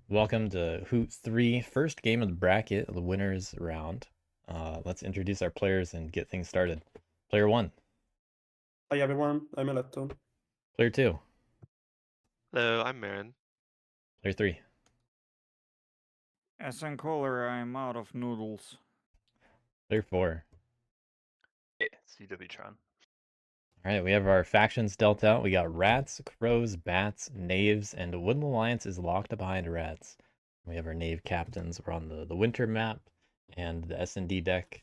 Welcome to HOOT 3, first game of the bracket, the winners round. Let's introduce our players and get things started. Player 1, Hi everyone, I'm Eletto. Player 2, Hello, I'm Meryn. Player 3, SNCuller, I'm out of noodles. Player 4. It's uwtron. Alright, we have our factions dealt out. We got rats, crows, bats, knaves, and the Woodland Alliance is locked behind rats. We have our knave captains. We're on the winter map and the S&D deck.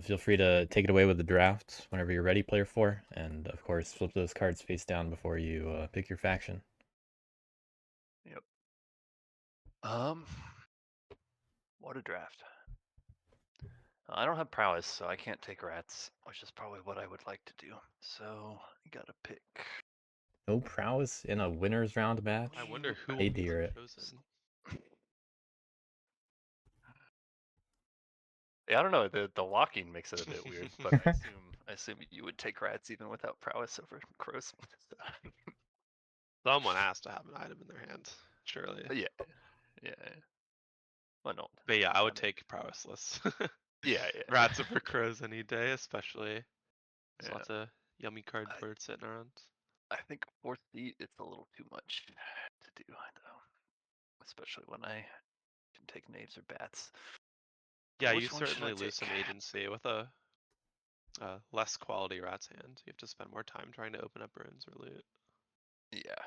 Feel free to take it away with the draft whenever you're ready, Player 4. And of course, flip those cards face down before you pick your faction. Yep. What a draft. I don't have prowess, so I can't take rats, which is probably what I would like to do. So you gotta pick. No prowess in a winners round match? I wonder who Hate will to be hear it. chosen. Yeah, I don't know. The locking makes it a bit weird, but I assume you would take rats even without prowess over crows. Someone has to have an item in their hand, surely. But yeah. Well, no. But yeah, I would take prowessless. Yeah. Rats over crows any day, especially. There's Yeah. lots of yummy cardboard sitting around. I think 4th seat, it's a little too much to do, though. Especially when I can take knaves or bats. Yeah, Which you one should I certainly lose some take? agency with a less quality rat's hand. You have to spend more time trying to open up runes or loot. Yeah.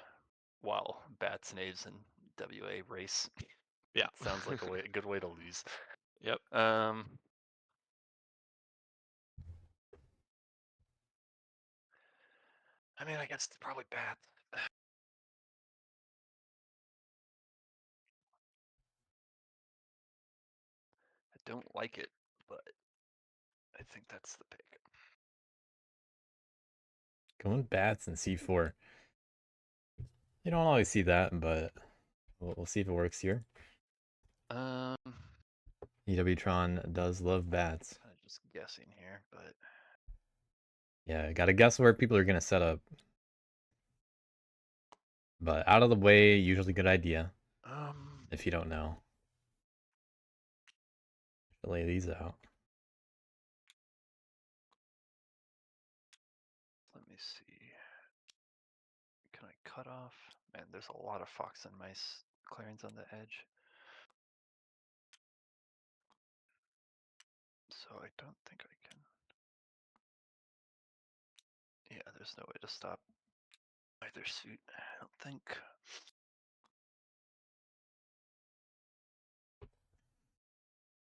While bats, knaves, and WA race. Yeah. Sounds like a good way to lose. Yep. I mean, I guess probably bats. I don't like it, but I think that's the pick. Going bats and C4. You don't always see that, but we'll see if it works here. uwtron does love bats. Kind of just guessing here, but Yeah, gotta guess where people are gonna set up. But out of the way, usually good idea. If you don't know. Lay these out. let me see. Can I cut off? Man, there's a lot of fox and mice clearings on the edge. So I don't think I can. Yeah, there's no way to stop either suit, I don't think.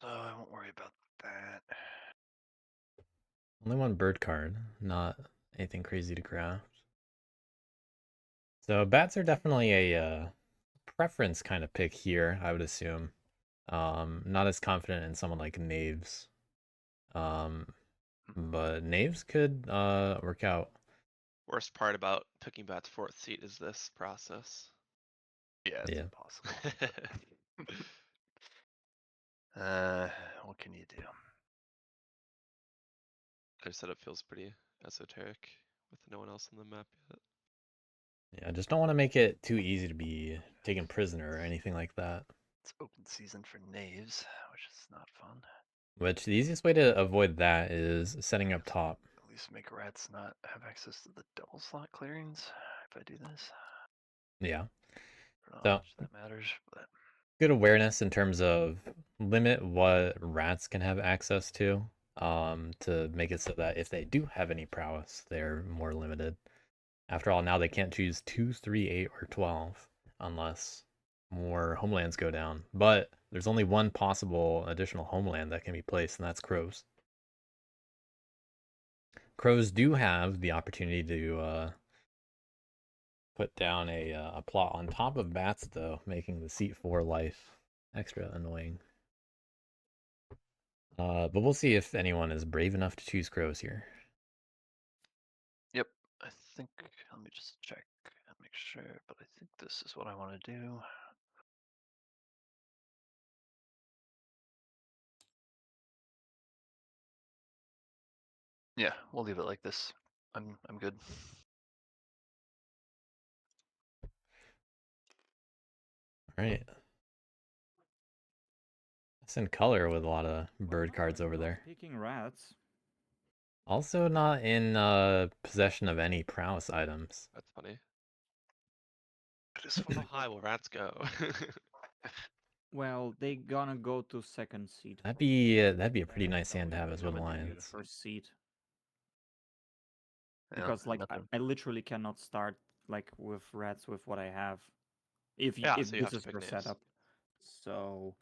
So I won't worry about that. Only one bird card, not anything crazy to craft. So bats are definitely a preference kind of pick here, I would assume. Not as confident in someone like knaves. But knaves could work out. Worst part about picking bats 4th seat is this process. Yeah, it's impossible. What can you do? Their setup feels pretty esoteric with no one else on the map yet. Yeah, just don't want to make it too easy to be taken prisoner or anything like that. It's open season for knaves, which is not fun. Which the easiest way to avoid that is setting up top. At least make rats not have access to the double slot clearings if I do this. Yeah. I don't know So how much that matters, but good awareness in terms of limit what rats can have access to make it so that if they do have any prowess, they're more limited. After all, now they can't choose 2, 3, 8, or 12 unless more homelands go down. But there's only one possible additional homeland that can be placed, and that's crows. Crows do have the opportunity to put down a plot on top of bats, though, making the seat 4 life extra annoying. But we'll see if anyone is brave enough to choose crows here. yep, I think, let me just check and make sure, but I think this is what I want to do. Yeah, we'll leave it like this. I'm good. All right. SNCuller with a lot of bird cards over Not there. Picking rats. Also not in possession of any prowess items. That's funny. It is How funny. high will rats go? Well, they gonna go to second seat. That'd probably. be a pretty nice hand to have as with Coming to you. lions. First seat. Yeah, Because like nothing. I literally cannot start like with rats with what I have. If Yeah, if so you have this to is pick your names. setup. So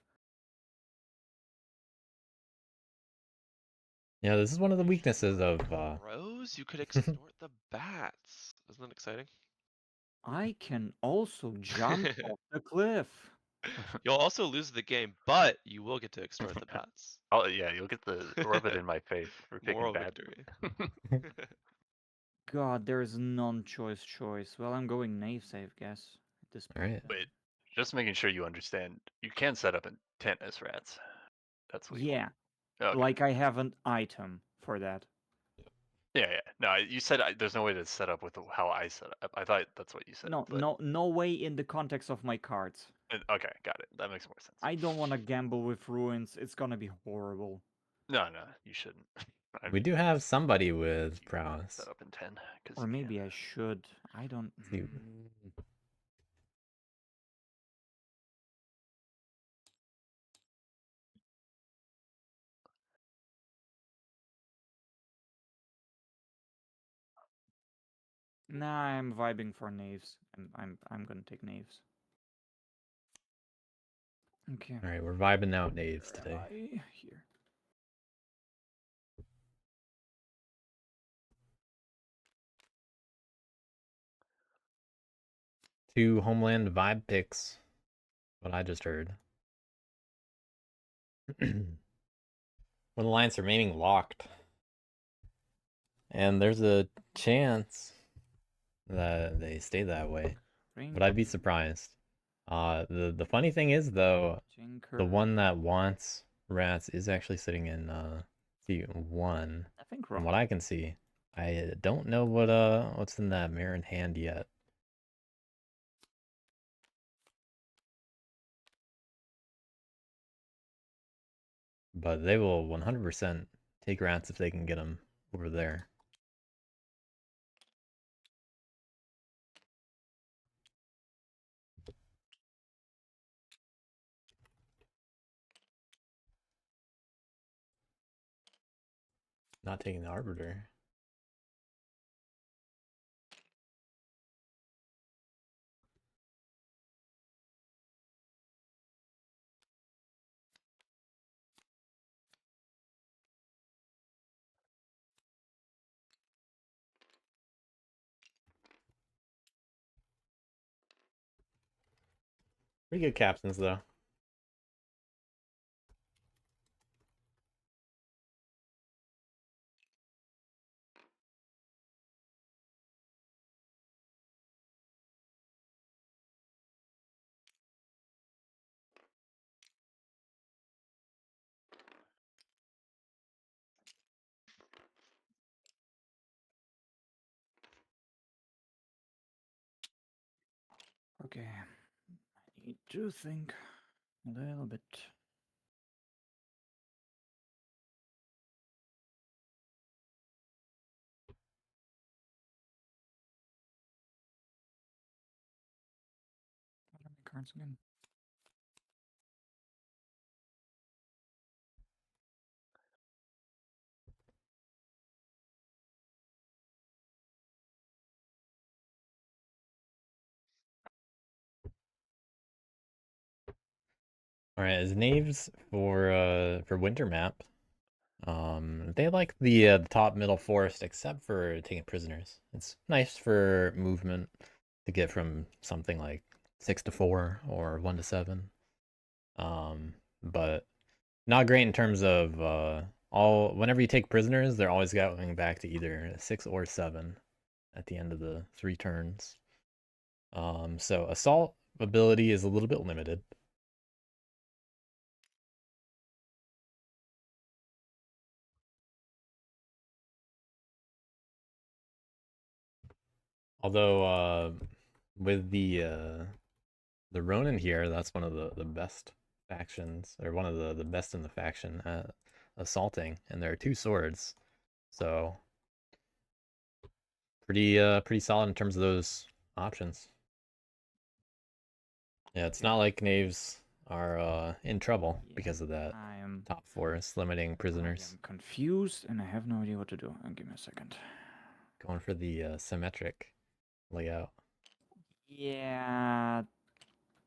Yeah, this is one of the weaknesses of Rose, you could extort the bats. Isn't that exciting? I can also jump off the cliff. You'll also lose the game, but you will get to extort the bats. Oh yeah, you'll get the orbit in my face for picking Moral bad. victory. God, there is non-choice choice. Well, I'm going knave save, guess. At this point. Alright. Wait, just making sure you understand. You can set up intent as rats. That's legal. Yeah, Okay. like I have an item for that. Yeah, yeah. No, you said there's no way to set up with how I set up. I thought that's what you said. No, but- no way in the context of my cards. Okay, got it. That makes more sense. I don't want to gamble with ruins. It's gonna be horrible. No, you shouldn't. We do have somebody with prowess. Set up in 10. Or maybe I should. I don't. See- Nah, I'm vibing for knaves. I'm gonna take knaves. Okay. Alright, we're vibing out knaves Where today. am I? Here. Two Homeland vibe picks. What I just heard. When the alliance remaining locked. And there's a chance that they stay that way. But I'd be surprised. The funny thing is though, Jinker. the one that wants rats is actually sitting in seat 1. I think From wrong. what I can see. I don't know what's in that Meryn hand yet. But they will 100% take rats if they can get them over there. Not taking the Arbiter. Pretty good captains though. Okay. I need to think a little bit. What are my cards again? Alright, as knaves for winter map. They like the top middle forest except for taking prisoners. It's nice for movement to get from something like 6 to 4 or 1 to 7. But not great in terms of whenever you take prisoners, they're always going back to either 6 or 7 at the end of the 3 turns. So assault ability is a little bit limited. Although with the Ronin here, that's one of the best factions, or one of the best in the faction at assaulting, and there are 2 swords, so pretty solid in terms of those options. Yeah, it's not like knaves are in trouble Yeah, because of that I am top force limiting prisoners. I am confused and I have no idea what to do. Give me a second. Going for the symmetric layout. Yeah.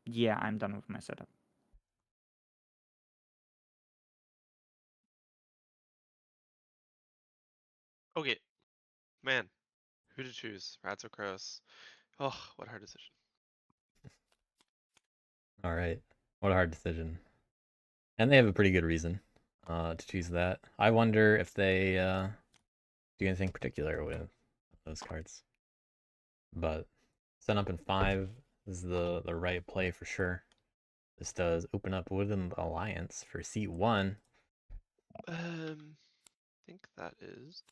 Yeah, I'm done with my setup. Okay, man, who to choose? Rats or crows? Oh, what a hard decision. All right, what a hard decision. And they have a pretty good reason to choose that. I wonder if they do anything particular with those cards. But set up in 5 is the right play for sure. This does open up Woodland Alliance for seat 1. I think that is.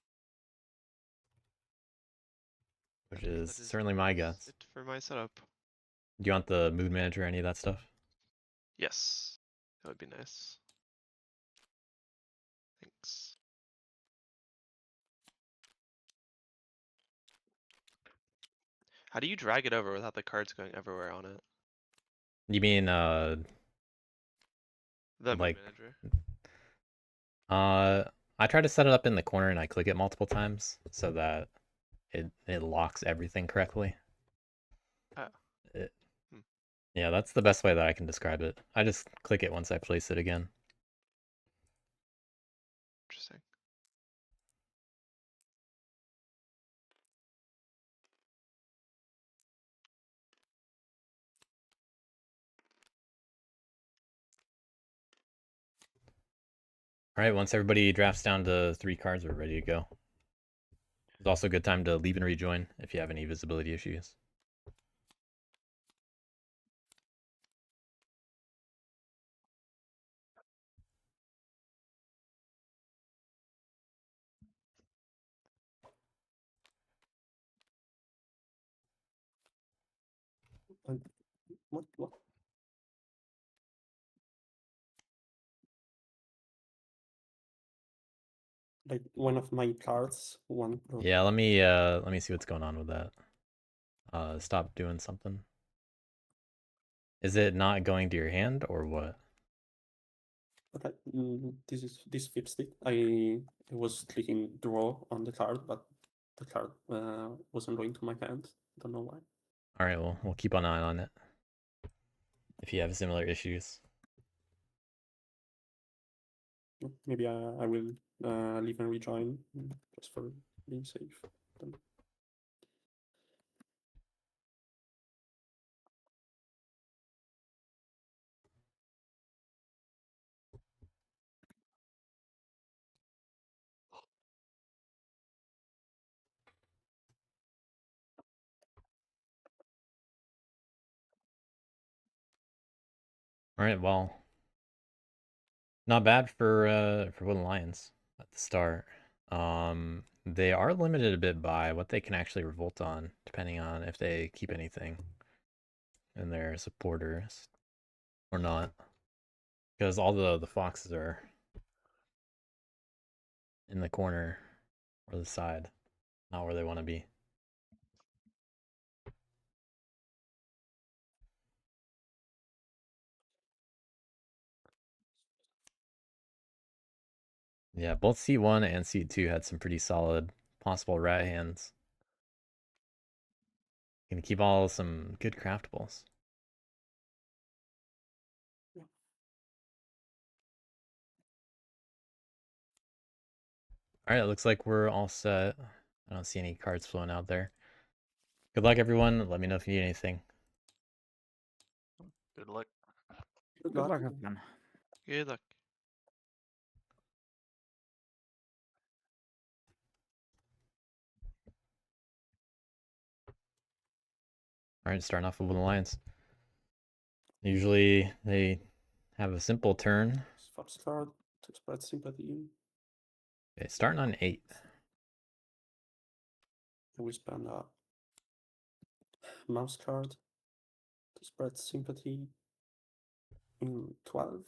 Which I think is that is certainly my guess. it for my setup. Do you want the mood manager, any of that stuff? Yes, that would be nice. Thanks. How do you drag it over without the cards going everywhere on it? You mean The mood like manager. I try to set it up in the corner and I click it multiple times so that it locks everything correctly. Oh. It, Hmm. Yeah, that's the best way that I can describe it. I just click it once I place it again. Interesting. All right, once everybody drafts down to 3 cards, we're ready to go. It's also a good time to leave and rejoin if you have any visibility issues. And what? Like one of my cards, one. Yeah, let me see what's going on with that. Stop doing something. Is it not going to your hand or what? Okay, this fixed it. I was clicking draw on the card, but the card wasn't going to my hand. Don't know why. All right, well, we'll keep an eye on it. If you have similar issues. Maybe I will leave and rejoin just for being safe. Don't know. All right, well, not bad for Woodland Lions at the start. They are limited a bit by what they can actually revolt on, depending on if they keep anything in their supporters or not. Because all the foxes are in the corner or the side, not where they want to be. Yeah, both C1 and C2 had some pretty solid possible rat hands. Gonna keep all some good craftables. All right, it looks like we're all set. I don't see any cards flowing out there. Good luck, everyone. Let me know if you need anything. Good luck. Good Good luck. luck, everyone. Good luck. All right, starting off with the Lions. Usually they have a simple turn. First card to spread sympathy. Okay, starting on 8. I will spend a mouse card to spread sympathy. in 12.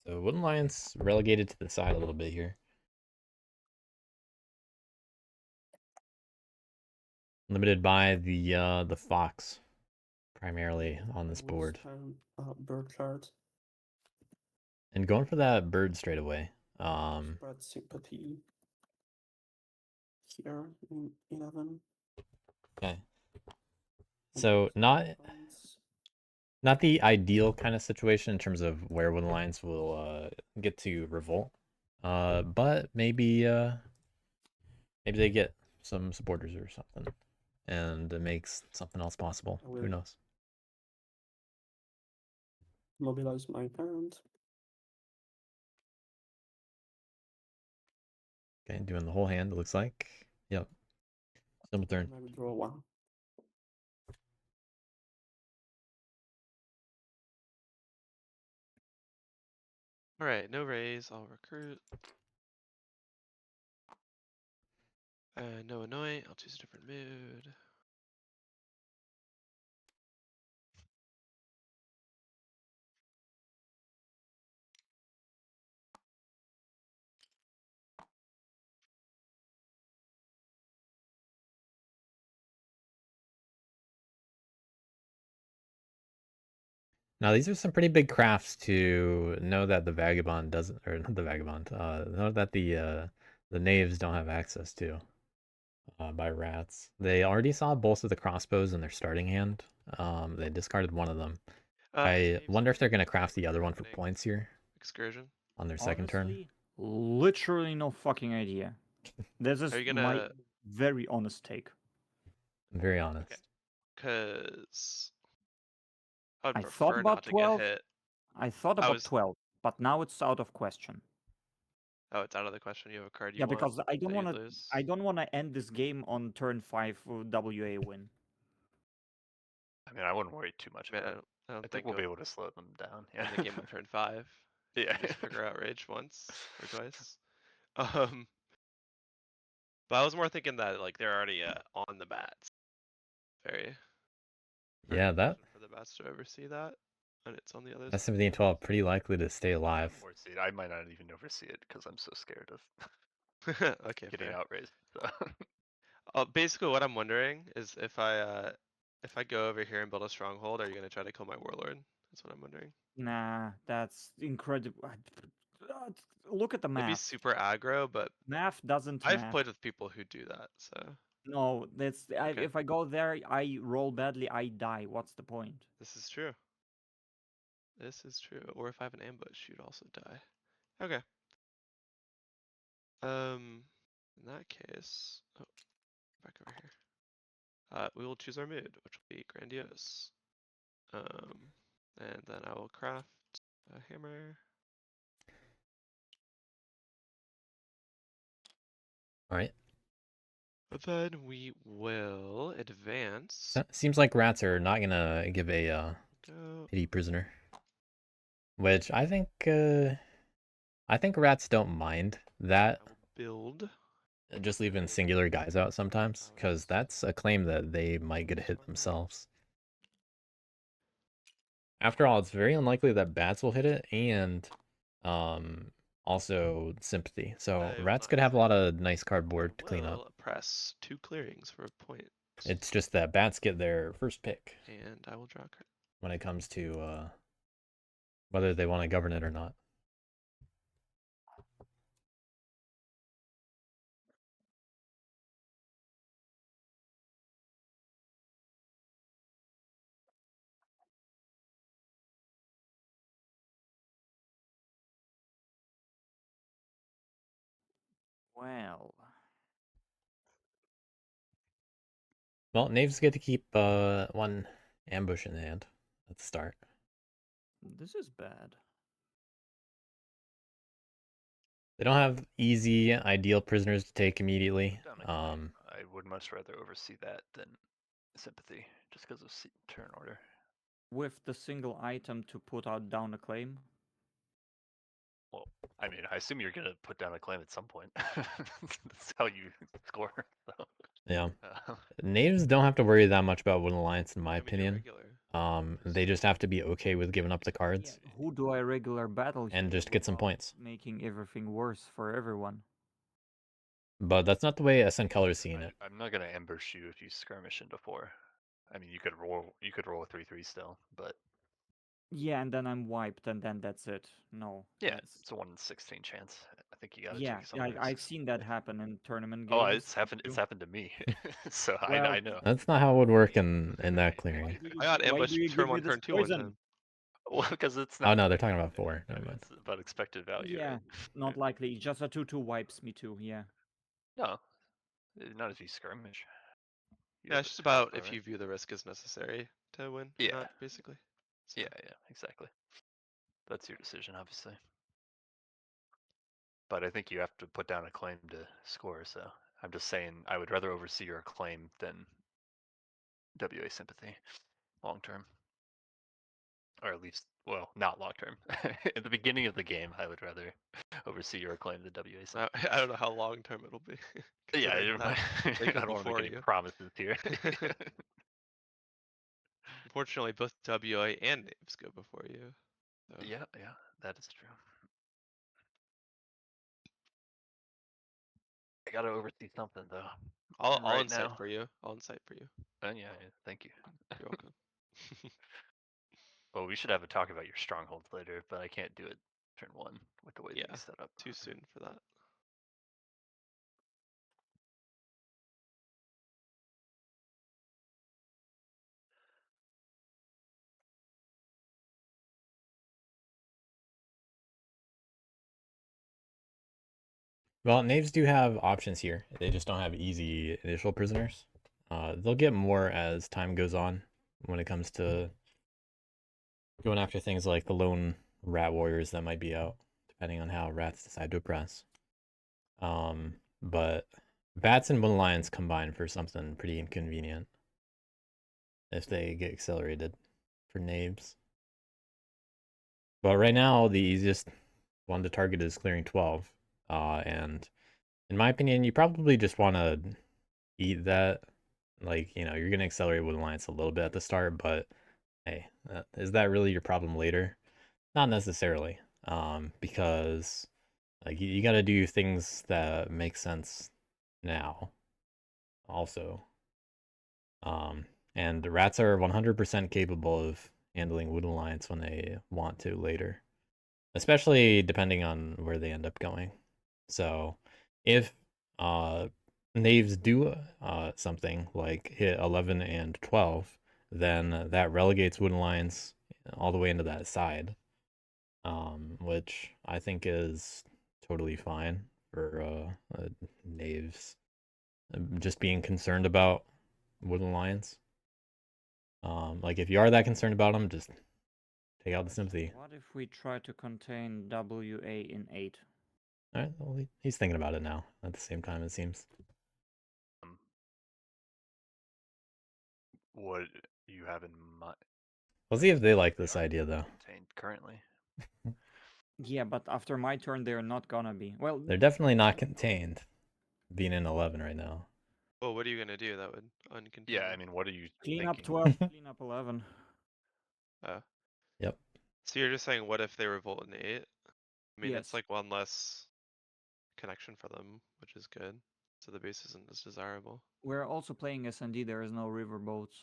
So Wooden Alliance relegated to the side a little bit here. Limited by the fox, primarily on this board. Bird card. And going for that bird straight away. Spread sympathy. Here in 11. Okay. So not the ideal kind of situation in terms of where Wooden Alliance will get to revolt. But maybe they get some supporters or something, and it makes something else possible. Who knows? Mobilize my hand. Okay, doing the whole hand, it looks like. Yep. Simple turn. And I will draw 1. Alright, no raise, I'll recruit. No anoint, I'll choose a different mood. Now these are some pretty big crafts to know that the vagabond doesn't, or not the vagabond, know that the knaves don't have access to by rats. They already saw both of the crossbows in their starting hand. They discarded one of them. I wonder if they're gonna craft the other one for points here Excursion. on their second turn. Honestly, literally no fucking idea. This is Are you my gonna? very honest take. I'm very honest. Cause I would I prefer thought not about to 12. get hit. I thought I about was- 12, but now it's out of question. Oh, it's out of the question. You have a card you Yeah, want because I don't that you'd want to. lose? I don't want to end this game on turn 5 for WA win. I mean, I wouldn't worry too much Man, about it. I don't I think we'll be able to slow them down. Yeah. win the game on turn 5. Yeah. Just figure out rage once or twice. But I was more thinking that like they're already on the bats. Very. Yeah, that For the bats to oversee that, and it's on the other that side. 17-12 pretty likely to stay alive. Oversee it. I might not even oversee it because I'm so scared of Okay, getting fair. outraised. Basically, what I'm wondering is if I go over here and build a stronghold, are you gonna try to kill my warlord? That's what I'm wondering. Nah, that's incredible. Look at the Maybe math. super aggro, but Math doesn't I've math. played with people who do that, so No, that's Okay. if I go there, I roll badly, I die. What's the point? this is true. This is true. Or if I have an ambush, you'd also die. Okay. In that case, oh, back over here. We will choose our mood, which will be grandiose. And then I will craft a hammer. All right. But then we will advance. Seems like rats are not gonna give a Go. pity prisoner, which I think rats don't mind that. I will build. Just leaving singular guys out sometimes, because that's a claim that they might get a hit themselves. After all, it's very unlikely that bats will hit it, and also sympathy. So rats could have a lot of nice cardboard to clean up. Will press 2 clearings for a point. It's just that bats get their first pick And I will draw a card. when it comes to whether they want to govern it or not. Well, Well, knaves get to keep one ambush in hand at the start. this is bad. They don't have easy, ideal prisoners to take immediately. Down a claim. I would much rather oversee that than sympathy, just because of turn order. With the single item to put out down a claim. Well, I mean, I assume you're gonna put down a claim at some point. That's how you score. So. Yeah. Knaves don't have to worry that much about Wooden Alliance, in my Let me do opinion. regular. They just have to be okay with giving up the Yeah, cards. who do I regular battle And here just get some without points. making everything worse for everyone? But that's not the way SNCuller is seeing it. I'm not gonna ambush you if you skirmish into 4. I mean, you could roll a 3/3 still, but Yeah, and then I'm wiped, and then that's it. No. yeah, that's... it's a 1 in 16 chance. I think you gotta Yeah, take some risks. I've seen that happen in tournament Oh, games. it's happened. It's happened to me, so Well, I know. That's not how it would work in that clearing. I got why do ambushed you turn give me 1, this turn 2 one poison? time. Well, because it's Oh not. no, they're talking about 4. Never mind. It's about expected value, Yeah, right? not likely. Just a 2/2 wipes me too. Yeah. No, not if you skirmish. You Yeah, have it's a just about half, if right? you view the risk as necessary to win or Yeah. not, basically. So, Yeah, exactly. That's your decision, obviously. But I think you have to put down a claim to score, so I'm just saying I would rather oversee your claim than WA sympathy long term. Or at least, well, not long term. At the beginning of the game, I would rather oversee your claim than WA sympathy. I don't know how long term it'll be. Yeah, considering that I they go don't want to before make any you. promises here. Unfortunately, both WA and Naves go before you. So. Yeah, that is true. I gotta oversee something though. I'll And right insight now, for you. I'll insight for you. and yeah, thank you. You're welcome. Well, we should have a talk about your strongholds later, but I can't do it turn 1 with the way Yeah, things set up. too soon for that. Well, Knaves do have options here. They just don't have easy initial prisoners. They'll get more as time goes on when it comes to going after things like the lone rat warriors that might be out, depending on how rats decide to oppress. But bats and wood lions combine for something pretty inconvenient if they get accelerated for Knaves. But right now, the easiest one to target is clearing 12. And in my opinion, you probably just want to eat that. Like, you know, you're going to accelerate wood alliance a little bit at the start, but hey, is that really your problem later? Not necessarily, because like you got to do things that make sense now also. And the rats are 100% capable of handling wood alliance when they want to later, especially depending on where they end up going. So if knaves do something like hit 11 and 12, then that relegates Wooden Lions all the way into that side, which I think is totally fine for knaves just being concerned about Wooden Lions. Like if you are that concerned about them, just take out the sympathy. What if we try to contain WA in 8? All right, well, he's thinking about it now at the same time, it seems. What you have in mind? We'll see if they like this idea, though. Contained currently. Yeah, but after my turn, they're not gonna be. Well, They're definitely not contained, being in 11 right now. Well, what are you gonna do that would uncontain? Yeah, I them? mean, what are you clean up thinking? 12, clean up 11. Yep. So you're just saying, what if they revolt in 8? I mean, it's Yes. like one less connection for them, which is good. So the base isn't as desirable. We're also playing SND, there is no river boats.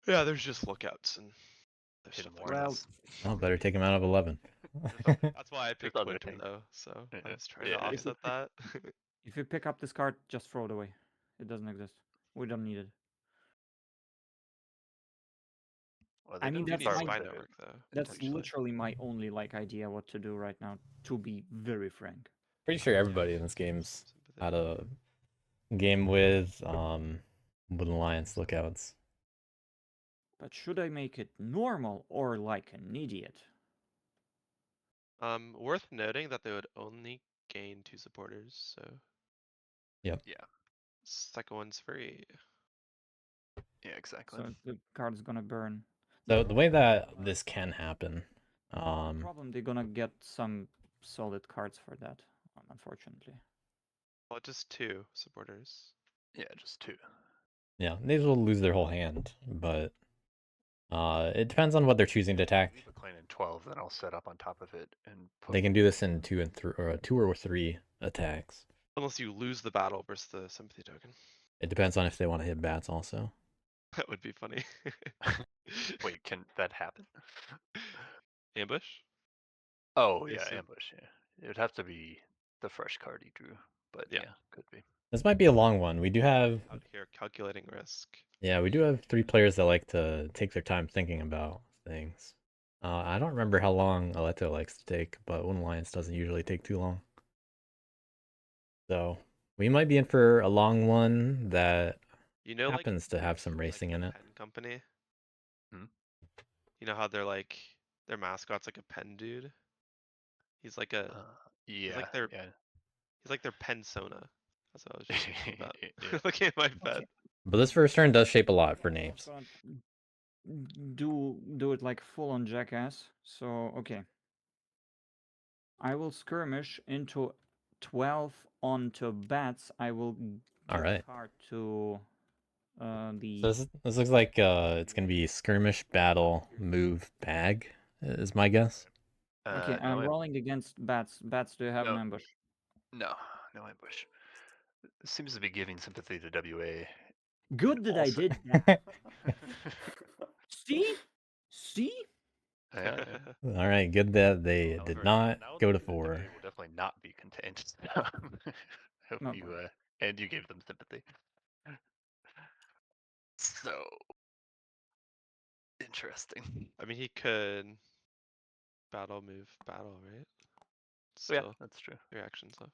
Yeah, there's just lookouts and there's Hidden stuff like warnings. Oh, better take him out of 11. that. That's why I picked other Winter things. though, so I Yeah. was trying Yeah. to offset that. If you pick up this card, just throw it away. It doesn't exist. We don't need it. Well, I mean, didn't You that's need start my- spy with it, network though. That's potentially. literally my only idea what to do right now, to be very frank. Pretty sure everybody in this game's Sympathy. had a game with Wooden Alliance lookouts. But should I make it normal or like an idiot? Worth noting that they would only gain 2 supporters, so. Yep. Yeah. Second one's free. Yeah, exactly. So the card's gonna burn. So the way that this can happen, Problem, they're gonna get some solid cards for that, unfortunately. Well, just 2 supporters. Yeah, just 2. Yeah, knaves will lose their whole hand, but it depends on what they're choosing to attack. Leave a claim in 12, then I'll set up on top of it and put. They can do this in 2 or 3 attacks. Unless you lose the battle versus the sympathy token. It depends on if they want to hit bats also. That would be funny. Wait, can that happen? Ambush? Oh They yeah, said- ambush. Yeah, it would have to be the fresh card he drew, but Yeah. yeah, could be. This might be a long one. We do have Out here calculating risk. Yeah, we do have 3 players that like to take their time thinking about things. I don't remember how long Eletto likes to take, but One Alliance doesn't usually take too long. So we might be in for a long one that You know, happens to have some like racing the in it. pen company. Hmm? You know how they're like their mascot's like a pen dude. He's like a Yeah, their- yeah. he's like their pensona. That's what I was just thinking about. Yeah. Looking at my bed. Okay. But this first turn does shape a lot for I'm not names. gonna do it like full on jackass. So okay. I will skirmish into 12 onto bats. I will give Alright. card to the So this looks like it's gonna be skirmish, battle, move, bag, is my guess. Okay, No, I'm rolling against bats. Bats, do you have an No. ambush? no ambush. It seems to be giving sympathy to WA. Good that I also- did that. See? See? Yeah, yeah. Alright, good that they However, did not now go to the 4. WA will definitely not be contained. Hope No. you and you gave them sympathy. So interesting. I mean, he could battle, move, battle, right? So yeah, Still, that's true. 3 actions left.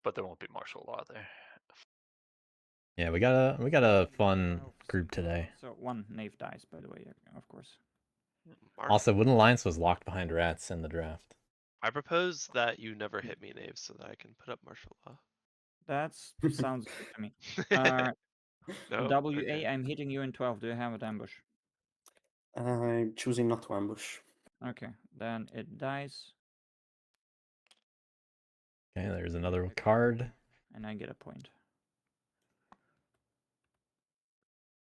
But there won't be martial law there. Yeah, we got a fun group today. So 1 knave dies, by the way, of course. Also, Wooden Alliance was locked behind rats in the draft. I propose that you never hit me, Knave, so that I can put up martial law. That sounds good to me. Uh, No? WA, Okay. I'm hitting you in 12. Do you have an ambush? I'm choosing not to ambush. Okay, then it dies, Okay, there's another card. and I get a point.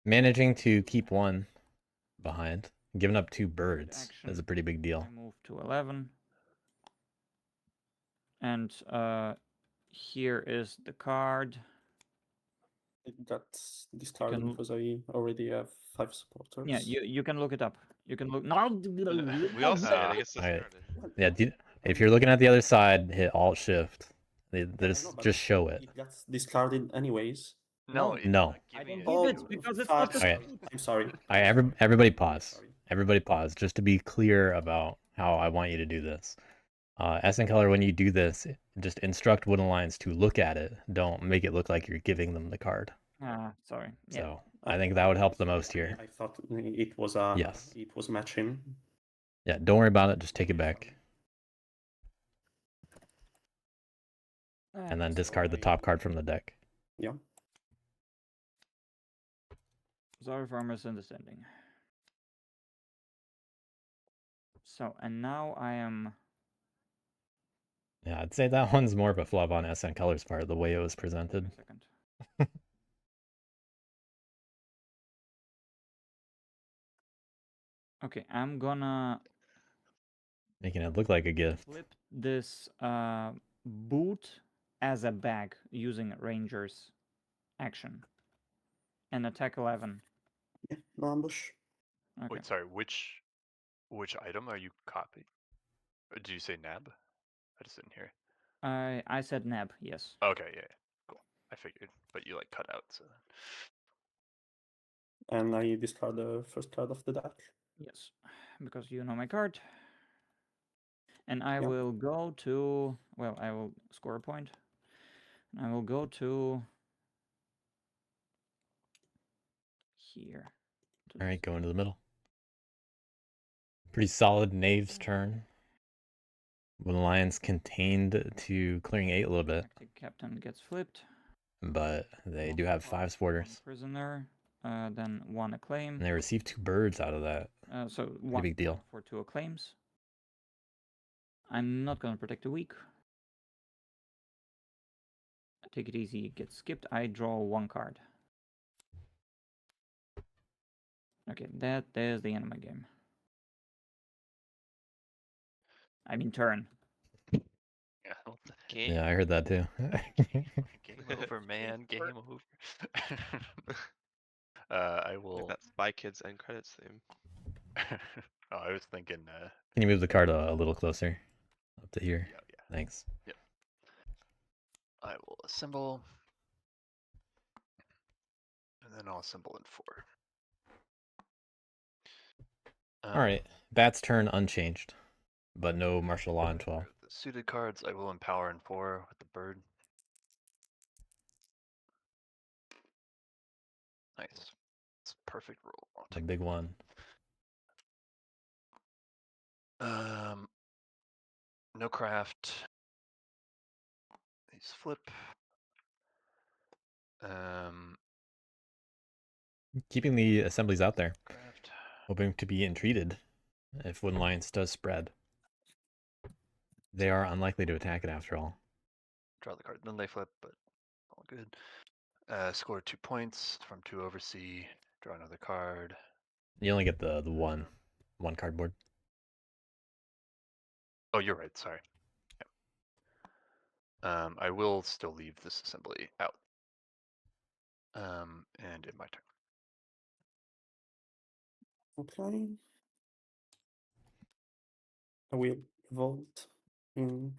Managing to keep 1 behind, giving up 2 birds action. is a pretty big deal. I move to 11. And here is the card. That's discarded Can- because I already have 5 supporters. Yeah, you can look it up. You can look. No, We all say it gets Alright. discarded. Yeah, if you're looking at the other side, hit Alt Shift. They I just know, but just show it. It gets discarded anyways. No. it's No. not I giving don't it give to it you. because it's fuck, not the Okay. I'm sorry. Alright, everybody pause. Sorry. Everybody pause, just to be clear about how I want you to do this. SNCuller, when you do this, just instruct Wooden Alliance to look at it. Don't make it look like you're giving them the card. Sorry. Yeah. So I think that would help the most here. I thought it was Yes. it was matching. Yeah, don't worry about it. Just take it back. And then discard the top card from the deck. Yeah. Sorry for misunderstanding. So, and now I am. Yeah, I'd say that one's more of a flub on SNCuller's part, the way it was Wait presented. a second. Okay, I'm gonna Making it look like a gift. flip this boot as a bag using Ranger's action and attack 11. Yeah, no ambush. Okay. Wait, sorry. Which item are you copying? Did you say nab? I just didn't hear. I said nab, yes. Okay, yeah, cool. I figured, but you like cut out. So And I discard the first card of the deck. Yes, because you know my card. And I Yeah. will go to, well, I will score a point. I will go to here. to Alright, this- go into the middle. Pretty solid Knave's turn. Wooden Alliance contained to clearing 8 a little bit, Tactic Captain gets flipped. but they do have 5 One supporters. prisoner, then 1 acclaim. And they receive 2 birds out of that. So 1 big deal. for 2 acclaims. I'm not gonna protect the weak. Take it easy, get skipped. I draw 1 card. Okay, that is the end of my game. I mean turn. Yeah. well, Game. Yeah, I heard that too. Game over, man. Game over. I Like will. that Spy Kids end credits theme. Oh, I was thinking. Can you move the card a little closer? Up to here. Yeah. Thanks. I will assemble, and then I'll assemble in 4. Alright. Bat's turn unchanged. But no martial law in 12. The suited cards I will empower in 4 with the bird. Nice. It's a perfect roll. I'll A take big one. No craft. These flip. Keeping the assemblies out there. Craft. Hoping to be entreated if Wooden Alliance does spread. They are unlikely to attack it after all. Draw the card, then they flip, but all good. Score 2 points from 2 oversee. Draw another card. You only get the one cardboard. Oh, you're right. Sorry. Yeah. I will still leave this assembly out. And in my turn. Okay. I will vault in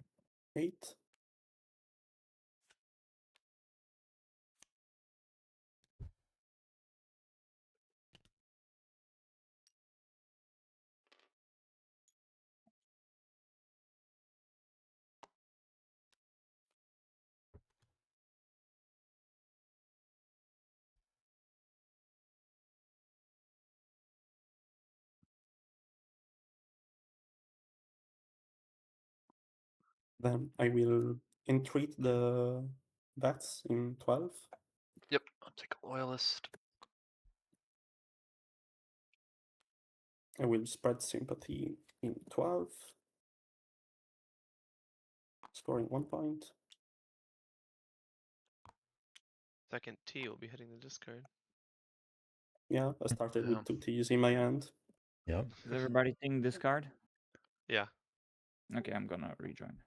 8. Then I will entreat the bats in 12. Yep. I'll take a loyalist. I will spread sympathy in 12. Scoring 1 point. Second T will be hitting the discard. Yeah, I started Yeah. with 2 T's in my hand. Yep. Is everybody seeing this card? Yeah. Okay, I'm gonna rejoin.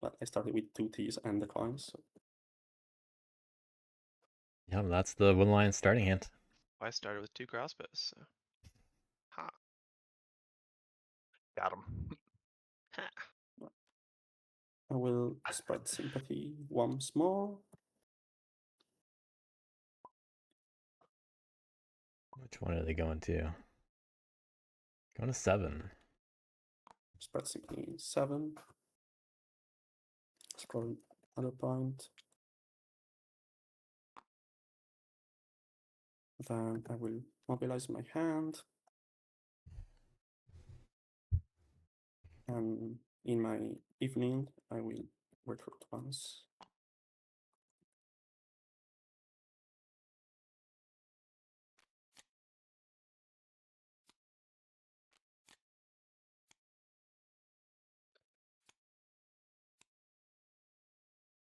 But I started with 2 T's and the coins. So Yep, that's the Wooden Alliance starting hand. I started with 2 crossbows. So. Ha. Got him. Ha. I will spread sympathy once more. Which one are they going to? Going to 7. Spread sympathy 7. Scoring another point. Then I will mobilize my hand. And in my evening, I will recruit once.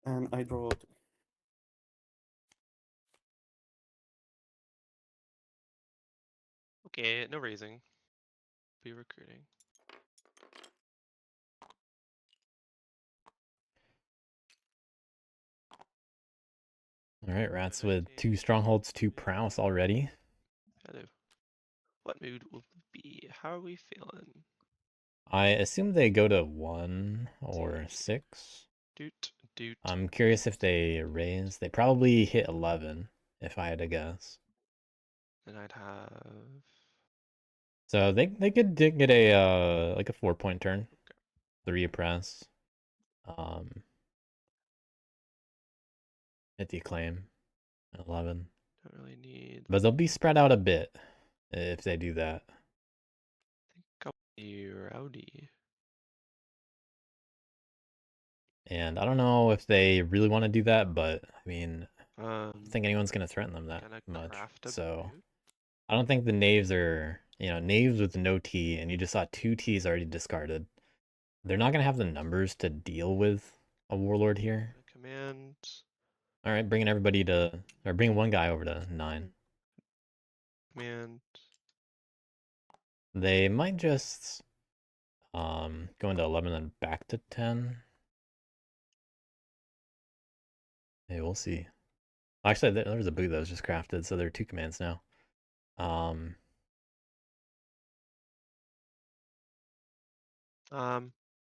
And I draw 2. Okay, no raising. Be recruiting. Alright, Rats with 2 strongholds, 2 prowess already. Hello. What mood will it be? How are we feeling? I assume they go to 1 or 6. Doot, doot. I'm curious if they raise. They probably hit 11, if I had to guess. Then I'd have. So they could get a like a 4-point turn. 3 oppress. Hit the acclaim. 11. Don't really need. But they'll be spread out a bit if they do that. I think I'll be rowdy. And I don't know if they really want to do that, but I mean, I don't think anyone's gonna threaten them that gonna much. craft a So boot. I don't think the knaves are, knaves with no T, and you just saw 2 T's already discarded. They're not gonna have the numbers to deal with a warlord here. Command. All right, bringing everybody to, or bringing one guy over to 9. command. They might just go into 11 and back to 10. Hey, we'll see. Actually, there was a boot that was just crafted, so there are 2 commands now.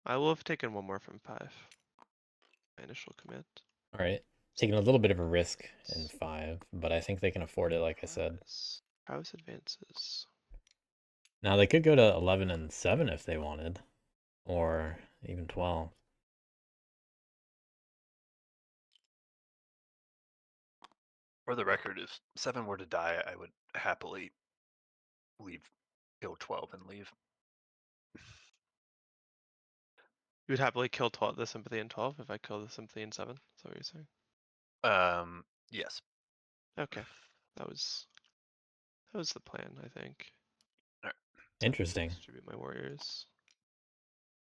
I will have taken one more from 5. My initial command. All right, taking a little bit of a risk in 5, but I think they can afford it, like I said. Prowess advances. Now they could go to 11 and 7 if they wanted, or even 12. For the record, if 7 were to die, I would happily go 12 and leave. You would happily kill the sympathy in 12 if I kill the sympathy in 7? Is that what you're saying? Yes. Okay. That was the plan, I think. Alright. Interesting. Distribute my warriors.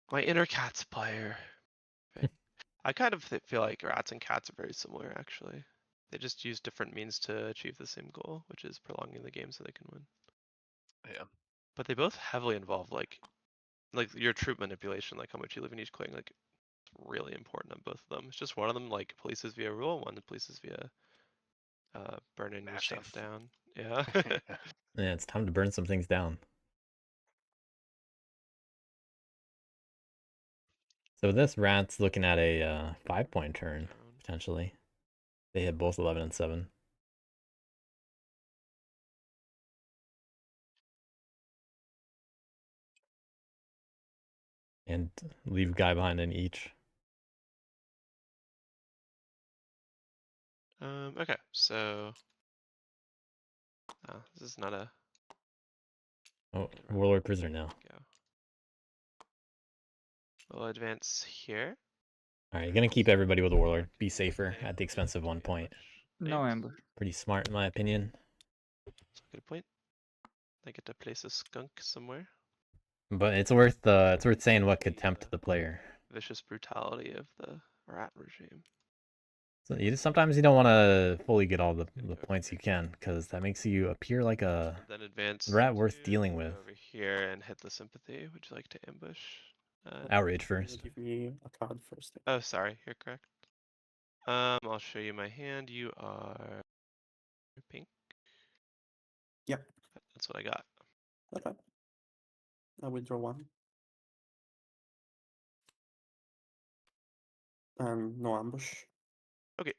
My inner cats player. Okay. I kind of feel like rats and cats are very similar, actually. They just use different means to achieve the same goal, which is prolonging the game so they can win. Yeah. But they both heavily involve like your troop manipulation, like how much you live in each clan, like it's really important on both of them. It's just one of them like polices via rule, one polices via burning your Mashing. stuff down. Yeah. Yeah, it's time to burn some things down. So this rat's looking at a 5-point turn, potentially. They hit both 11 and 7. And leave guy behind in each. Okay, so this is not a Oh, warlord prisoner now. go. We'll advance here. All right, you're gonna keep everybody with a warlord. Be safer at the expense of 1 point. No ambush. Pretty smart in my opinion. So good point. I get to place a skunk somewhere. But it's worth saying what could tempt the player. Vicious brutality of the rat regime. So sometimes you don't want to fully get all the points you can, because that makes you appear like a Then advance rat worth to dealing with. over here and hit the sympathy. Would you like to ambush? Outrage Can you first. give me a card first? Oh, sorry, you're correct. I'll show you my hand. You are pink. Yep. That's what I got. Okay. I will draw 1. And no ambush. Okay.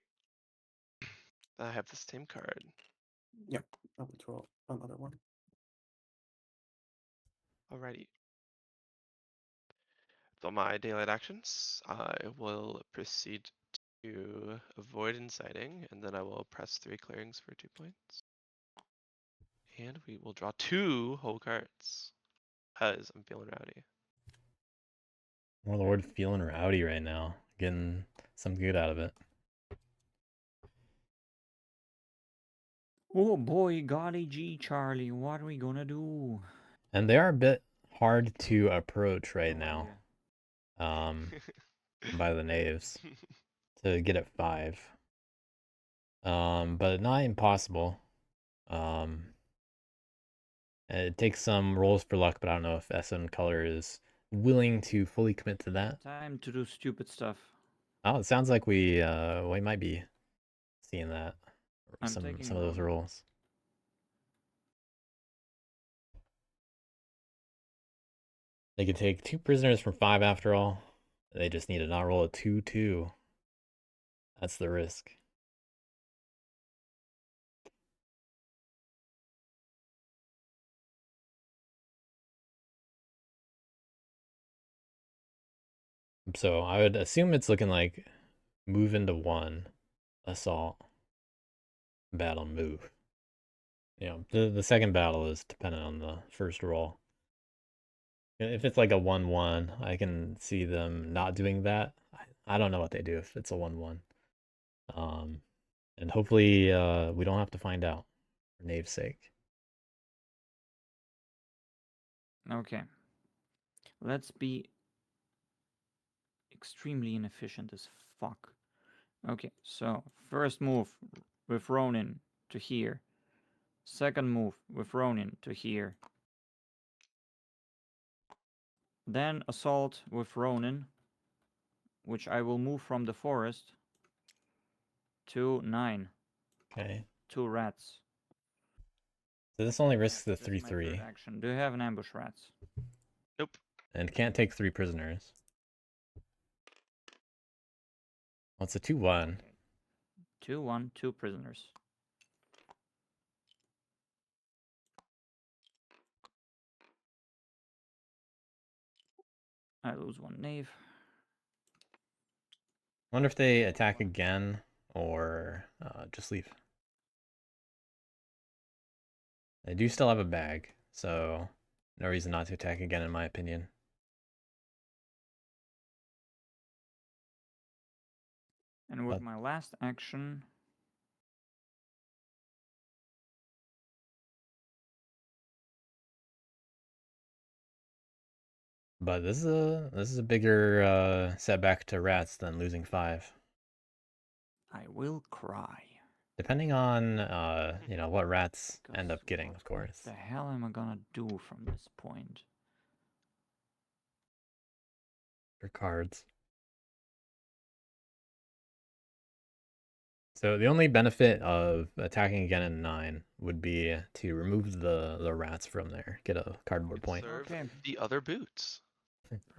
I have the same card. Yep. I will draw another 1. Alrighty. For my daylight actions, I will proceed to avoid inciting, and then I will press 3 clearings for 2 points. And we will draw 2 whole cards. Because I'm feeling rowdy. Warlord feeling rowdy right now. Getting some good out of it. Oh boy, golly gee, Charlie, what are we gonna do? And they are a bit hard to approach right Oh, now. yeah. By the knaves to get at 5. But not impossible. It takes some rolls for luck, but I don't know if SNCuller is willing to fully commit to that. Time to do stupid stuff. Oh, it sounds like we might be seeing that. I'm Some taking of those one. rolls. They could take 2 prisoners from 5 after all. They just need to not roll a 2-2. That's the risk. So I would assume it's looking like move into 1, assault, battle, move. You know, the second battle is dependent on the first roll. If it's like a 1-1, I can see them not doing that. I don't know what they do if it's a 1-1. And hopefully we don't have to find out for Knave's sake. Okay. Let's be extremely inefficient as fuck. Okay, so first move with Ronin to here. Second move with Ronin to here. Then assault with Ronin, which I will move from the forest to 9. Okay. 2 rats. So this only risks the This is my third 3/3 action. Do you have an ambush rats? Nope. and can't take 3 prisoners. Well, it's a 2/1. 2/1, 2 prisoners. I lose 1 knave. Wonder if they attack again or just leave. They do still have a bag, so no reason not to attack again, in my opinion. And with But- my last action, But this is a bigger setback to rats than losing 5. I will cry. Depending on what rats end Because up getting, what of course. the hell am I gonna do from this point? For cards. So the only benefit of attacking again in 9 would be to remove the rats from there, get a cardboard point. Serve Okay. the other boots.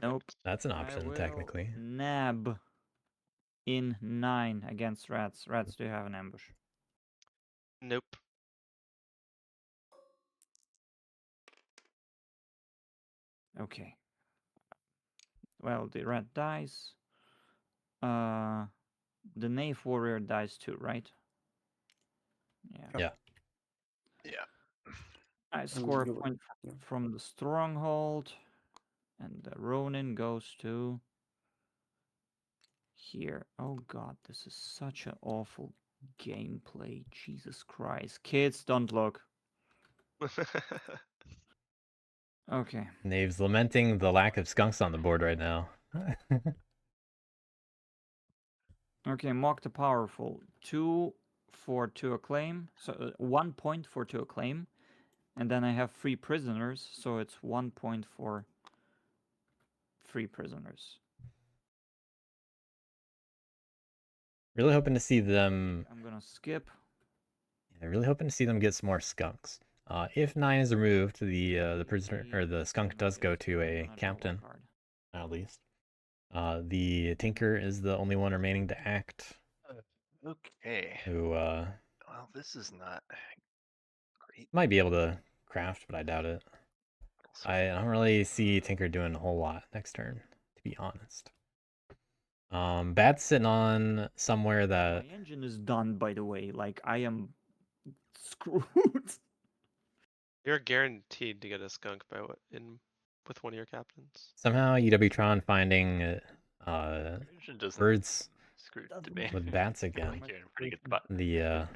Nope. That's an I option, will technically. nab in 9 against rats. Rats, do you have an ambush? Nope. Okay. Well, the rat dies. The knave warrior dies too, right? Yeah. Yeah. Yeah. I score a you were- point yeah. from the stronghold, and the Ronin goes to here. Oh god, this is such an awful gameplay. Jesus Christ. Kids, don't look. Okay. Knave's lamenting the lack of skunks on the board right now. Okay, mock the powerful. 2 for 2 acclaim. So 1 point for 2 acclaim. And then I have 3 prisoners, so it's 1 point for 3 prisoners. Really hoping to see them. I'm gonna skip. Really hoping to see them get some more skunks. If 9 is removed, the prisoner or the skunk does go to a captain, at least. The tinker is the only one remaining to act. Okay. Who Well, this is not great. might be able to craft, but I doubt it. I don't really see Tinker doing a whole lot next turn, to be honest. Bat's sitting on somewhere that My engine is done, by the way. Like, I am screwed. You're guaranteed to get a skunk with one of your captains. somehow uwtron finding Engine doesn't birds screw Doesn't to me. with bats I again. feel like you're in a pretty good spot. The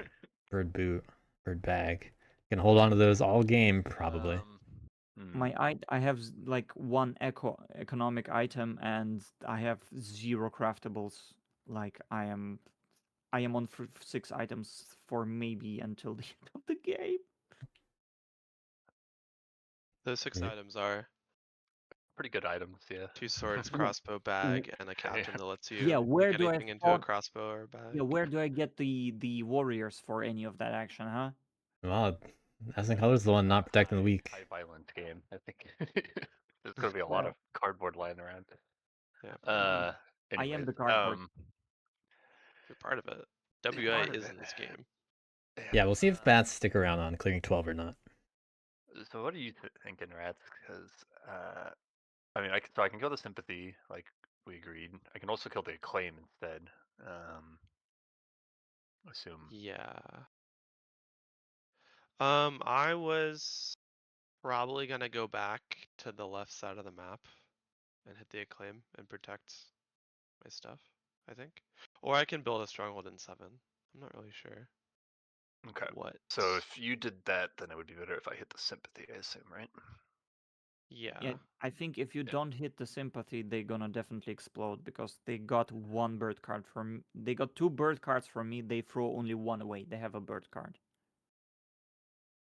bird bag. Can hold on to those all game probably. I have like 1 economic item, and I have 0 craftables. Like, I am on 6 items for maybe until the end of the game. Those 6 Yeah. items are Pretty good items, yeah. 2 swords, crossbow, bag, and a Okay. captain that lets you Yeah, where make do I anything into a spawn? crossbow or a bag. Yeah, where do I get the warriors for any of that action, huh? Well, SNCuller's the one not protecting the weak. High violent game, I think. There's gonna be a lot of cardboard lying around. Yeah, I am Anyways, the cardboard. you're part of it. You're WA part of is it. in this game. Yeah, we'll see if bats stick around on clearing 12 or not. So what are you thinking, Rats? Because I mean, I can kill the sympathy, like we agreed. I can also kill the acclaim instead. Assume. Yeah. I was probably gonna go back to the left side of the map and hit the acclaim and protect my stuff, I think. Or I can build a stronghold in 7. I'm not really sure Okay. what. So if you did that, then it would be better if I hit the sympathy, I assume, right? Yeah, I think if you don't hit the sympathy, they're gonna definitely explode because they got 1 bird card from. They got 2 bird cards from me. They throw only 1 away. They have a bird card.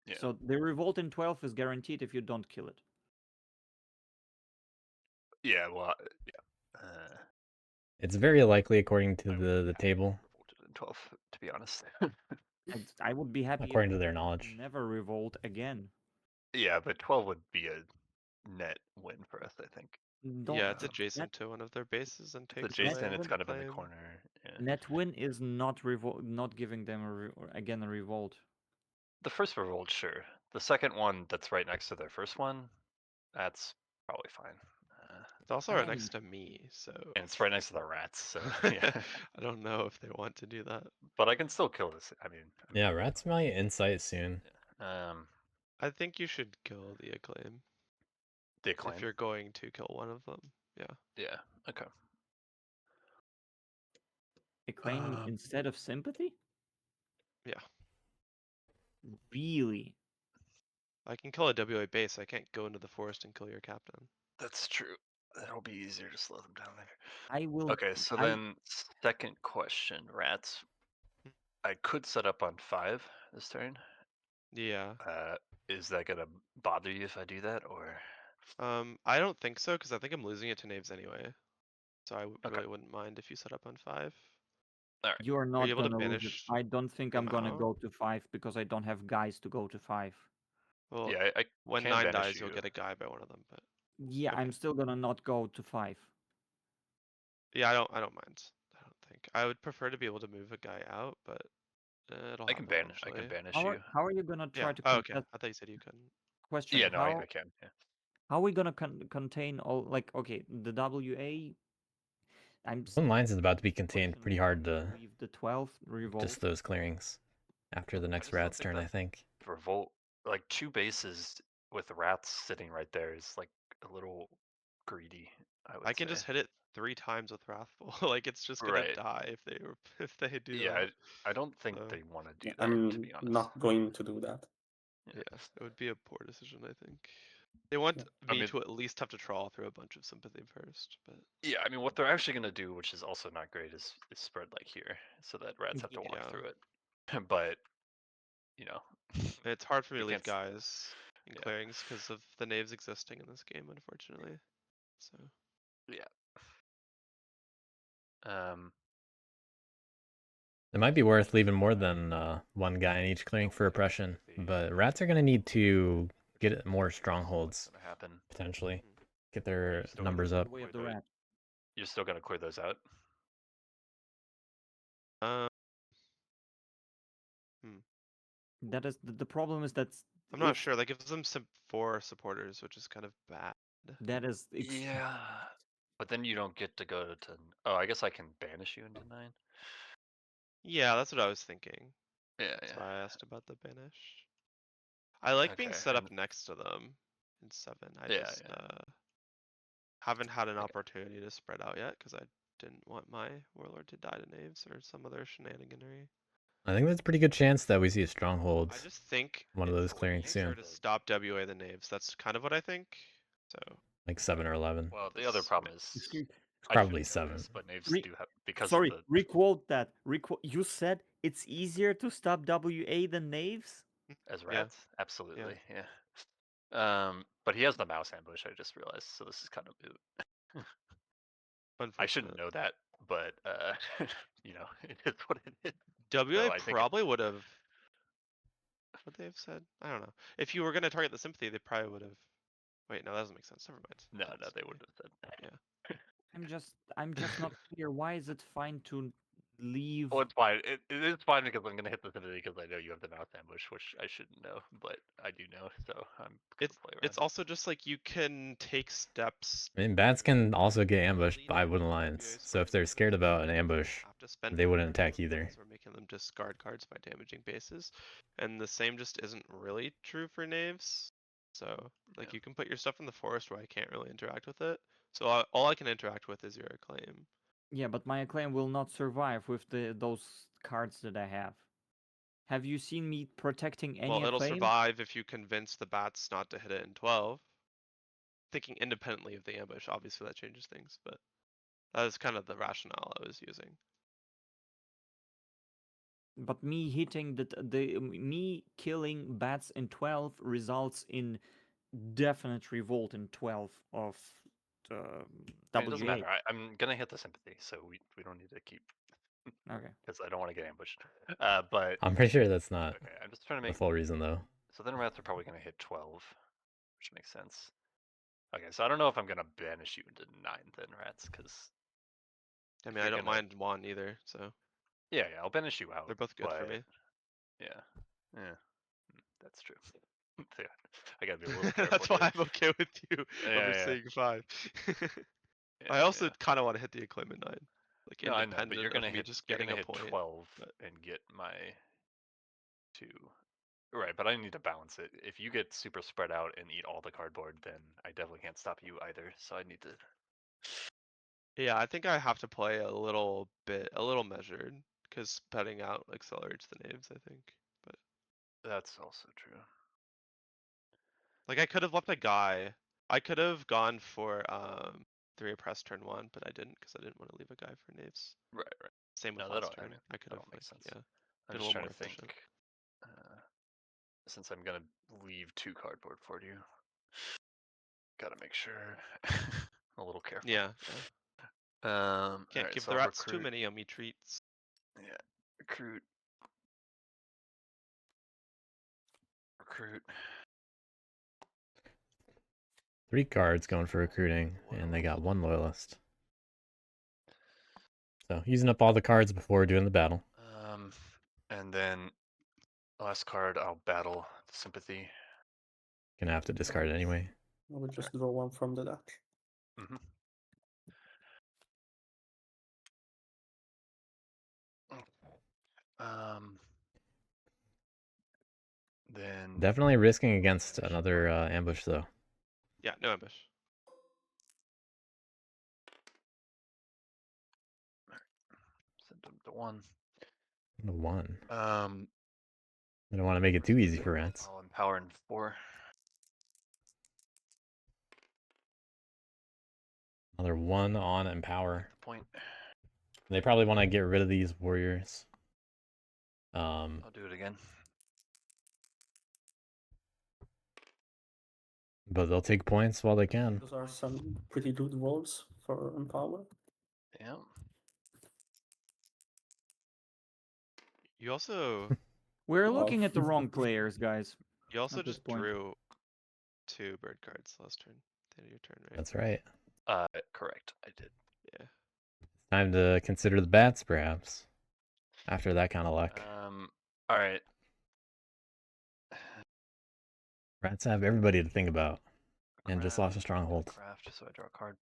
Yeah. So the revolt in 12 is guaranteed if you don't kill it. Yeah, well, yeah. It's very likely according to I would the be happy table, if revolted in 12, to be honest. I would be happy according if to their they knowledge. never revolt again. Yeah, but 12 would be a net win for us, I think. Yeah, it's Um, adjacent to one of their bases and It's takes adjacent, away it's the kind of in the claim. corner. Yeah. Net win is not not giving them again a revolt. The first revolt, sure. The second one that's right next to their first one, that's probably fine. It's also right next to me, so. And it's right next to the rats, so yeah. I don't know if they want to do that. But I can still kill this. I mean Yeah, rats might insight soon. I think you should kill the acclaim the if acclaim. you're going to kill one of them. Yeah. Yeah. Okay. Acclaim instead of sympathy? Yeah. Really? I can kill a WA base. I can't go into the forest and kill your captain. That's true. That'll be easier to slow them down there. I will. Okay, so then second question, rats. I could set up on 5 this turn. Yeah. Is that gonna bother you if I do that, or? I don't think so, because I think I'm losing it to knaves anyway. So I Okay. really wouldn't mind if you set up on 5. All right. You are you not able to gonna lose it. banish I don't think I'm them gonna out? go to 5 because I don't have guys to go to 5. Well, Yeah, I when can 9 banish dies, you. you'll get a guy by one of them. But Yeah, I'm Okay. still gonna not go to 5. yeah, I don't mind. I don't think I would prefer to be able to move a guy out, but it'll I happen can eventually. banish How you. are you gonna try Yeah. to Oh, okay. contest? I thought you said you couldn't. Question: Yeah, no, I can. Yeah. How are we gonna contain all? Like, okay, the WA. One lines is about to be contained question pretty why hard we to leave the 12th revolt. just those clearings after the next just don't rat's think turn, that- I think. Revolt, like 2 bases with rats sitting right there is like a little greedy. I can just hit it 3 times with Wrathful. Like it's just gonna Right. die if they do Yeah, that. I don't think So, they want to do that. I'm to be honest, not going to do that. Yeah, it would be a poor decision, I think. They want Yeah. I me mean- to at least have to trawl through a bunch of sympathy first, but Yeah, I mean, what they're actually gonna do, which is also not great, is spread like here, so that rats have to walk Yeah. through it. But you know, it's hard for me You to leave can't s- guys in yeah. clearings because of the knaves existing in this game, unfortunately. So It might be worth leaving more than one guy in each clearing for oppression, but rats are going to need to get more strongholds, Gonna happen. potentially. Get their Still numbers gonna up. Way of the clear those- rat. You're still gonna clear those out. That is the problem is that I'm not sure. That gives them some 4 supporters, which is kind of bad. That is Yeah, but then you don't get to go to. Oh, I guess I can banish you into 9. Yeah, that's what I was thinking. Yeah, That's yeah. why I asked about the banish. I like being Okay, set up and- next to them in 7. I Yeah, just yeah. haven't had an Okay. opportunity to spread out yet because I didn't want my warlord to die to knaves or some other shenaniganery. I think there's a pretty good chance that we see a stronghold. I just think one of it's those clearings easier soon, to stop WA the knaves. That's kind of what I think. So like 7 or 11. Well, the other problem is I Probably shouldn't know 7. this, but knaves Re- do have because Sorry, of the requote that. You said it's easier to stop WA than knaves? as Yeah. rats. Absolutely, yeah. But he has the mouse ambush. I just realized, so this is kind of moot. I shouldn't know that, but you know, it is what it is. WA I think probably would have. What they have said? I don't know. If you were gonna target the sympathy, they probably would have. Wait, no, that doesn't make sense. Never mind. No, Target no, the they sympathy. wouldn't have said. Yeah. I'm just not clear. Why is it fine to leave? Well, it's fine. It is fine because I'm gonna hit the sympathy because I know you have the mouse ambush, which I shouldn't know, but I do know, so I'm gonna play around. It's also just like you can take steps. I mean, bats can also get ambushed lead by into wooden WA lines, so if squares they're because scared you about an ambush, have to spend they wouldn't power attack either. because we're making them discard cards by damaging bases, and the same just isn't really true for knaves. So like Yeah. you can put your stuff in the forest where I can't really interact with it. So all I can interact with is your acclaim. Yeah, but my acclaim will not survive with those cards that I have. Have you seen me protecting any Well, it'll acclaim? survive if you convince the bats not to hit it in 12. Thinking independently of the ambush, obviously that changes things, but that is kind of the rationale I was using. But me hitting me killing bats in 12 results in definite revolt in 12 of I mean, it doesn't WA. matter. I'm gonna hit the sympathy, so we don't need to keep Okay. because I don't want to get ambushed. But I'm pretty sure that's not okay, I'm just trying to the make. full reason though. So then rats are probably gonna hit 12, which makes sense. Okay, so I don't know if I'm gonna banish you into 9 then rats, because I if mean, I you're don't gonna- mind one either, so yeah, I'll banish you out. they're both good for but- me. Yeah, that's true. Yeah, I gotta be a little careful. That's why here. I'm okay with you Yeah, yeah. overseeing 5. Yeah, I also yeah. kind of want to hit the acclaim at 9, like No, I know, independent but you're gonna of me hit. just You're getting gonna a hit point. 12 but- and get my 2. Right, but I need to balance it. If you get super spread out and eat all the cardboard, then I definitely can't stop you either. So I need to. Yeah, I think I have to play a little measured, because betting out accelerates the names, I think. But That's also true. like I could have left a guy. I could have gone for 3 oppressed turn 1, but I didn't because I didn't want to leave a guy for knaves. Right. Same with No, that last all, I turn. mean, I could that have all makes sense. yeah. I'm been a just little trying more to think. efficient. Since I'm gonna leave 2 cardboard for you, gotta make sure. A little careful. Yeah. Can't Can't give the rats too many yummy treats. Yeah. Recruit. Recruit. 3 cards going for recruiting, and they got 1 loyalist. So using up all the cards before doing the battle. And then last card, I'll battle sympathy. Gonna have to discard it anyway. I will just draw one from the deck. Mm-hmm. Then Definitely risking against another ambush though. Yeah, no ambush. send them to 1. 1. Um, I don't want to make it too easy for rats. I'll empower in 4. Another 1 on empower. Point. They probably want to get rid of these warriors. I'll do it again. But they'll take points while they can. Those are some pretty good rolls for Empower. Yeah. You also We're Well, looking at the wrong players, guys. you also At this just point. drew 2 bird cards last turn. At the end of your turn, right? That's right. Correct. I did. Yeah. Time to consider the bats, perhaps. After that kind of luck. All right. Rats have everybody to think about. And just lost a Craft, stronghold. Craft, so I draw a card.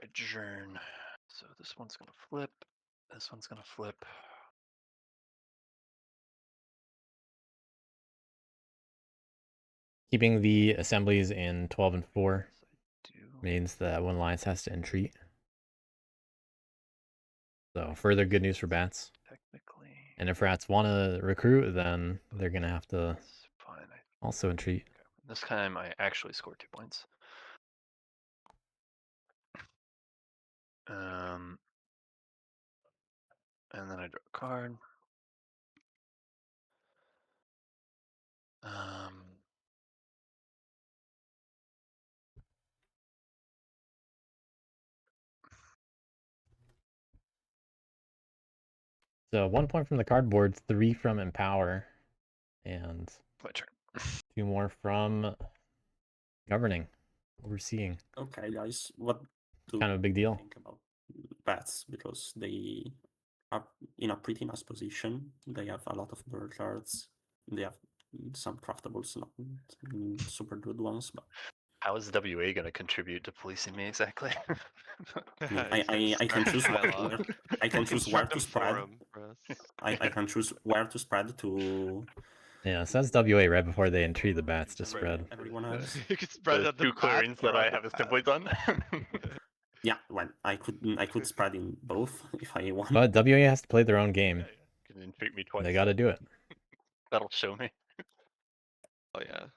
Adjourn. So this one's gonna flip. This one's gonna flip. Keeping the assemblies in 12 and 4 Yes, I do. means that one alliance has to entreat. So further good news for bats. Technically. And if rats want to recruit, then they're going to have to That's fine. also entreat. Okay. This time I actually scored 2 points. And then I draw a card. So 1 point from the cardboard, 3 from empower, and My turn. 2 more from governing, overseeing. Okay, guys, what do Kind of a big you deal. think about bats? Because they are in a pretty nice position. They have a lot of bird cards. They have some craftables, not super good ones, but How is WA going to contribute to policing me exactly? I can choose where I can choose where to spread. I can choose where to spread to. Yeah, so that's WA right before they entreat the bats to Right. spread. Everyone else. You could spread The at the 2 clearings that I have assemblies on. Yeah, well, I could spread in both if I want. But WA has to play their own game. Can entreat me twice. They got to do it. That'll show me. Oh yeah.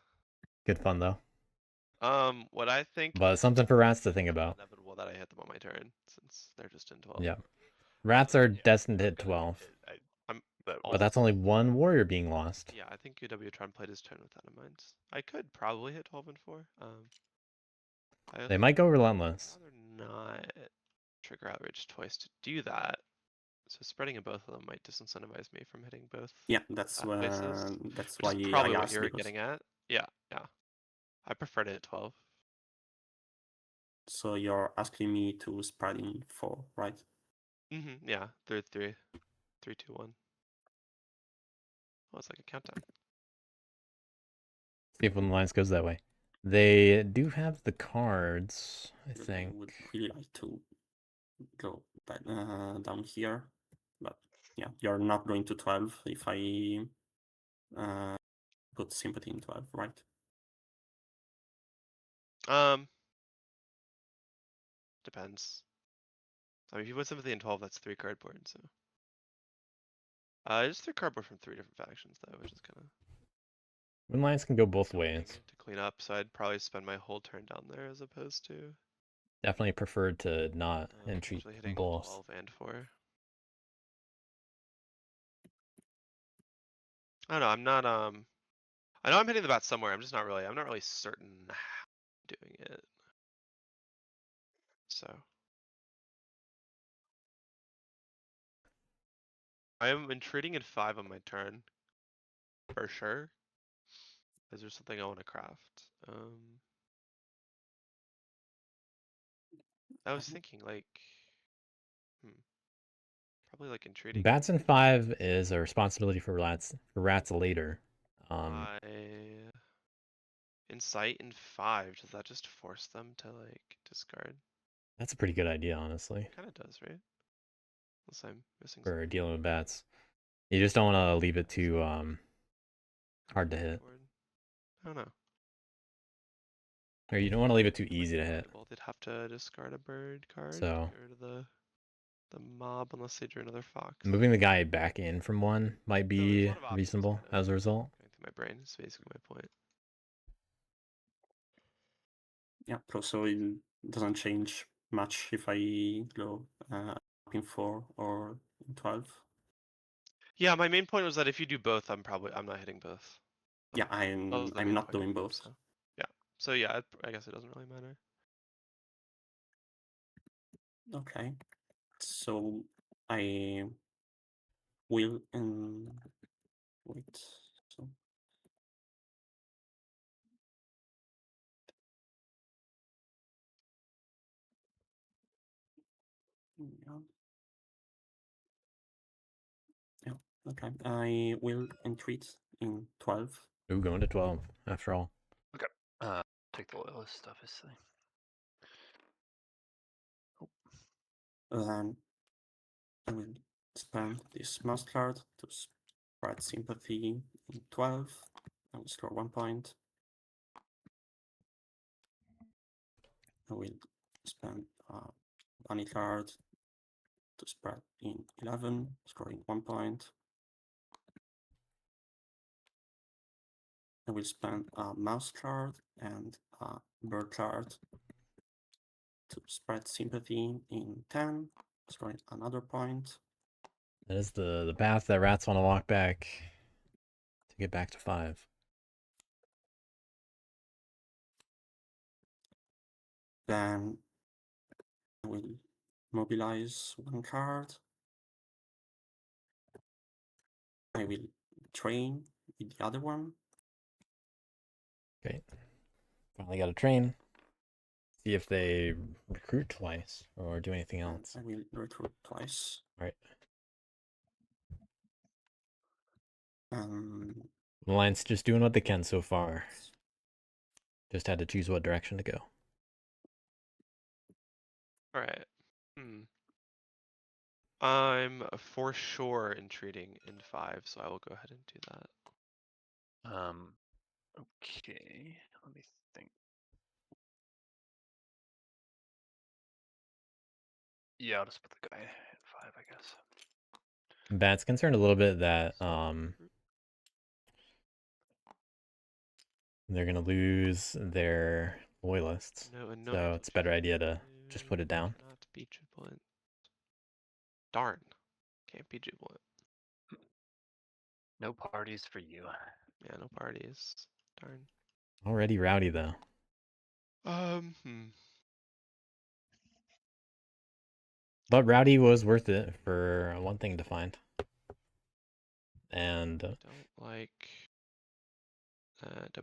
Good fun though. What I think But something for rats to think is about. inevitable that I hit them on my turn since they're just in 12. Yeah. Rats are Yeah, destined to I'm hit gonna 12, hit- I'm That but that's only one warrior being lost. Yeah, I think uwtron played his turn with that in mind. I could probably hit 12 and 4. I They also might go would relentless. rather not trigger outrage twice to do that. So spreading in both of them might disincentivize me from hitting both. Yeah, that's bases, that's Which why is probably I what asked, you're because getting at. Yeah, yeah. I prefer to hit 12. so you're asking me to spread in 4, right? Yeah, 3, 3, 3, 2, 1. Oh, it's like a countdown. See if one of the lines goes that way. They do have the cards, I Really, think. I would really like to go back, down here, but yeah, you're not going to 12 if I put sympathy in 12, right? Depends. I mean, if you put sympathy in 12, that's 3 cardboard, so. Just 3 cardboard from 3 different factions, though, which is kind of Moon lines can go both ways. to clean up. So I'd probably spend my whole turn down there as opposed to Definitely preferred to not entreat potentially hitting both. 12 and 4. I don't know. I'm not. I know I'm hitting the bat somewhere. I'm not really certain how I'm doing it. So. I am entreating in 5 on my turn. For sure. Is there something I want to craft? I was thinking like, probably like entreating. Bats in 5 is a responsibility for rats later. My insight in 5, does that just force them to like discard? That's a pretty good idea, honestly, Kind of does, right? Unless I'm missing for something. dealing with bats. You just don't want to leave it too hard to hit. I don't know. Or you don't want to leave it too easy to hit. They'd have to discard a bird card So to get rid of the mob unless they drew another fox. moving the guy back in from 1 might be reasonable as a result. Going through my brain is basically my point. Yeah, so it doesn't change much if I go up in 4 or in 12. Yeah, my main point was that if you do both, I'm not hitting both. Yeah, That was the I'm main not point. doing both. So, yeah. So yeah, I guess it doesn't really matter. Okay, so I will wait. So yeah. Yeah, okay. I will entreat in 12. Ooh, going to 12 after all. Okay. Take the loyalist stuff, obviously. Then I will spend this mouse card to spread sympathy in 12. I will score 1 point. I will spend a bunny card to spread in 11, scoring 1 point. I will spend a mouse card and a bird card to spread sympathy in 10, scoring another point. That is the path that rats want to walk back to get back to 5. Then I will mobilize 1 card. I will train with the other one. Okay. Finally got a train. See if they recruit twice or do anything else. I will recruit twice. Right. The Alliance just doing what they can so far. Just had to choose what direction to go. All right. I'm for sure entreating in 5, so I will go ahead and do that. Okay. Let me think. Yeah, I'll just put the guy at 5, I guess. Bat's concerned a little bit that they're gonna lose their loyalists. So it's a better idea to just put it down. Darn. Can't be jubilant. No parties for you. Yeah, no parties. Darn. Already rowdy though. Hmm. But rowdy was worth it for one thing to find. And Don't like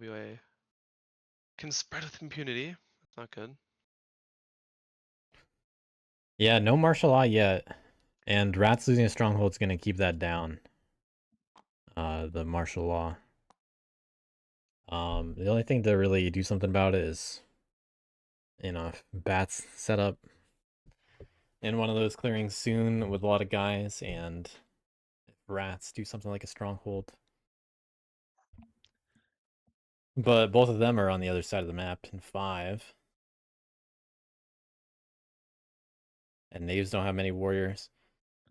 WA. Can spread with impunity. That's not good. yeah, no martial law yet. And Rats losing a stronghold is going to keep that down. The martial law. The only thing to really do something about it is, if Bats set up in one of those clearings soon with a lot of guys, and if Rats do something like a stronghold. But both of them are on the other side of the map in 5. And Knaves don't have many warriors.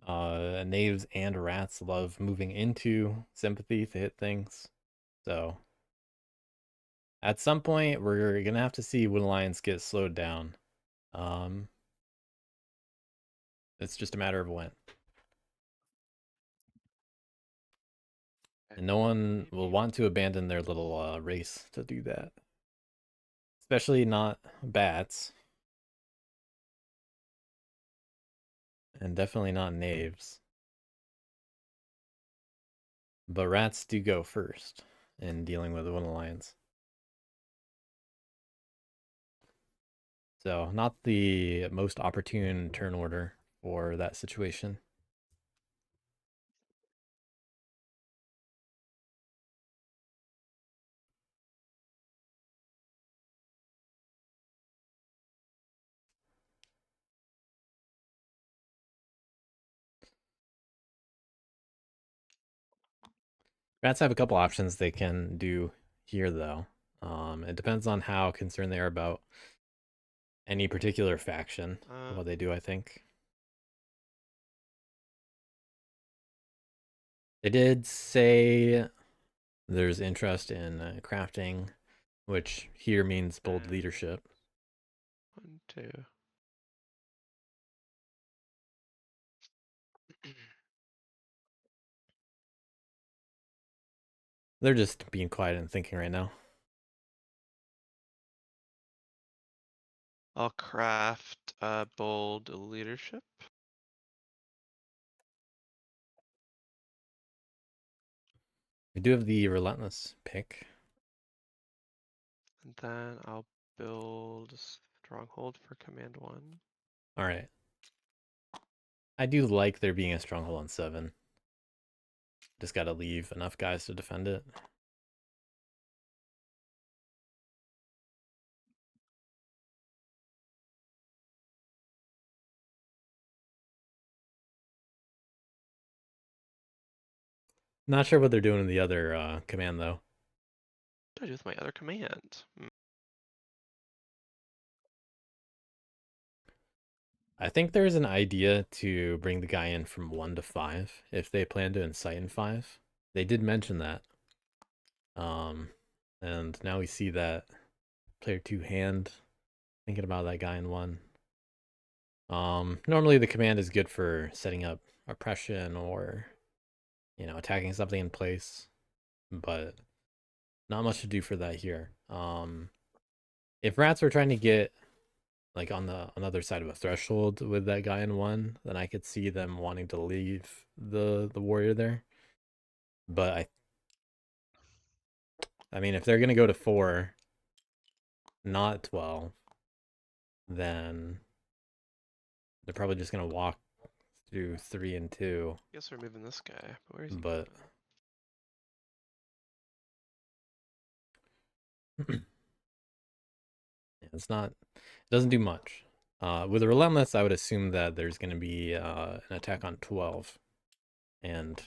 Knaves and Rats love moving into Sympathy to hit things. So at some point, we're going to have to see Wood Alliance get slowed down. It's just a matter of when. And no one will want to abandon their little race to do that. Especially not Bats. And definitely not Knaves. But Rats do go first in dealing with Wood Alliance. So not the most opportune turn order for that situation. Rats have a couple options they can do here, though. It depends on how concerned they are about any particular faction. What they do, I think. They did say there's interest in crafting, which here means bold leadership. 1, 2. They're just being quiet and thinking right now. I'll craft bold leadership. We do have the Relentless pick. And then I'll build stronghold for command 1. All right. I do like there being a stronghold on 7. Just got to leave enough guys to defend it. Not sure what they're doing in the other command, though. What do I do with my other command? I think there's an idea to bring the guy in from 1 to 5 if they plan to incite in 5. They did mention that. And now we see that player 2 hand thinking about that guy in 1. Normally the command is good for setting up oppression or, attacking something in place, but not much to do for that here. If Rats were trying to get like on the other side of a threshold with that guy in 1, then I could see them wanting to leave the warrior there. But I mean, if they're gonna go to 4, not 12, then they're probably just gonna walk through 3 and 2. I guess we're moving this guy, but where is he? But it's not. It doesn't do much. With a Relentless, I would assume that there's gonna be an attack on 12, and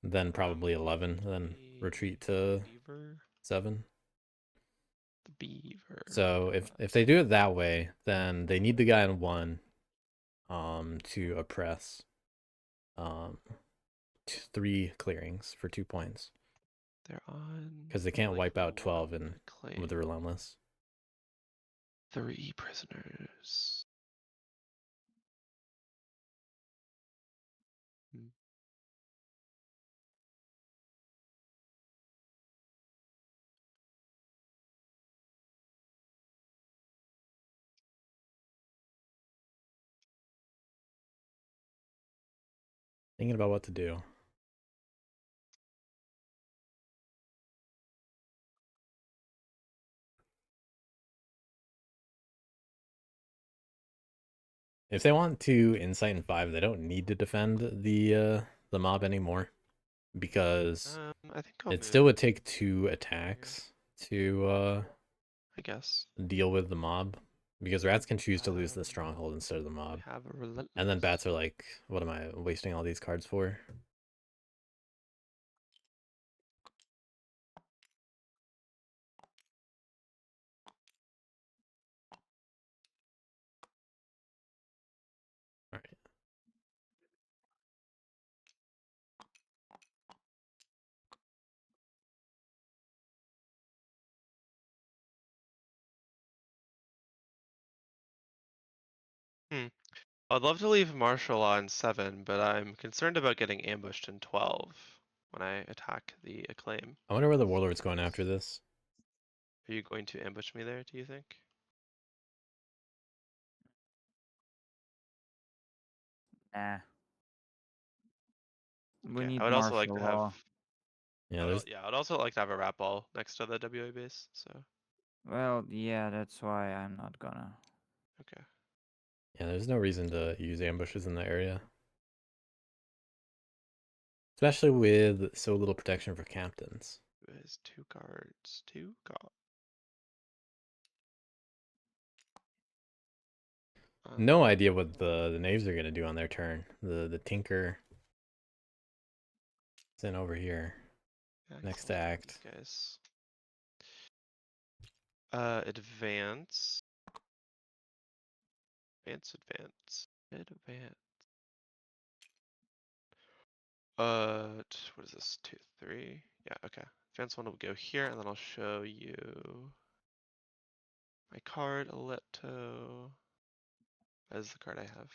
then probably 11, then retreat to Beaver. 7. The Beaver. So if they do it that way, then they need the guy in 1 to oppress 3 clearings for 2 points. They're on Because they can't wipe out 12 and with the Relentless. 3 prisoners. Thinking about what to do. If they want to Insight in 5, they don't need to defend the mob anymore, because I think I'll it move still would take 2 attacks to I guess. deal with the mob, because rats can choose to lose the stronghold instead of the We mob. have a relentless. And then bats are like, what am I wasting all these cards for? All right. I'd love to leave martial on 7, but I'm concerned about getting ambushed in 12 when I attack the acclaim. I wonder where the warlord's going after this. Are you going to ambush me there, do you think? Nah. We Okay, need I would also like martial to have. law. Yeah, there's I'd also like to have a rat ball next to the WA base. So Well, yeah, that's why I'm not gonna. okay. yeah, there's no reason to use ambushes in the area, especially with so little protection for captains. Who has 2 cards? 2 cards. No idea what the knaves are gonna do on their turn. The tinker is in over here. Next to act. Guys. Advance. Advance. What is this? 2, 3. Yeah, okay. Advance 1 will go here, and then I'll show you my card, Eletto. That is the card I have.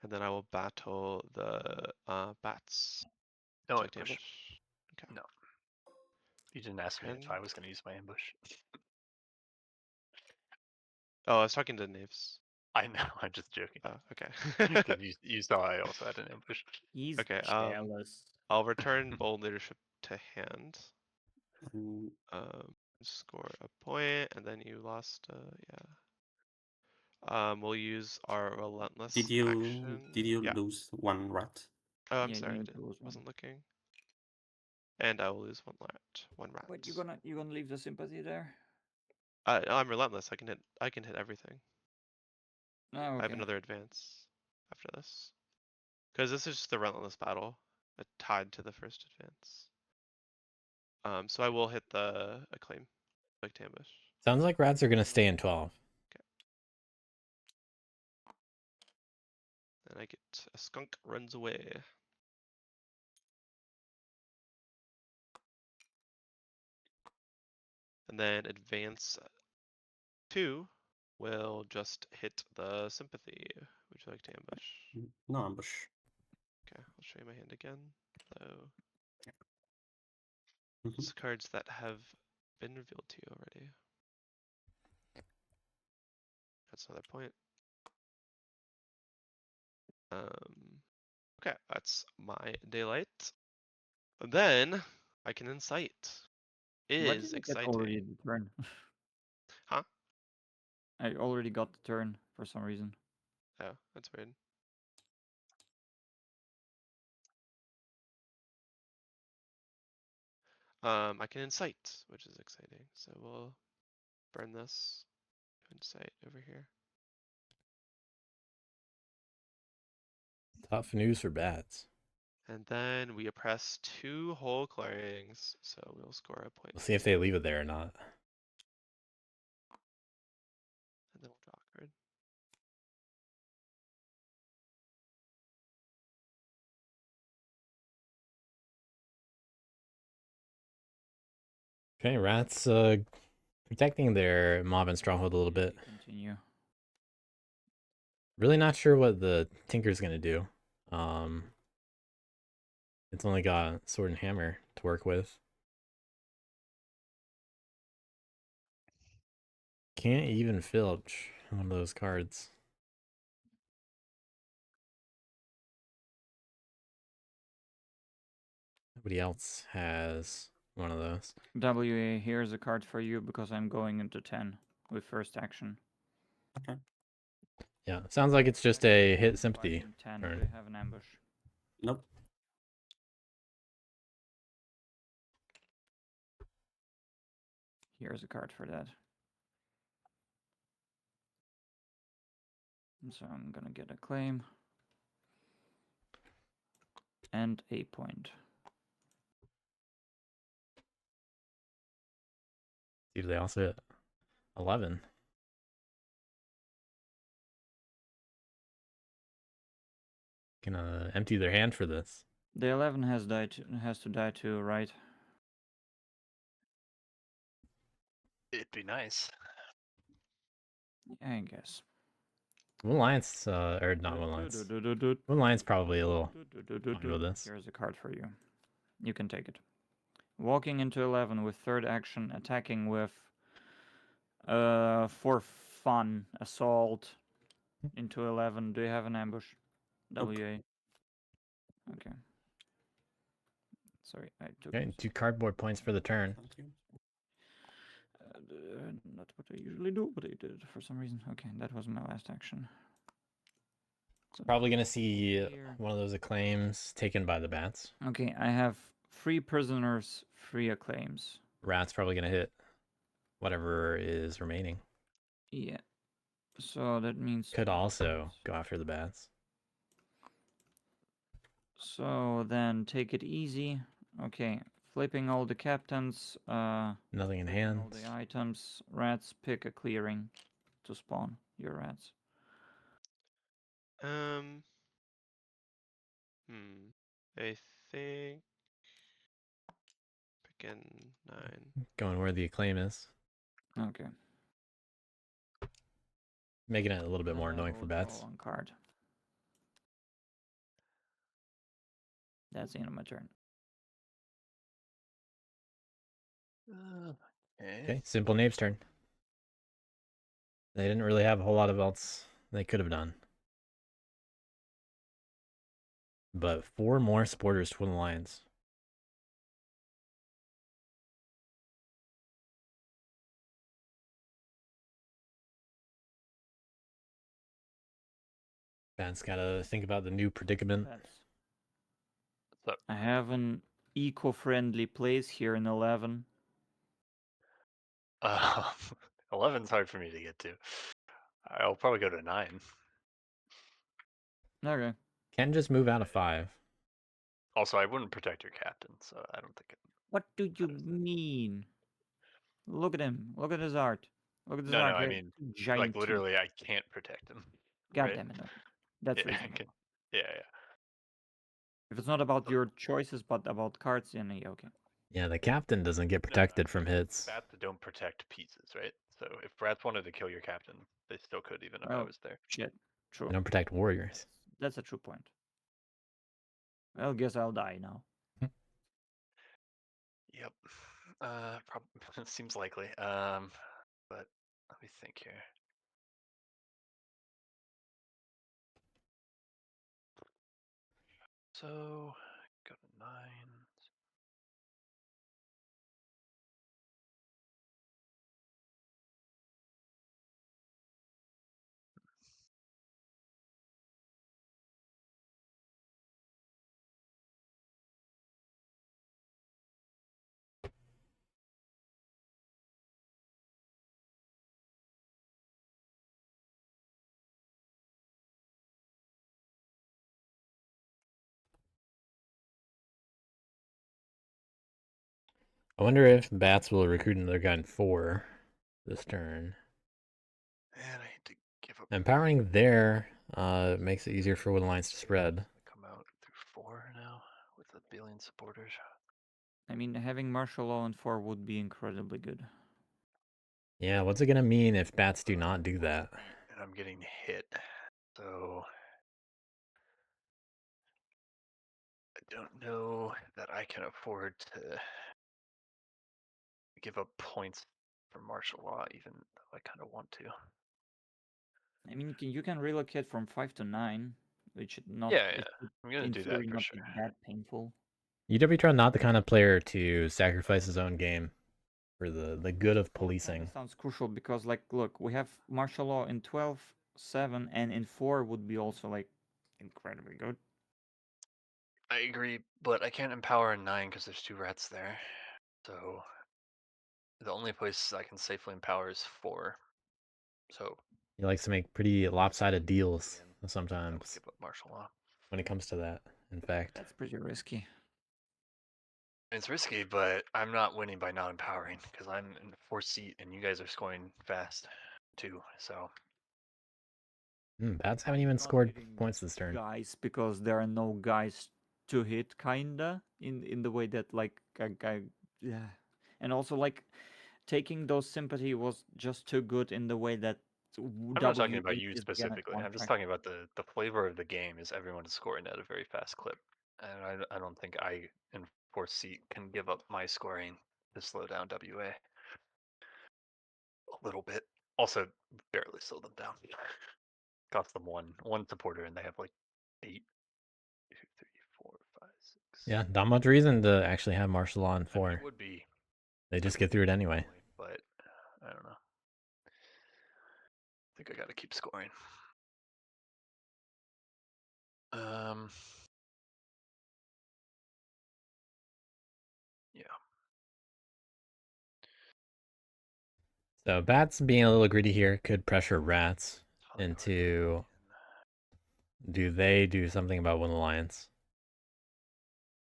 And then I will battle the bats. No Select ambush. Okay. No. You didn't ask me if And- I was going to use my ambush. Oh, I was talking to knaves. I know, I'm just joking. Oh, okay. 'Cause you saw I also had an ambush. He's Okay, jealous. I'll return bold leadership to hand. And Score a point, and then you lost. Yeah. We'll use our relentless did you action. Yeah. lose 1 rat? Oh, I'm Yeah, sorry. you I need to lose one. wasn't looking. And I will lose 1 rat. 1 rat. Wait, you gonna leave the sympathy there? I'm relentless. I can hit everything. Oh, I have okay. another advance after this. Because this is just the relentless battle, tied to the first advance. So I will hit the acclaim, like to ambush. Sounds like rats are gonna stay in 12. And I get a skunk runs away. And then advance 2 will just hit the sympathy. Would you like to ambush? No ambush. Okay, I'll show you my hand again. So Mhm. it's cards that have been revealed to you already. That's another point. Okay, that's my daylight. And then I can incite. It Why is did I get already exciting. the turn? Huh? I already got the turn for some reason. Oh, that's weird. I can incite, which is exciting. So we'll burn this. Incite over here. Tough news for bats. And then we oppress 2 whole clearings, so we'll score a point. We'll see if they leave it there or not. And then we'll draw a card. Okay, rats protecting their mob and stronghold a little bit. Continue. Really not sure what the tinker's gonna do. It's only got sword and hammer to work with. Can't even filch. one of those cards. Nobody else has one of those. WA, here's a card for you because I'm going into 10 with first action. Okay. Yeah, sounds like it's just a hit sympathy. 5 and 10. turn. Do you have an ambush? Nope. Here's a card for that. And so I'm gonna get a claim. And a point. See if they also hit 11. Gonna empty their hand for this. The 11 has to die too, right? It'd be nice. I guess. One Alliance, or not One Alliance. One Alliance probably a little fine with this. Here's a card for you. You can take it. Walking into 11 with third action, attacking with for fun, assault into 11. Do you have an ambush? Nope. WA. Okay. Sorry, I took Okay, 2 cardboard points for the turn. Thank you. not what I usually do, but I did it for some reason. Okay, that was my last action. So Probably gonna see here. one of those acclaims taken by the bats. Okay, I have 3 prisoners, 3 acclaims. Rat's probably gonna hit whatever is remaining. Yeah. So that means Could also go after the bats. So then take it easy. Okay, flipping all the captains. Nothing in flipping hand. all the items. Rats, pick a clearing to spawn your rats. I think picking 9. Going where the acclaim is. Okay. Making it a little bit more And I annoying will for draw bats. one card. That's the end of my turn. Okay, simple Nape's turn. They didn't really have a whole lot of else they could have done. But 4 more supporters, Twin Alliance. Bats gotta think about the new predicament. So, I have an eco-friendly place here in 11. 11's hard for me to get to. I'll probably go to 9. Okay. Can just move out of 5. Also, I wouldn't protect your captain, so I don't think it. What do you matters that. mean? Look at him. Look at his art. Look at his No, art. no, He I has mean, giant like teeth. literally, I can't protect him. God right? damn it. Okay. That's Yeah, reasonable. yeah. If it's not about your choices, but about cards, then yeah, okay. Yeah, the captain doesn't get protected from hits. Bats that don't protect pieces, right? So if Brats wanted to kill your captain, they still could, even if I Well, was there. shit. True. They don't protect warriors. That's a true point. Well, guess I'll die now. Yep. It seems likely. But let me think here. So go to 9. I wonder if bats will recruit another guy in 4 this turn. And I hate to give up. Empowering there makes it easier for Wood Alliance to spread. Come out through 4 now with a billion supporters. I mean, having martial law in 4 would be incredibly good. Yeah, what's it gonna mean if bats do not do that? And I'm getting hit. So I don't know that I can afford to give up points for martial law, even though I kind of want to. I mean, you can relocate from 5 to 9, which not Yeah, it yeah. would, I'm gonna in do theory that for not sure. be that painful. uwtron not the kind of player to sacrifice his own game for the good of That policing. sounds crucial because, like, look, we have martial law in 12, 7, and in 4 would be also like incredibly good. I agree, but I can't empower in 9 because there's 2 rats there. So the only place I can safely empower is 4. So He likes to make pretty lopsided deals I would sometimes give up martial law. when it comes to that, in fact. That's pretty risky. It's risky, but I'm not winning by not empowering because I'm in 4th seat and you guys are scoring fast too. So Bats haven't I'm even not scored hitting points this turn. guys because there are no guys to hit, kinda, in the way that, like, yeah. And also, like, taking those sympathy was just too good in the way that I'm not talking about W8 you is specifically. I'm just talking about the flavor of the game is everyone is scoring at a very fast clip. And I don't think I in 4th seat can give up my scoring to slow down WA a little bit. Also, barely slow them down. Cost them one supporter, and they have like 8, 2, 3, 4, 5, 6. Yeah, not much reason to actually have martial law in I mean, 4. it would be, They just get through it anyway. but I don't know. I think I got to keep scoring. Yeah. So bats being a little greedy here could pressure rats into do they do something about One Alliance?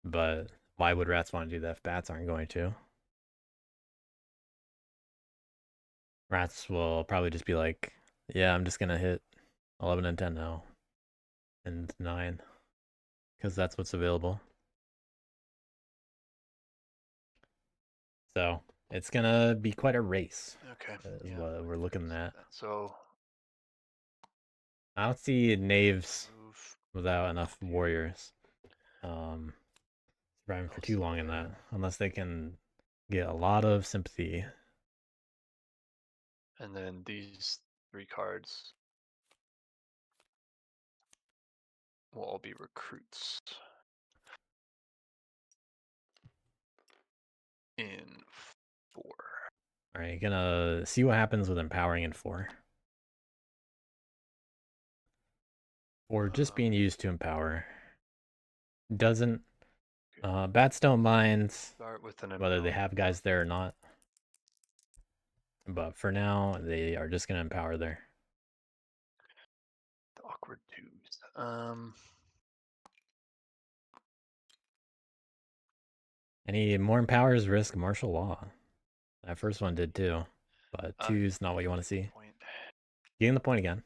But why would rats want to do that if bats aren't going to? Rats will probably just be like, yeah, I'm just gonna hit 11 and 10 now. And 9. Because that's what's available. So it's gonna be quite a race. Okay. Is what we're looking at. So I don't see knaves move without enough warriors. Surviving for too long in that. Unless they can get a lot of sympathy. and then these 3 cards will all be recruits in 4. Alright, gonna see what happens with empowering in 4. Or just being used to empower. Doesn't bats don't mind Start with an whether they empower. have guys there or not. But for now, they are just gonna empower there. The awkward 2s. Any more empowers risk martial law. That first one did too. But 2's not what you want to see. Point. Getting the point again.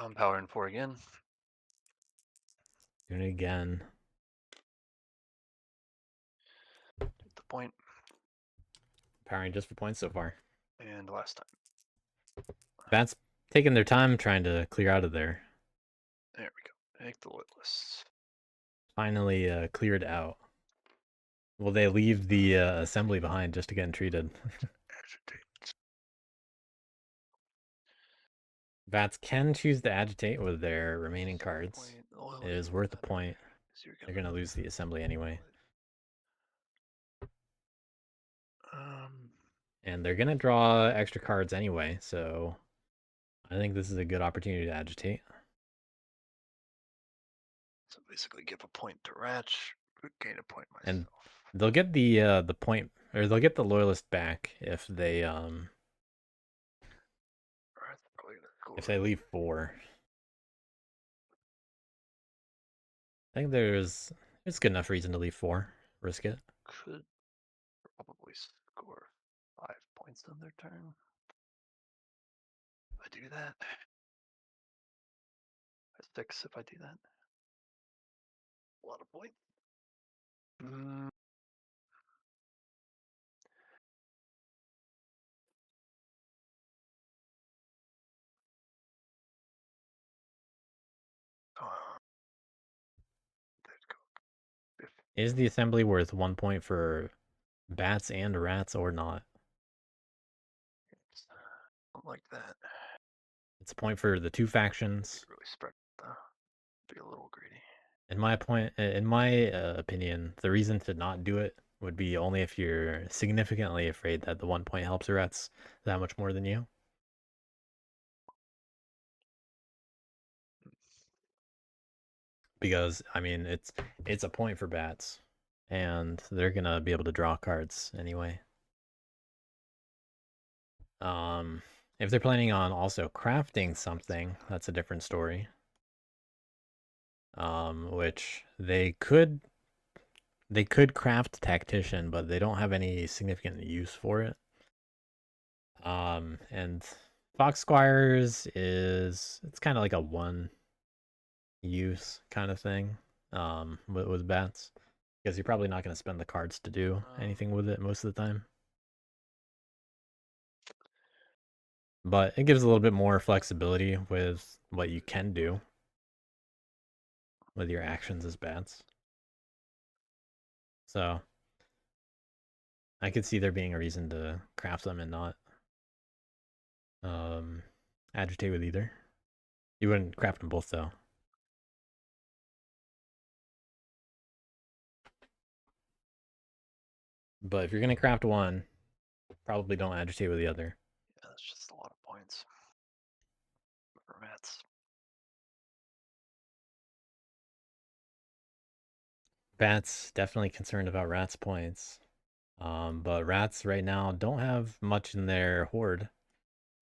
Empower in 4 again. Doing it again. Take the point. Empowering just for points so far. And last time. Bats taking their time trying to clear out of there. There we go. Make the list. Finally cleared out. Will they leave the assembly behind just to get entreated? Agitate. Bats can choose to agitate with their remaining cards. It is worth a point. They're going to lose the assembly anyway. And they're going to draw extra cards anyway, so I think this is a good opportunity to agitate. So basically give a point to Ratch, gain a point myself. And they'll get the point, or they'll get the loyalist back if they leave 4. I think there's good enough reason to leave 4. Risk it. Could probably score 5 points on their turn. If I do that, 6 if I do that. A lot of points. Is the assembly worth 1 point for bats and rats or not? Something like that. It's a point for the two factions. Really spread though. Be a little greedy. In my opinion, the reason to not do it would be only if you're significantly afraid that the 1 point helps the rats that much more than you. Because I mean, it's a point for bats, and they're gonna be able to draw cards anyway. If they're planning on also crafting something, that's a different story. Which they could craft Tactician, but they don't have any significant use for it. And Fox Squires it's kind of like a one use kind of thing. With bats, because you're probably not going to spend the cards to do anything with it most of the time. But it gives a little bit more flexibility with what you can do with your actions as bats. So I could see there being a reason to craft them and not agitate with either. You wouldn't craft them both though. But if you're gonna craft one, probably don't agitate with the other. Yeah, that's just a lot of points for rats. Bats definitely concerned about rats points. But rats right now don't have much in their horde.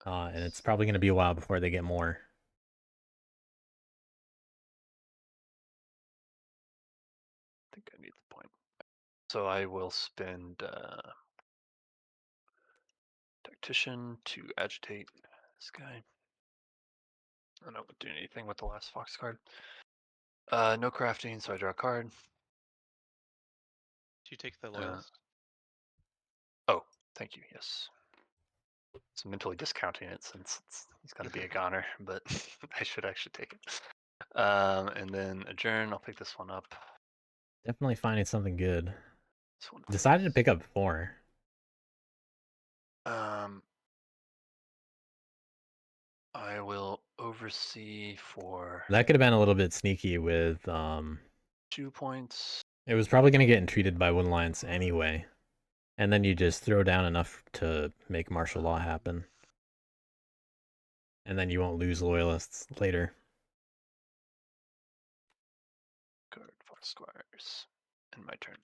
And it's probably gonna be a while before they get more. I think I need the point. So I will spend Tactician to agitate this guy. I don't do anything with the last Fox card. No crafting, so I draw a card. Do you take the loyalist? Oh, thank you. Yes. So mentally discounting it since he's going to be a goner, but I should actually take it. And then adjourn. I'll pick this one up. Definitely finding something good. This one Decided to first. pick up 4. I will oversee for That could have been a little bit sneaky with 2 points. It was probably gonna get entreated by Wood Alliance anyway. And then you just throw down enough to make martial law happen. And then you won't lose loyalists later. Card Fox Squires. And my turn.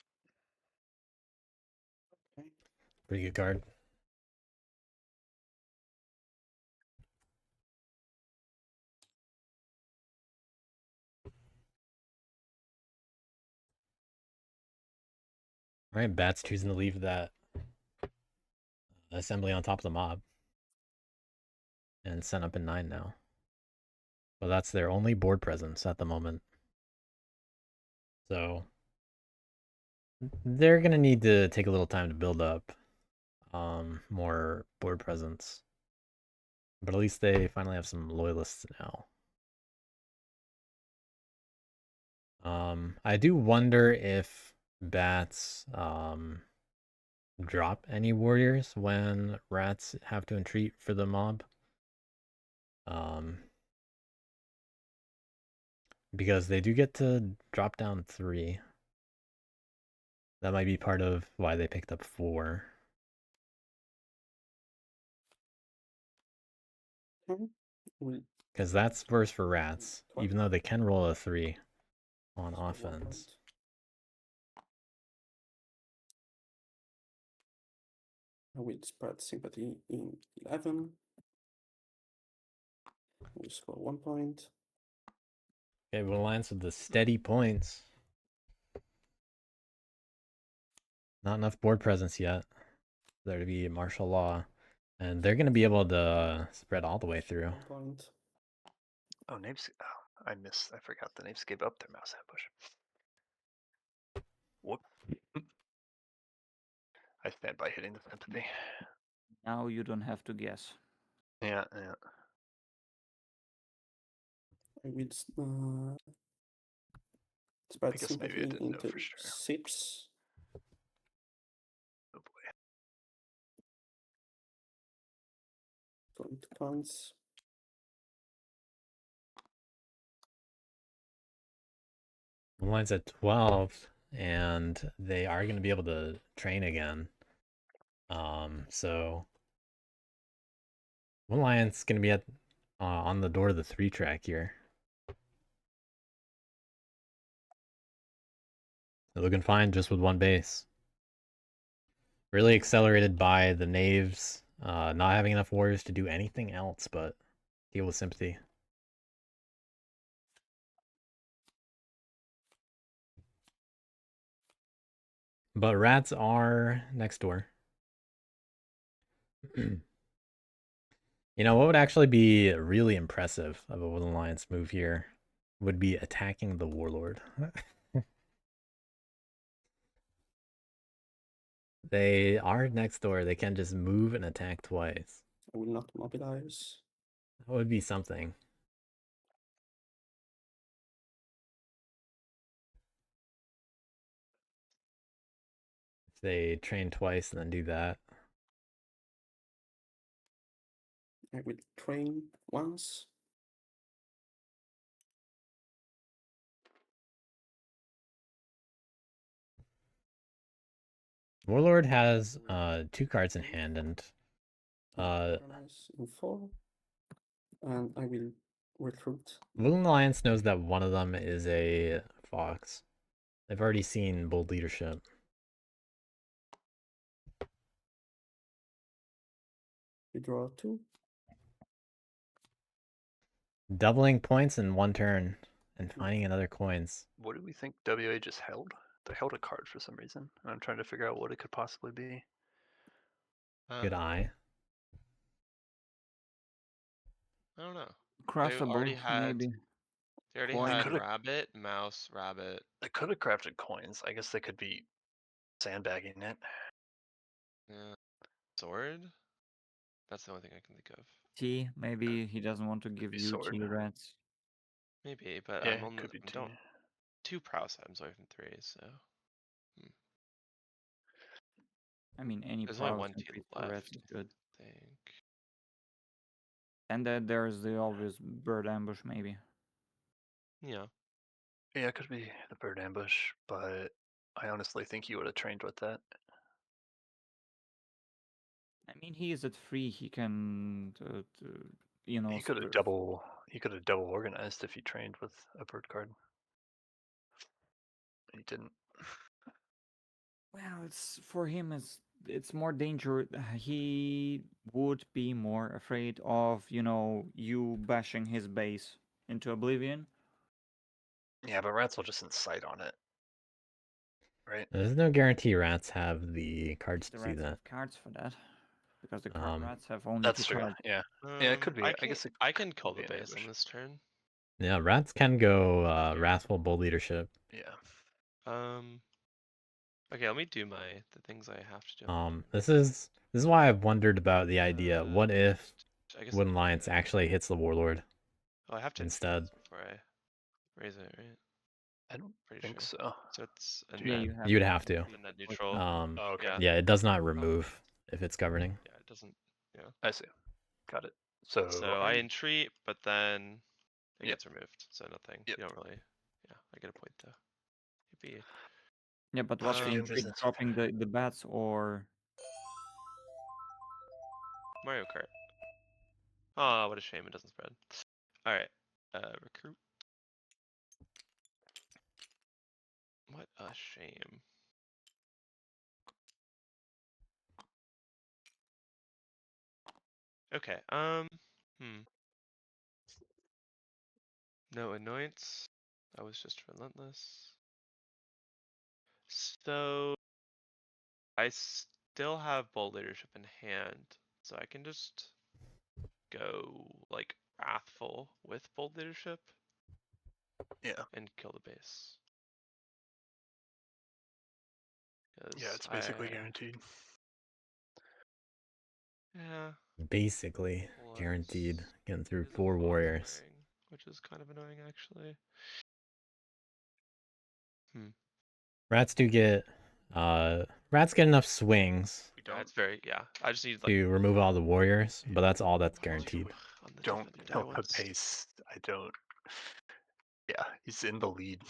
Okay. Pretty good card. Alright, Bats choosing to leave that assembly on top of the mob. And sent up in 9 now. Well, that's their only board presence at the moment. So they're gonna need to take a little time to build up more board presence. But at least they finally have some loyalists now. I do wonder if bats drop any warriors when rats have to entreat for the mob. Because they do get to drop down 3. That might be part of why they picked up 4. Okay. We'll Because that's worse for rats, 12. even though they can roll a 3 on score 1 offense. point. I will spread sympathy in 11. We score 1 point. Okay, Wood Alliance with the steady points. Not enough board presence yet for there to be martial law. And they're going to be able to spread all the way through. 1 point. Oh, Naves. Oh, I forgot the Naves gave up their mouse ambush. Whoop. I stand by hitting the sympathy. Now you don't have to guess. Yeah. I will spread guess maybe I sympathy didn't know into for sure. 6. Oh boy. Going 2 points. Line's at 12, and they are going to be able to train again. So one lion's going to be at on the door of the 3 track here. They're looking fine just with 1 base. Really accelerated by the knaves not having enough warriors to do anything else but deal with sympathy. But rats are next door. You know, what would actually be really impressive of a Wood Alliance move here would be attacking the Warlord. They are next door. They can just move and attack twice. I will not mobilize. That would be something. If they train twice and then do that. I will train once. Warlord has 2 cards in hand, and Organize in 4. And I will recruit. Wood Alliance knows that one of them is a fox. They've already seen bold leadership. We draw 2. Doubling points in 1 turn and finding another coins. What do we think WA just held? They held a card for some reason. And I'm trying to figure out what it could possibly be. Good eye. I don't know. Craftables, had- maybe. They already Coin. had Could've- rabbit, mouse, rabbit. They could have crafted coins. I guess they could be sandbagging it. Yeah. Sword? That's the only thing I can think of. T, maybe he doesn't want to give be you sword. T rats. Maybe, but Yeah, I'm it only could be I don't 2. 2 prowess items away from 3, so I mean, any there's only prowess 1 T increase for rats left. is good. I think. And then there's the obvious bird ambush, maybe. Yeah. Yeah, it could be the bird ambush, but I honestly think you would have trained with that. I mean, he is at 3. He can, you know, You could have double organized if you trained with a bird card. You didn't. Well, it's for him. It's more dangerous. He would be more afraid of, you know, you bashing his base into oblivion. Yeah, but rats will just incite on it. Right? There's no guarantee rats have the cards The to do rats that. have cards for that, because the Um, rats have only That's 2 true. cards. Yeah. Yeah, it could be. I can, guess it I can kill could the be an base on ambush. this turn. Yeah, rats can go wrathful bold leadership. Yeah. Okay, let me do the things I have to do. This is why I've wondered about the idea. What if I guess Wood Alliance actually hits the Warlord I have to instead? before I raise it, right? I don't Pretty think sure. so. So it's a Do Yeah, net, you have. You would have to. a net neutral. Oh, okay. yeah, it does not remove if it's governing. Yeah, it doesn't. Yeah. I see. Got it. So, So I entreat, but then it Yep. gets removed. So nothing. Yep. You don't really. Yeah, I get a point though. It'd be. Yeah, but what's the doing intrigue? business with Dropping the bats or Mario Kart. Oh, what a shame it doesn't spread. All right, recruit. What a shame. Okay. No annoyance. That was just relentless. So I still have bold leadership in hand, so I can just go like wrathful with bold leadership. Yeah. And kill the base. Yeah, it's basically guaranteed. Yeah. Basically guaranteed getting through It is a 4 little warriors. annoying, which is kind of annoying actually. Rats do get rats get enough swings Yeah, don't it's very I just need like To remove all the warriors, but that's all that's one, two guaranteed. on the don't defender die kill the once. base. I don't. Yeah, he's in the lead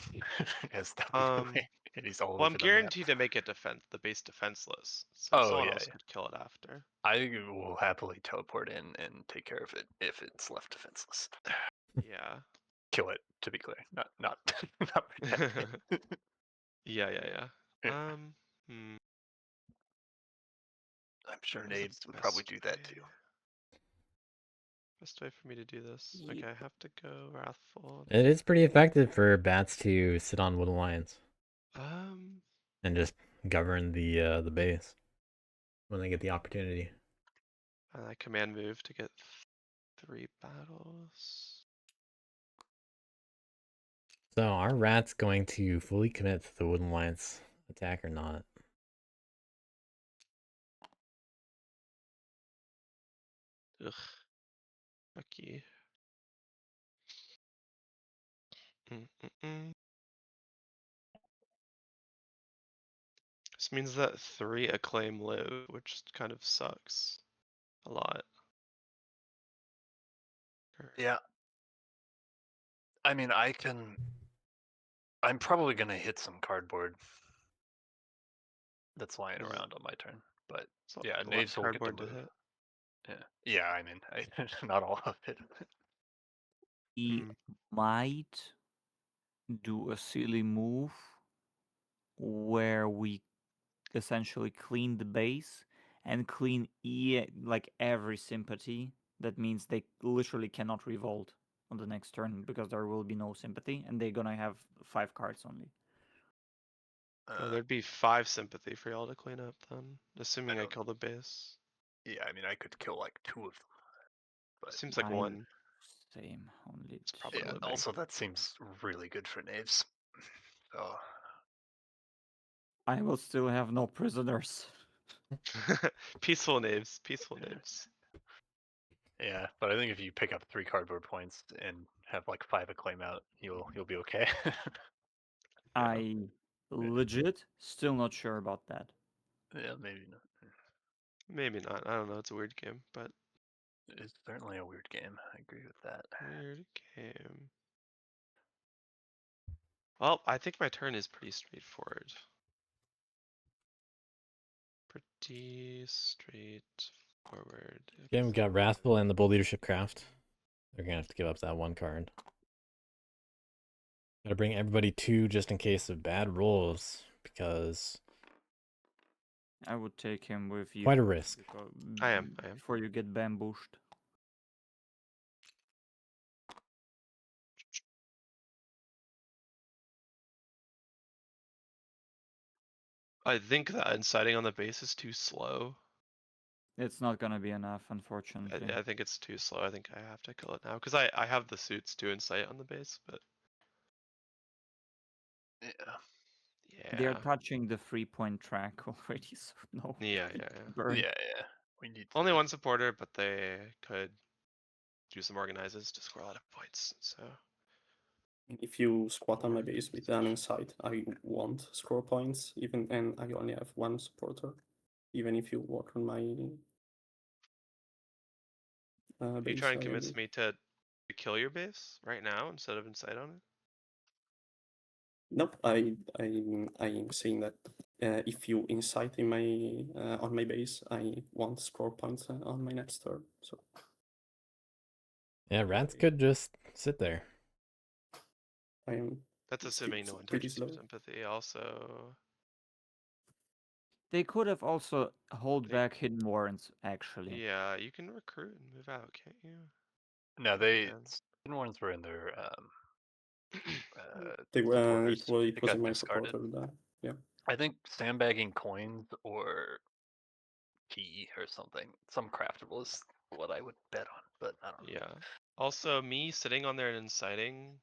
as Um, WA, and he's all Well, I'm over the map. guaranteed to make it the base defenseless, so Oh, someone yeah, else yeah. could kill it after. I will happily teleport in and take care of it if it's left defenseless. Yeah. Kill it, to be clear, not not protect it. Yeah. Yeah. Hmm. I'm sure What is the Naves would probably best do that way? too. Best way for me to do this? Ye- Okay, I have to go Wrathful. It is pretty effective for bats to sit on Wood Alliance Um, and just govern the base when they get the opportunity. and I command move to get 3 battles. So are rats going to fully commit to the Wood Alliance attack or not? Ugh. Lucky. This means that 3 acclaim live, which kind of sucks a lot. Yeah. I mean, I'm probably gonna hit some cardboard that's lying Is it- around on my turn, but So yeah, a lot Naves of will get to cardboard to move. hit. Yeah, I mean, not all of it. We Hmm. might do a silly move where we essentially clean the base and clean like every sympathy. That means they literally cannot revolt on the next turn because there will be no sympathy and they're gonna have 5 cards only. Oh, there'd be 5 sympathy for y'all to clean up then, assuming I don't- kill the base. Yeah, I mean, I could kill like 2 of them, but Seems like I- 1. Same, only It's probably yeah, really big. also that seems really good for Naves. So I will still have no prisoners. Peaceful names, peaceful names. yeah, but I think if you pick up 3 cardboard points and have like 5 acclaim out, you'll be okay. I legit still not sure about that. Yeah, maybe not. Maybe not. I don't know. It's a weird game, but It's certainly a weird game. I agree with that. weird game. Well, I think my turn is pretty straightforward. Pretty straightforward. Again, we got Wrathful and the Bold Leadership Craft. They're gonna have to give up that 1 card. Gotta bring everybody 2 just in case of bad rolls, because I would take him with you. quite a risk. I am. Before you get bamboozled. I think that inciting on the base is too slow. It's not gonna be enough, unfortunately. I think it's too slow. I think I have to kill it now because I have the suits to incite on the base, but Yeah. They're yeah, touching the 3-point track already, so no. yeah. Burn. Yeah. We need to... Only 1 supporter, but they could do some organizes to score a lot of points. So If you squat on my base with an insight, I won't score points, even and I only have 1 supporter. Even if you walk on my are you base. trying to convince me to kill your base right now instead of incite on it? Nope, I'm saying that if you incite in my on my base, I won't score points on my next turn. So Yeah, rats could just sit there. I am. That's assuming no one pretty touches slow. your sympathy. Also, They could have also hold They- back hidden warrants, actually. yeah, you can recruit and move out, can't you? No, they can. hidden ones were in their They were. supporters. It was got in my discarded. supporter. Yeah. I think sandbagging coins or tea or something, some craftable is what I would bet on, but I don't know. Yeah. Also, me sitting on there and inciting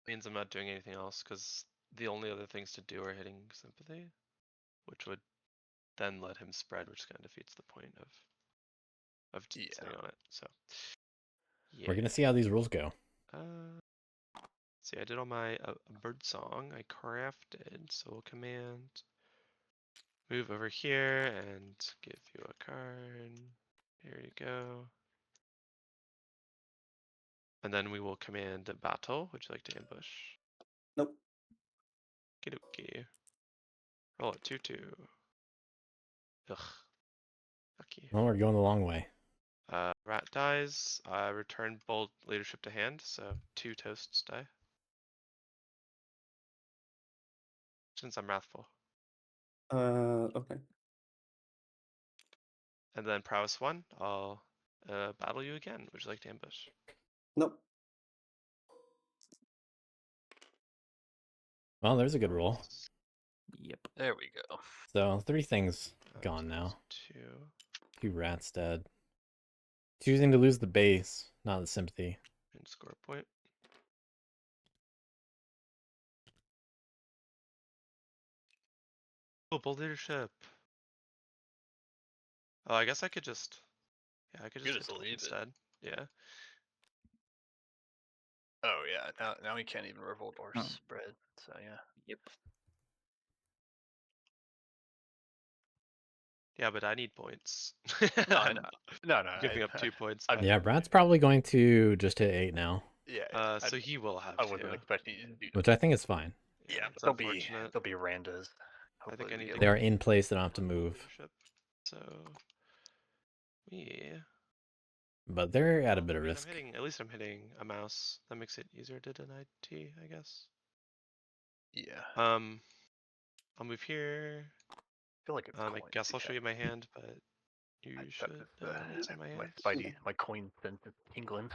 means I'm not doing anything else because the only other things to do are hitting sympathy, which would then let him spread, which kind of defeats the point of just sitting on it. So, yeah. We're gonna see how these rules go. See, I did all my bird song. I crafted, so command move over here and give you a card. Here you go. And then we will command a battle. Would you like to ambush? Nope. Kidoki. Roll a 2-2. Ugh. Lucky. Well, we're going the long way. Rat dies. Return bold leadership to hand, so 2 toasts die. Since I'm wrathful. Okay. And then prowess 1, I'll battle you again. Would you like to ambush? Nope. Well, there's a good roll. Yep. There we go. So 3 things gone So now. that's 2. 2 rats dead. Choosing to lose the base, not the sympathy. And score a point. Oh, bold leadership. Oh, I guess I could just. Yeah, I could You just just hit leave it. instead. Yeah. Oh yeah, now we can't even revolt or Oh. spread. So yeah. Yep. Yeah, but I need points. No, I I'm know. No, giving up 2 points. I'm- back. Yeah, Brad's probably going to just hit 8 now, Yeah. So he will have I to. wasn't expecting you to do. which I think is fine. Yeah, it's but they'll unfortunate. be Randas. I think I need to They are in place, they don't have to move. leadership. So yeah. But they're at a Well, bit of I mean, risk. at least I'm hitting a mouse. That makes it easier to deny T, I guess. Yeah. I'll move here. I feel like it's I coins guess I'll show you again. my hand, but you I- should know what's in my my hand. Spidey, my coin sense is tingling.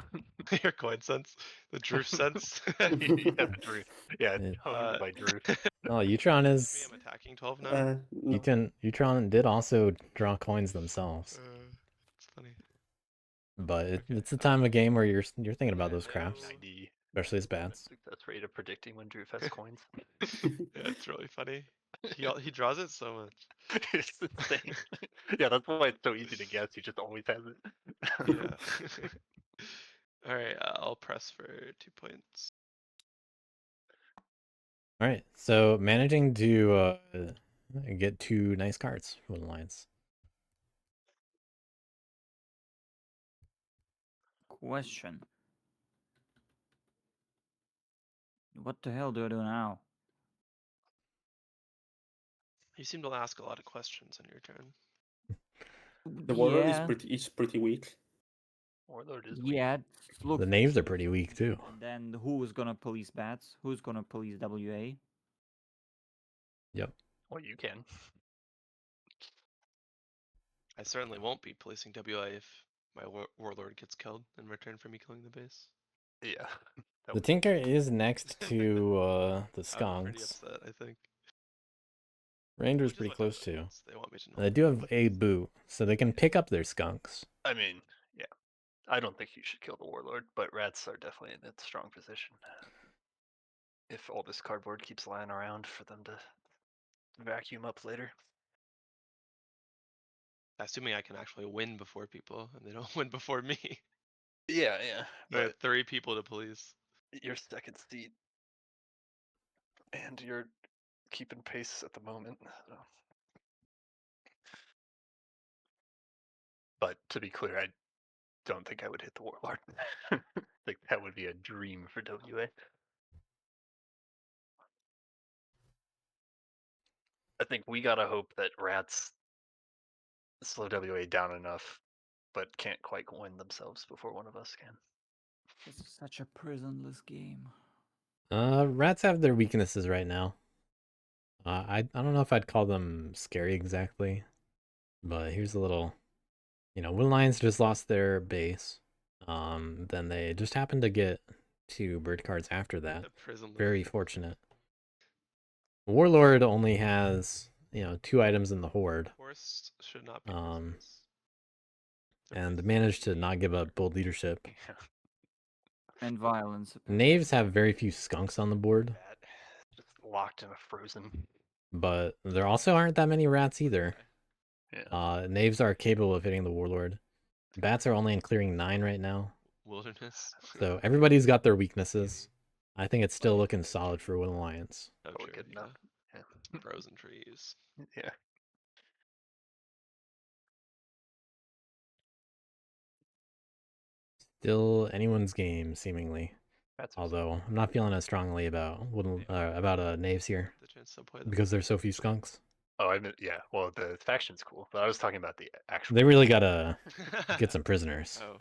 Your coin sense, the Drew sense. Yeah, the Drew. Yeah, It- honed by Drew. Oh, Utron Me, is... I'm attacking 12 now. No. Utron did also draw coins themselves. It's funny. But Okay, it's the time of game where you're thinking about those no. crafts, 90 especially as bats. success rate of predicting when Drew has coins. Yeah, it's really funny. He draws it so much. It's insane. Yeah, that's why it's so easy to guess. He just always has it. Yeah. All right, I'll press for 2 points. All right, so managing to get 2 nice cards for the Alliance. Question. What the hell do I do now? You seem to ask a lot of questions on your turn. The warlord yeah, is pretty weak. Warlord is weak. yeah. Look, The knaves are pretty weak too. and then who is gonna police bats? Who's gonna police WA? Yep. Well, you can. I certainly won't be policing WA if my warlord gets killed in return for me killing the base. Yeah. The Tinker is next to the I'm pretty Skunks. upset, I think. Ranger's Which is pretty what close that too. means. They want me to know. They do have a boot, so they can pick up their Skunks. I mean, yeah. I don't think you should kill the warlord, but rats are definitely in a strong position. If all this cardboard keeps lying around for them to vacuum up later. Assuming I can actually win before people, and they don't win before me. Yeah, I but have 3 people to police. your second seat, and you're keeping pace at the moment. So. But to be clear, I don't think I would hit the warlord. Like that would be a dream for WA. I think we gotta hope that rats slow WA down enough, but can't quite win themselves before one of us can. This is such a prisonless game. Rats have their weaknesses right now. I don't know if I'd call them scary exactly, but here's a little, Wood Lions just lost their base. Then they just happened to get 2 bird cards after that. Prisonless. Very fortunate. Warlord only has, 2 items in the horde, Horse should not be Um, prisonless. They're and prisonless. managed to not give up bold leadership. Yeah, And violence. Knaves have very few Skunks on the board, bad. Just locked in a frozen. but there also aren't that many rats either. Yeah. Knaves are capable of hitting the Warlord. Bats are only in clearing 9 right now, Wilderness. so everybody's got their weaknesses. I think it's still looking solid for Wood Alliance. Oh, Probably true, good yeah. enough. Yeah. Frozen trees. Yeah. Still anyone's game, seemingly. That's Although I'm not feeling as strongly about knaves here The chance to play them. because there's so few skunks. Oh, I mean, yeah. Well, the faction's cool, but I was talking about the actual. They really gotta get some prisoners, Oh.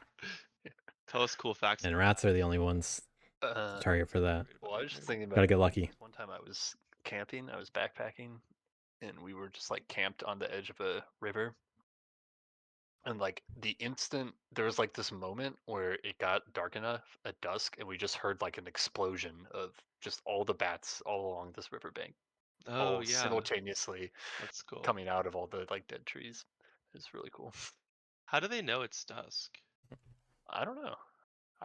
Tell us cool facts. and rats are the only ones to target for that. Well, I was just thinking about. Gotta get lucky. One time I was camping, I was backpacking, and we were just like camped on the edge of a river. And like the instant there was like this moment where it got dark enough at dusk, and we just heard like an explosion of just all the bats all along this riverbank, Oh all yeah, simultaneously that's cool. coming out of all the like dead trees. It's really cool. How do they know it's dusk? I don't know.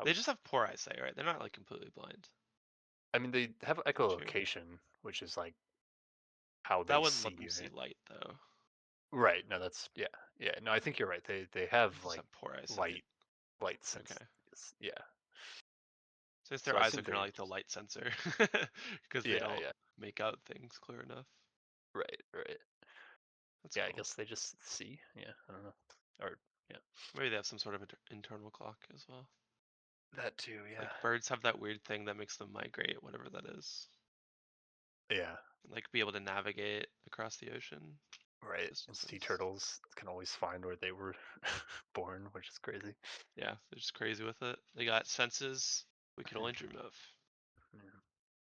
They just have poor eyesight, right? They're not like completely blind. I mean, they have echolocation, which is like how they That wouldn't see let them it. see light though. Right. No, that's yeah. No, I think you're right. They have They just like have poor eyesight. light sense. Okay. Yeah. So their So I eyes are assume kind of they like the just- light sensor because they Yeah, don't yeah. make out things clear enough. Right. That's Yeah, cool. I guess they just see. Yeah, I don't know. Or yeah. Maybe they have some sort of internal clock as well. That too, yeah. Like birds have that weird thing that makes them migrate, whatever that is. Yeah, Like be able to navigate across the ocean. right. And distances. sea turtles can always find where they were born, which is crazy. Yeah, they're just crazy with it. They got senses we can only dream of. Yeah.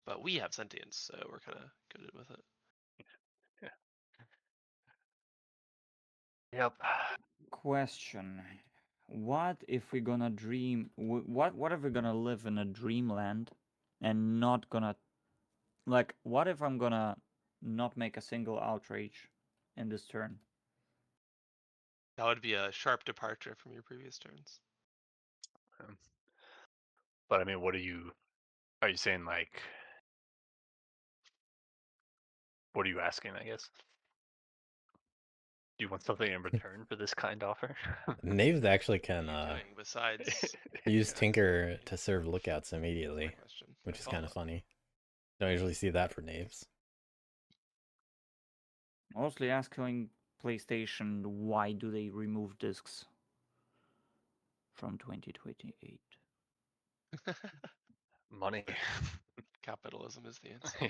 But we have sentience, so we're kind of good with it. Yep. Question: what if we're gonna dream? What if we're gonna live in a dreamland and not gonna, like, what if I'm gonna not make a single outrage in this turn? That would be a sharp departure from your previous turns. But I mean, what are you saying, like, what are you asking, I guess? Do you want something in return for this kind offer? Knaves actually can What are you doing besides use asking Tinker me? to serve lookouts That's my immediately, question. which My is kind of follow-up. funny. Don't usually see that for Knaves. Mostly asking PlayStation, why do they remove discs from 2028? Money. Capitalism is the answer. Yeah.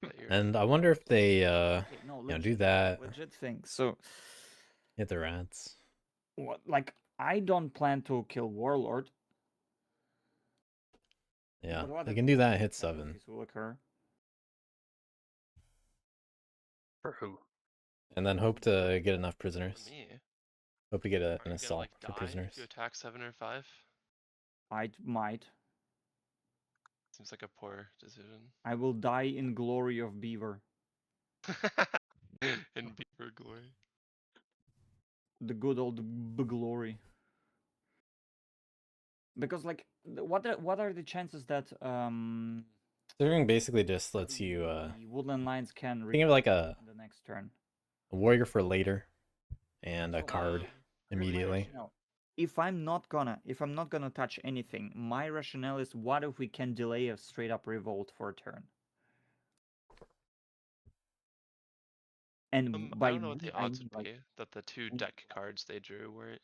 That you're- And I wonder if they Okay, no, legit, do that. legit thing. So, Hit the rats. what? Like, I don't plan to kill Warlord. Yeah, but what they if can do that. Hit casualties 7, will occur? For who? and then hope to get enough For prisoners. me. Hope to get Are an you gonna assault like for die prisoners. if you attack 7 or 5? I might. Seems like a poor decision. I will die in glory of Beaver. In Beaver glory. The good old glory. Because, like, what are the chances that Serving basically just lets you the Woodland Lions can think of like a in the next turn? warrior for later and a So, card immediately. rationale, if I'm not gonna touch anything, my rationale is, what if we can delay a straight up revolt for a turn? And by I don't know what we, the I odds mean, would like, be that the 2 deck cards they drew weren't.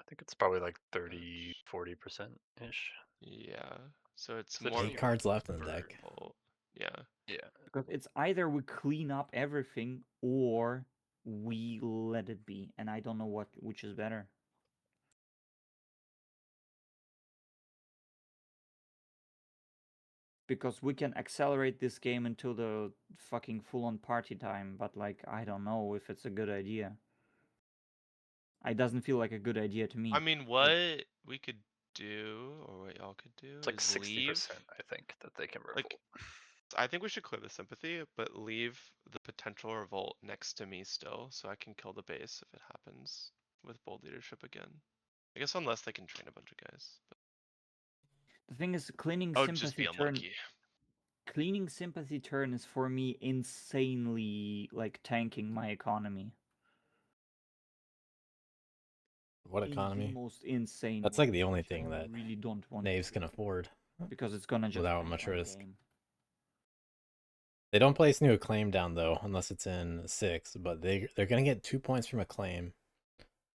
I think it's probably like 30, 40%-ish. Yeah. So it's So more 8 cards left in the deck. revolt. Yeah. Yeah. because it's either we clean up everything or we let it be, and I don't know which is better. Because we can accelerate this game into the fucking full-on party time, but, like, I don't know if it's a good idea. It doesn't feel like a good idea to me. I mean, what we could do, or what y'all could do, It's like is 60%, leave. I think, that they can revolt. Like, I think we should clear the sympathy, but leave the potential revolt next to me still, so I can kill the base if it happens with bold leadership again. I guess unless they can train a bunch of guys. But The thing is, cleaning I would just be sympathy turn. unlucky. Cleaning sympathy turn is for me insanely, like, tanking my economy. What In the economy? most insane. That's way, like the only which I thing that really don't want Knaves can afford because it's gonna just without tank much my risk. game. They don't place new acclaim down though, unless it's in 6. But they're gonna get 2 points from acclaim.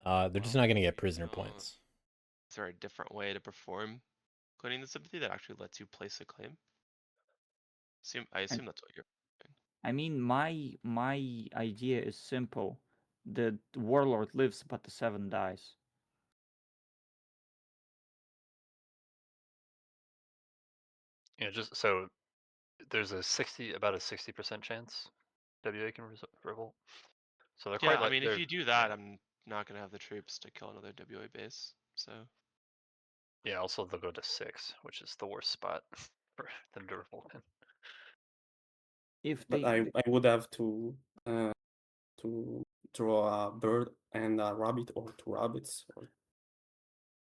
They're just not gonna get prisoner points. Is there a different way to perform clearing the sympathy that actually lets you place a claim? I assume that's what you're. I mean, my idea is simple. The warlord lives, but the 7 dies. Yeah, just so there's about a 60% chance WA can revolt. So they're Yeah, quite I mean, if you do that, yeah. I'm not gonna have the troops to kill another WA base. So Yeah, also they'll go to 6, which is the worst spot for them to revolt in. If But they I would have to draw a bird and a rabbit or 2 rabbits. Or...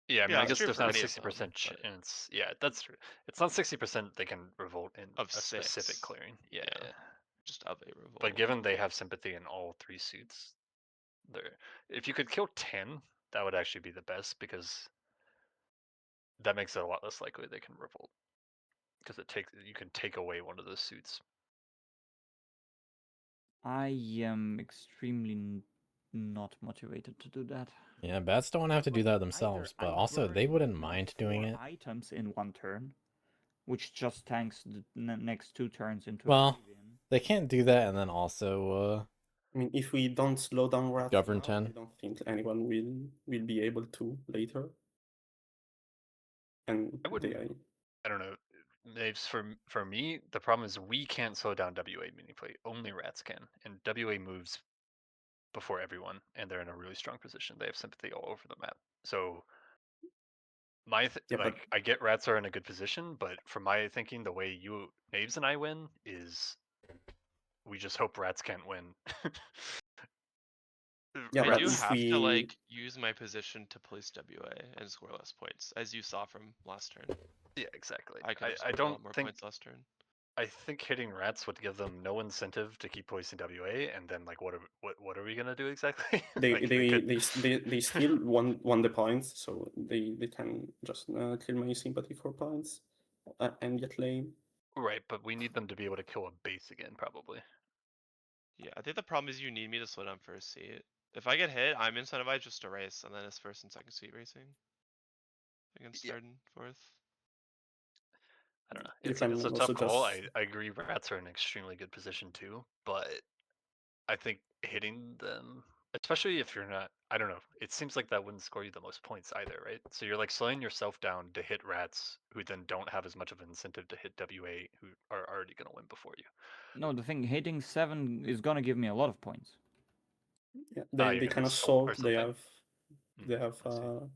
Yeah, I mean, Yeah, I it's guess true there's for not a any of them, 60% but- chance. Yeah, that's true. It's not 60% they can revolt in Of a specific 6. clearing. Yeah, Yeah. yeah. Just of a revolt. But given they have sympathy in all 3 suits, if you could kill 10, that would actually be the best because that makes it a lot less likely they can revolt. Because you can take away one of those suits. I am extremely not motivated to do that. Yeah, bats don't have to do that Either themselves, but I also they burn, wouldn't mind doing 4 it. items in 1 turn, which just tanks the next 2 turns into Well, oblivion. they can't do that and then also I mean, if we don't slow down rats Govern now, 10. I don't think anyone will be able to later. And I don't know. Naves, for me, the problem is we can't slow down WA meaningfully. Only rats can, and WA moves before everyone, and they're in a really strong position. They have sympathy all over the map. So I get rats are in a good position, but for my thinking, the way you Naves and I win is we just hope rats can't win. Yeah, I but do if have we... to like use my position to place WA and score less points, as you saw from last turn. Yeah, exactly. I could have I scored a don't lot more think points last turn. I think hitting rats would give them no incentive to keep placing WA, and then like what are we gonna do exactly? They still won the points, so they can just kill my sympathy for points and get lame. Right, but we need them to be able to kill a base again, probably. Yeah, I think the problem is you need me to slow down first seat. If I get hit, I'm incentivized just to race, and then it's first and second seat racing against Yeah. third and fourth. I don't know. You It's can a also tough call. just... I agree. Rats are in an extremely good position too, but I think hitting them, especially if you're not, I don't know. It seems like that wouldn't score you the most points either, right? So you're like slowing yourself down to hit rats who then don't have as much of an incentive to hit WA who are already going to win before you. No, the thing, hitting 7 is gonna give me a lot of points. Yeah, You're they gonna can assault or assault. They something? have I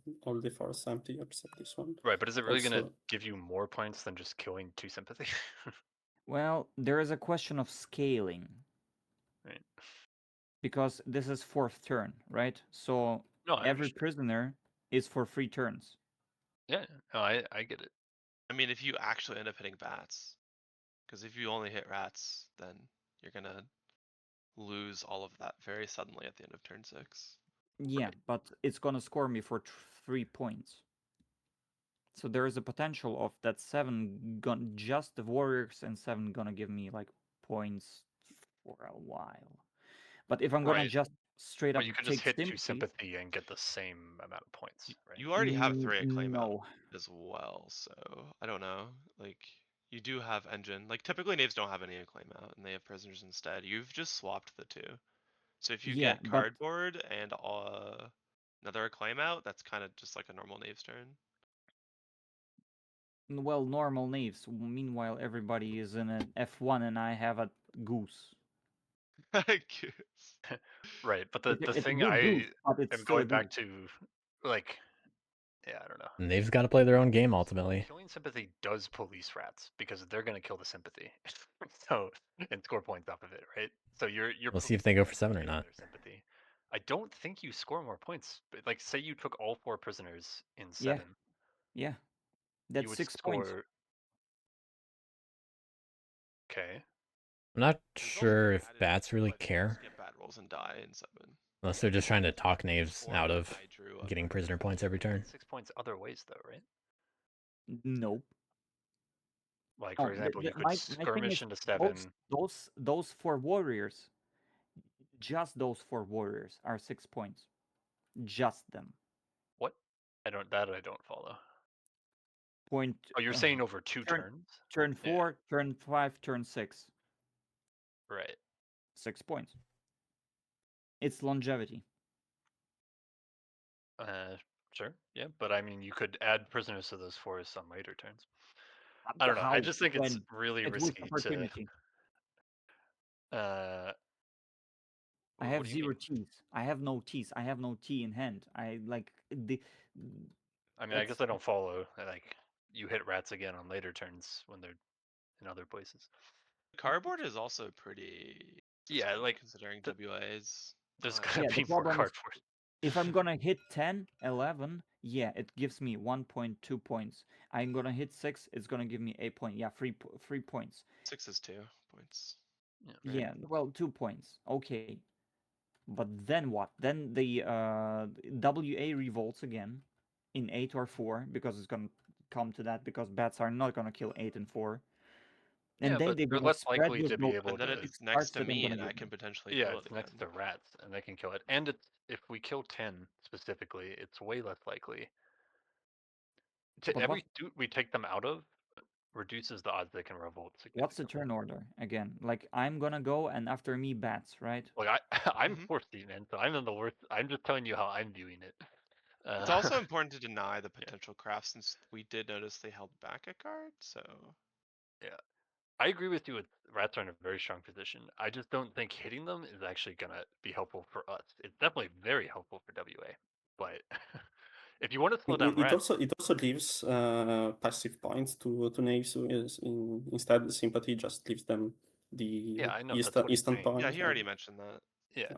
see. all the forests empty except this one. Right, but is it really going to Also- give you more points than just killing 2 sympathy? Well, there is a question of scaling. Right. Because this is 4th turn, right? So No, I every understand. prisoner is for 3 turns. Yeah, no, I get it. I mean, if you actually end up hitting bats, because if you only hit rats, then you're gonna lose all of that very suddenly at the end of turn 6. Yeah, Right. but it's gonna score me for 3 points. So there is a potential of that 7 just the warriors and 7 gonna give me like points for a while. But if I'm gonna Right. just straight up But you could just take hit 2 sympathy, sympathy and get the same amount of points, right? You already have 3 acclaim out no. as well, so I don't know. Like, you do have engine. Like, typically Knaves don't have any acclaim out, and they have prisoners instead. You've just swapped the 2. So if you Yeah, get but cardboard and another acclaim out, that's kind of just like a normal Knaves turn. well, normal knaves. Meanwhile, everybody is in an F1 and I have a goose. I guess. Right, but It's the a thing good I goose, but it's am still a going back goose. to, like, yeah, I don't know. And they've got to play their own game ultimately. Killing sympathy does police rats because they're going to kill the sympathy, so and score points off of it, right? So you're We'll see if they go for policing 7 or killing not. their sympathy. I don't think you score more points. But like, say you took all 4 prisoners in 7, Yeah. you That's would 6 points. score. Okay. I'm not There's sure also if added bats really but they care. just get bad rolls and die in 7. Unless they're just trying to talk There's knaves 4 out that of I drew up getting for prisoner points every You turn. get 6 points other ways though, right? Nope. Like, Oh, for example, you could my thing skirmish is into 7. those 4 warriors, just those 4 warriors are 6 points. Just them. What? I don't follow. Point. Oh, you're saying over 2 turns? Turn Yeah. 4, turn 5, turn 6. Right. 6 points. It's longevity. Sure. Yeah, but I mean, you could add prisoners to those forests on later turns. I don't know. I How? just think it's When? really At which risky to. opportunity? Uh, I what have do you 0 mean? teas. I have no teas. I have no tea in hand. I like the. I mean, I guess It's I don't follow. Like, you hit rats again on later turns when they're in other places. Cardboard is also pretty. Yeah, interesting, like, considering the- WA's. There's not- gonna Yeah, the be more problem is- cardboard. if I'm gonna hit 10, 11, yeah, it gives me 1.2 points. I'm gonna hit 6, it's gonna give me 8 points. Yeah, 3 points. 6 is 2 points. Yeah, well, 2 points. Okay. But then what? Then the WA revolts again in 8 or 4 because it's gonna come to that because bats are not gonna kill 8 and 4. And Yeah, then but they're they're gonna less spread likely with to be those able And then to. it's next to that I'm me, gonna and I give can them. potentially Yeah, kill it it's next to again. rats, and they can kill it. And it's if we kill 10 specifically, it's way less likely. To But every suit we take them out of reduces the odds they can revolt significantly. what's the turn order again? Like I'm gonna go and after me bats, right? Like I'm Mhm. 14, man, so I'm in the worst. I'm just telling you how I'm viewing it. It's also important to deny the potential craft since we did notice they held back a card, so. I agree with you. With rats are in a very strong position. I just don't think hitting them is actually gonna be helpful for us. It's definitely very helpful for WA, but if you want to slow down rats, It also gives passive points to knaves. Instead, sympathy just gives them the yeah, I know that's what he's instant saying. point. Yeah, he already mentioned that. Yeah,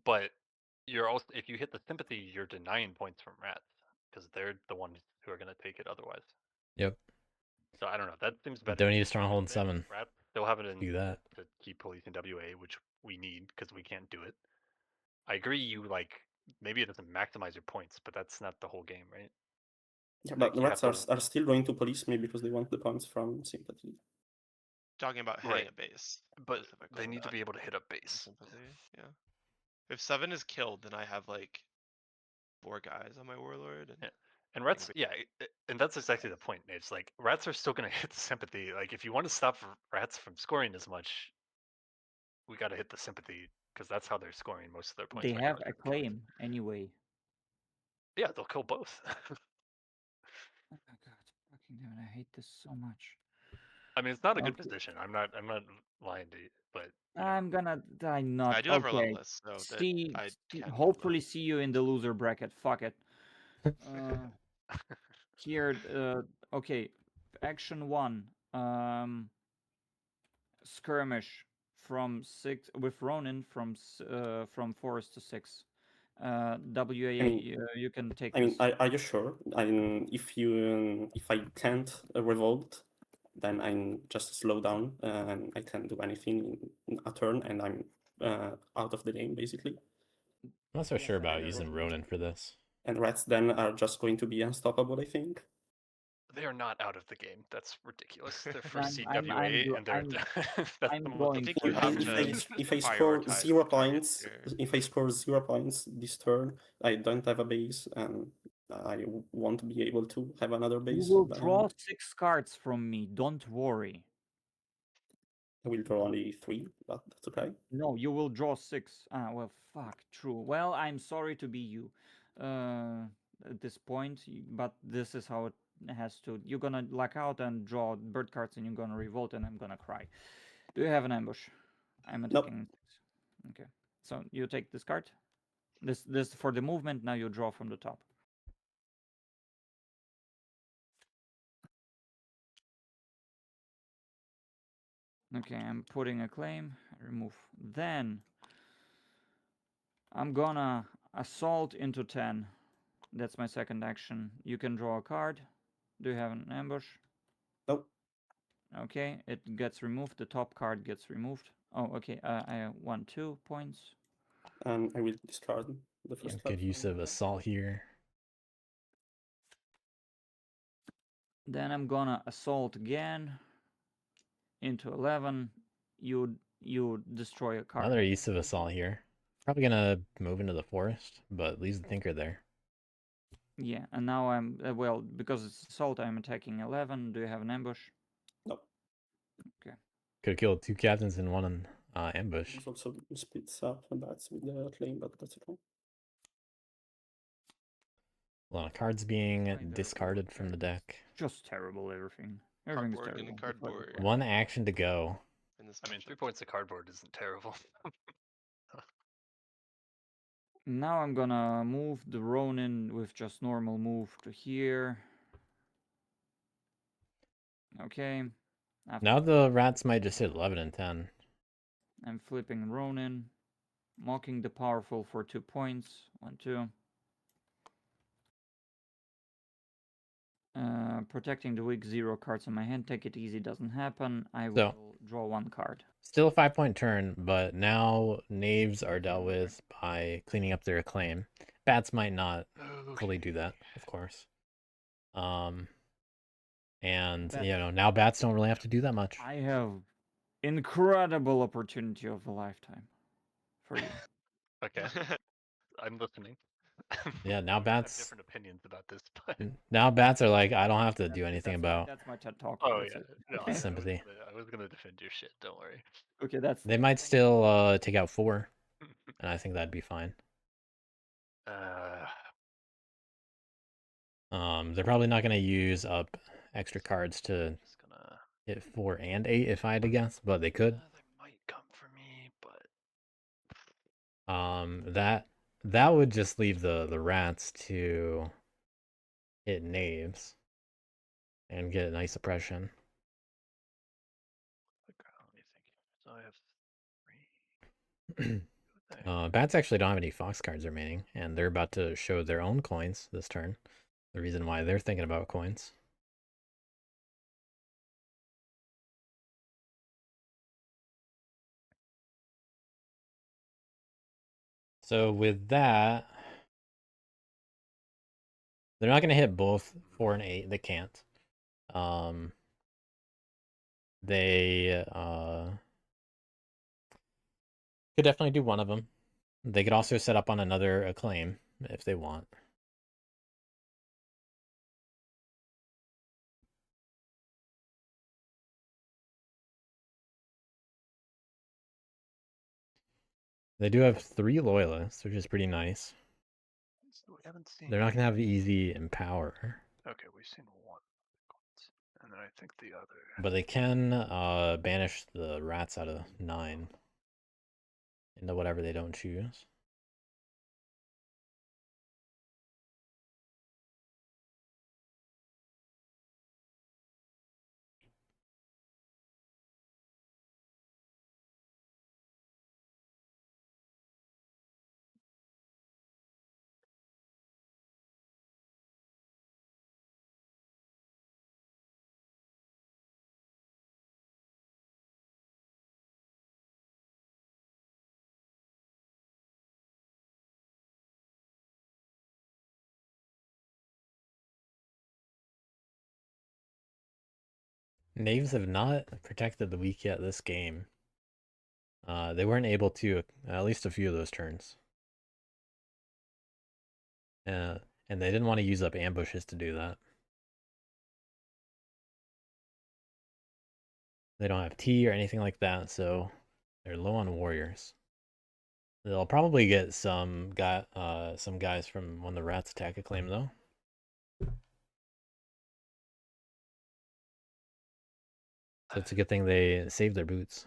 but you're also if you hit the sympathy, you're denying points from rats because they're the ones who are gonna take it otherwise. Yep. So I don't know. That seems better. Don't to need me. a stronghold in They- 7. Rats still have it in Do that. to keep policing WA, which we need because we can't do it. I agree. You like maybe it doesn't maximize your points, but that's not the whole game, right? Yeah, Like, but you have rats to- are still going to police me because they want the points from sympathy. Talking about hitting Right. a base. But specifically, they need to not be able to hit a in base. sympathy. Yeah. If 7 is killed, then I have like 4 guys on my warlord. And Yeah. And rats, yeah, and that's exactly the point. It's like rats are still going to hit the sympathy. Like if you want to stop rats from scoring as much, we got to hit the sympathy because that's how they're scoring most of their points. They right now, have is a from killing. claim anyway. Yeah, they'll kill both. Oh my god, fucking damn it, I hate this so much. I mean, it's not a good Okay. position. I'm not lying to you, but you know. I'm gonna die not. I do have okay. relentless, so that I can hopefully see you in the loser bracket. Fuck it. Here, okay. Action 1. Skirmish from 6 with Ronin from forest to 6. WA, you can take I mean, this. are you sure? If I can't revolt, then I'm just slow down and I can't do anything in a turn, and I'm out of the game basically. I'm not so Yes, sure I about know. using Ronin for this. And rats then are just going to be unstoppable, I think. They are not out of the game. That's ridiculous. They're for I'm CWA, and they're that's I'm the most going I think for you it. have If I to score prioritize 0 the target points, here. if I score 0 points this turn, I don't have a base, and I won't be able to have another You base. will but draw 6 cards from me. Don't worry. I will draw only 3, but that's okay. No, you will draw 6. Ah, well, fuck. True. Well, I'm sorry to be you. At this point, but this is how it has to. You're gonna luck out and draw bird cards, and you're gonna revolt, and I'm gonna cry. Do you have an ambush? I'm Nope. attacking. Okay. So you take this card. This for the movement. Now you draw from the top. Okay, I'm putting a claim. Remove. Then I'm gonna assault into 10. That's my second action. You can draw a card. Do you have an ambush? Nope. Okay, it gets removed. The top card gets removed. Oh, okay. I have 2 points. And I will discard the Yeah, first good card. use of assault here. Then I'm gonna assault again into 11. You destroy a card. Another use of assault here. Probably gonna move into the forest, but leaves the thinker there. Yeah, and now I'm well, because it's assault. I'm attacking 11. Do you have an ambush? No. Okay. Could have killed 2 captains in one ambush. It also splits up the bats with the claim, but that's okay. A lot of cards being Fine, there, discarded from the there it is. deck. Just terrible. Everything. Everything's Cardboard terrible. and cardboard. One action to go. In this I mean, 3 matchup. points of cardboard isn't terrible. Now I'm gonna move the Ronin with just normal move to here. Okay. After Now the rats might just hit 11 and 10. I'm flipping Ronin, mocking the powerful for 2 points. 1, 2. Protecting the weak, 0 cards in my hand. Take it easy, doesn't happen. I So- will draw 1 card. Still a 5-point turn, but now knaves are dealt with by cleaning up their acclaim. Bats might not fully do that, of course. And Bats. you know, now bats don't really have to do that much. I have incredible opportunity of a lifetime for you. Okay, I'm listening. Yeah, now I have bats. different opinions about this, but Now bats are like, I don't have to do anything about. That's my TED talk. oh That's yeah, it. no, Okay. Sympathy. I was gonna defend your shit. Don't worry. Okay, that's. They might still take out 4, and I think that'd be fine. They're probably not going to use up extra cards to Just gonna. hit 4 and 8 if I had to guess, but they could. They might come for me, but That would just leave the rats to hit knaves and get a nice suppression. let me think. So I have 3. Bats actually don't have any fox cards remaining, and they're about to show their own coins this turn. The reason why they're thinking about coins. So with that, they're not going to hit both 4 and 8. They can't. They could definitely do one of them. They could also set up on another acclaim if they want. They do have 3 loyalists, which is pretty nice. So we haven't seen. They're not going to have easy empower. Okay, we've seen 1, and then I think the other. But they can banish the rats out of 9 into whatever they don't choose. Knaves have not protected the weak yet this game. They weren't able to at least a few of those turns. And they didn't want to use up ambushes to do that. They don't have tea or anything like that, so they're low on warriors. They'll probably get some guys from when the rats attack acclaim though. So it's a good thing they saved their boots.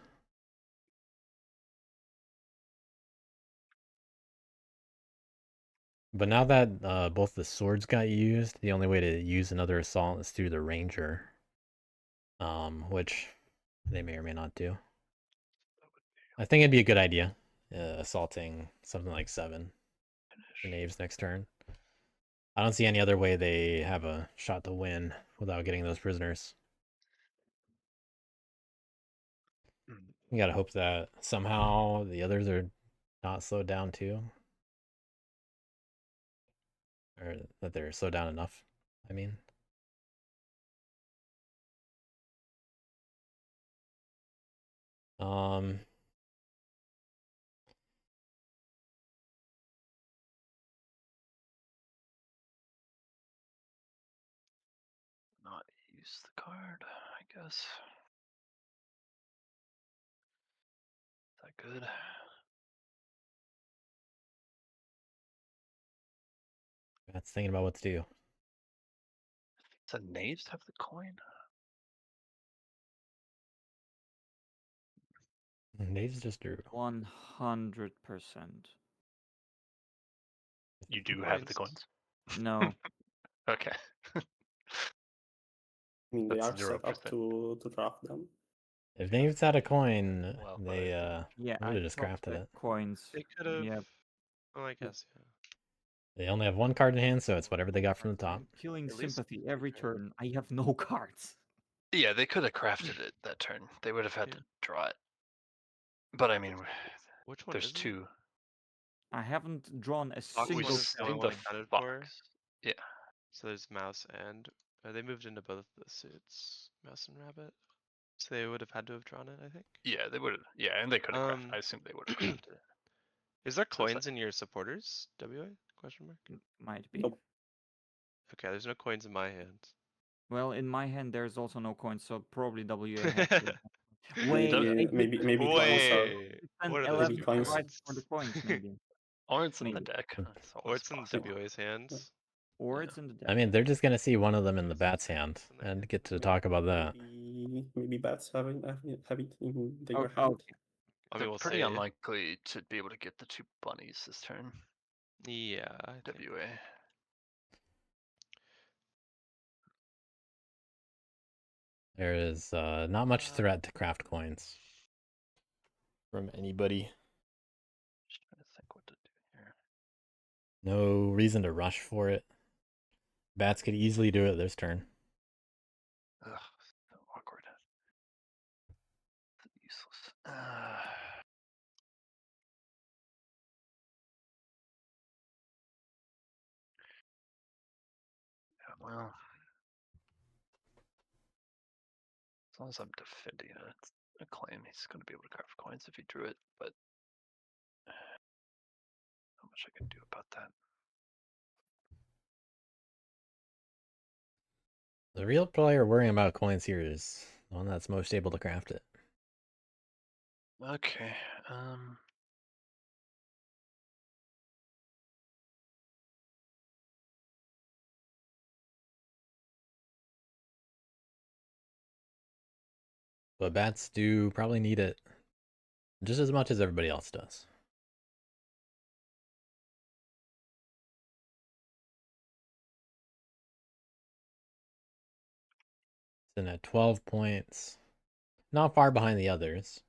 But now that both the swords got used, the only way to use another assault is through the ranger. Which they may or may not do. I think it'd be a good idea, assaulting something like 7 for knaves next turn. I don't see any other way they have a shot to win without getting those prisoners. You gotta hope that somehow the others are not slowed down too. Or that they're slowed down enough, I mean. use the card, I guess. Is that good? That's thinking about what to do. Does the knaves have the coin? Knaves just drew. 100%. You do have the Coins. coins? No. Okay. I mean, they That's are set up 0%. to draft them. If Knaves had a coin, Well, but they Yeah, would I have just talked crafted about it. coins. They could have. Yeah. Well, I guess yeah. They only have one card in hand, so it's whatever they got from the top. I'm killing At least sympathy it's every fair. turn. I have no cards. Yeah, they could have crafted it that turn. They would have had Yeah. to draw it. But I mean, Which one there's is it? two. I haven't drawn a Box single one is the only in one the accounted for. box. Yeah. So there's mouse and they moved into both the suits, mouse and rabbit. So they would have had to have drawn it, I think. Yeah, they would have. Yeah, and they could have crafted. I assume they would have crafted it. Is there So it's coins in your supporters? WA? Question mark. Might be. Nope. Okay, there's no coins in my hand. Well, in my hand, there's also no coins, so probably WA has to. Maybe, Wait, maybe coins are. and What are 11 maybe coins- right for the coins, maybe. Or it's in the Maybe. deck. It's Or always it's in possible. WA's hands. Or Yeah. it's in the deck. I mean, they're just gonna see one of them in the Yes, bat's hand in their and hand. get to talk about that. Maybe bats having it in their Oh, hand. okay. I mean, They're we'll pretty see. unlikely to be able to get the two bunnies this turn. Yeah, I think. WA. There is not much threat to craft coins from anybody. Just trying to think what to do here. No reason to rush for it. Bats could easily do it this turn. Ugh, so awkward. Useless. Yeah, well. As long as I'm defending a claim, he's going to be able to craft coins if he drew it, but not much I can do about that. The real player worrying about coins here is the one that's most able to craft it. Okay, But bats do probably need it just as much as everybody else does. It's in at 12 points. Not far behind the others.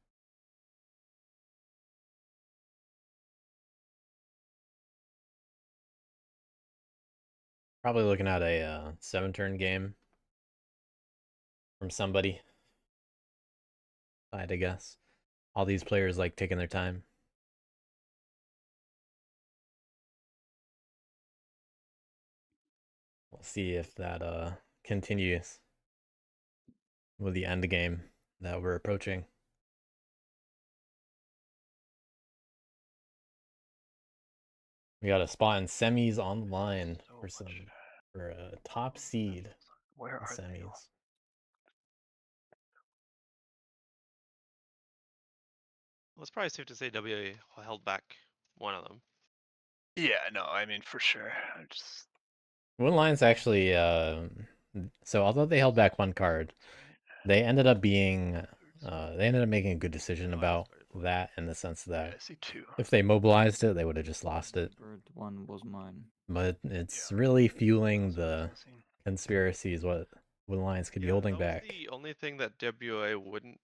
Probably looking at a 7-turn game from somebody. I had to guess. All these players like taking their time. We'll see if that continues with the end game that we're approaching. We got a spot in semis on the line for a top seed where in are they? semis. Well, it's probably safe to say WA held back one of them. Yeah, no, I mean for sure. I just Wooden Lions actually, so although they held back one card, they ended up making a good decision about that in the sense yeah, that I see two. if they mobilized it, they would have just lost it. Bird one was mine. But it's Yeah. really fueling That's what I was the missing. conspiracies what Wooden Lions could be holding that was back. the only thing that WA wouldn't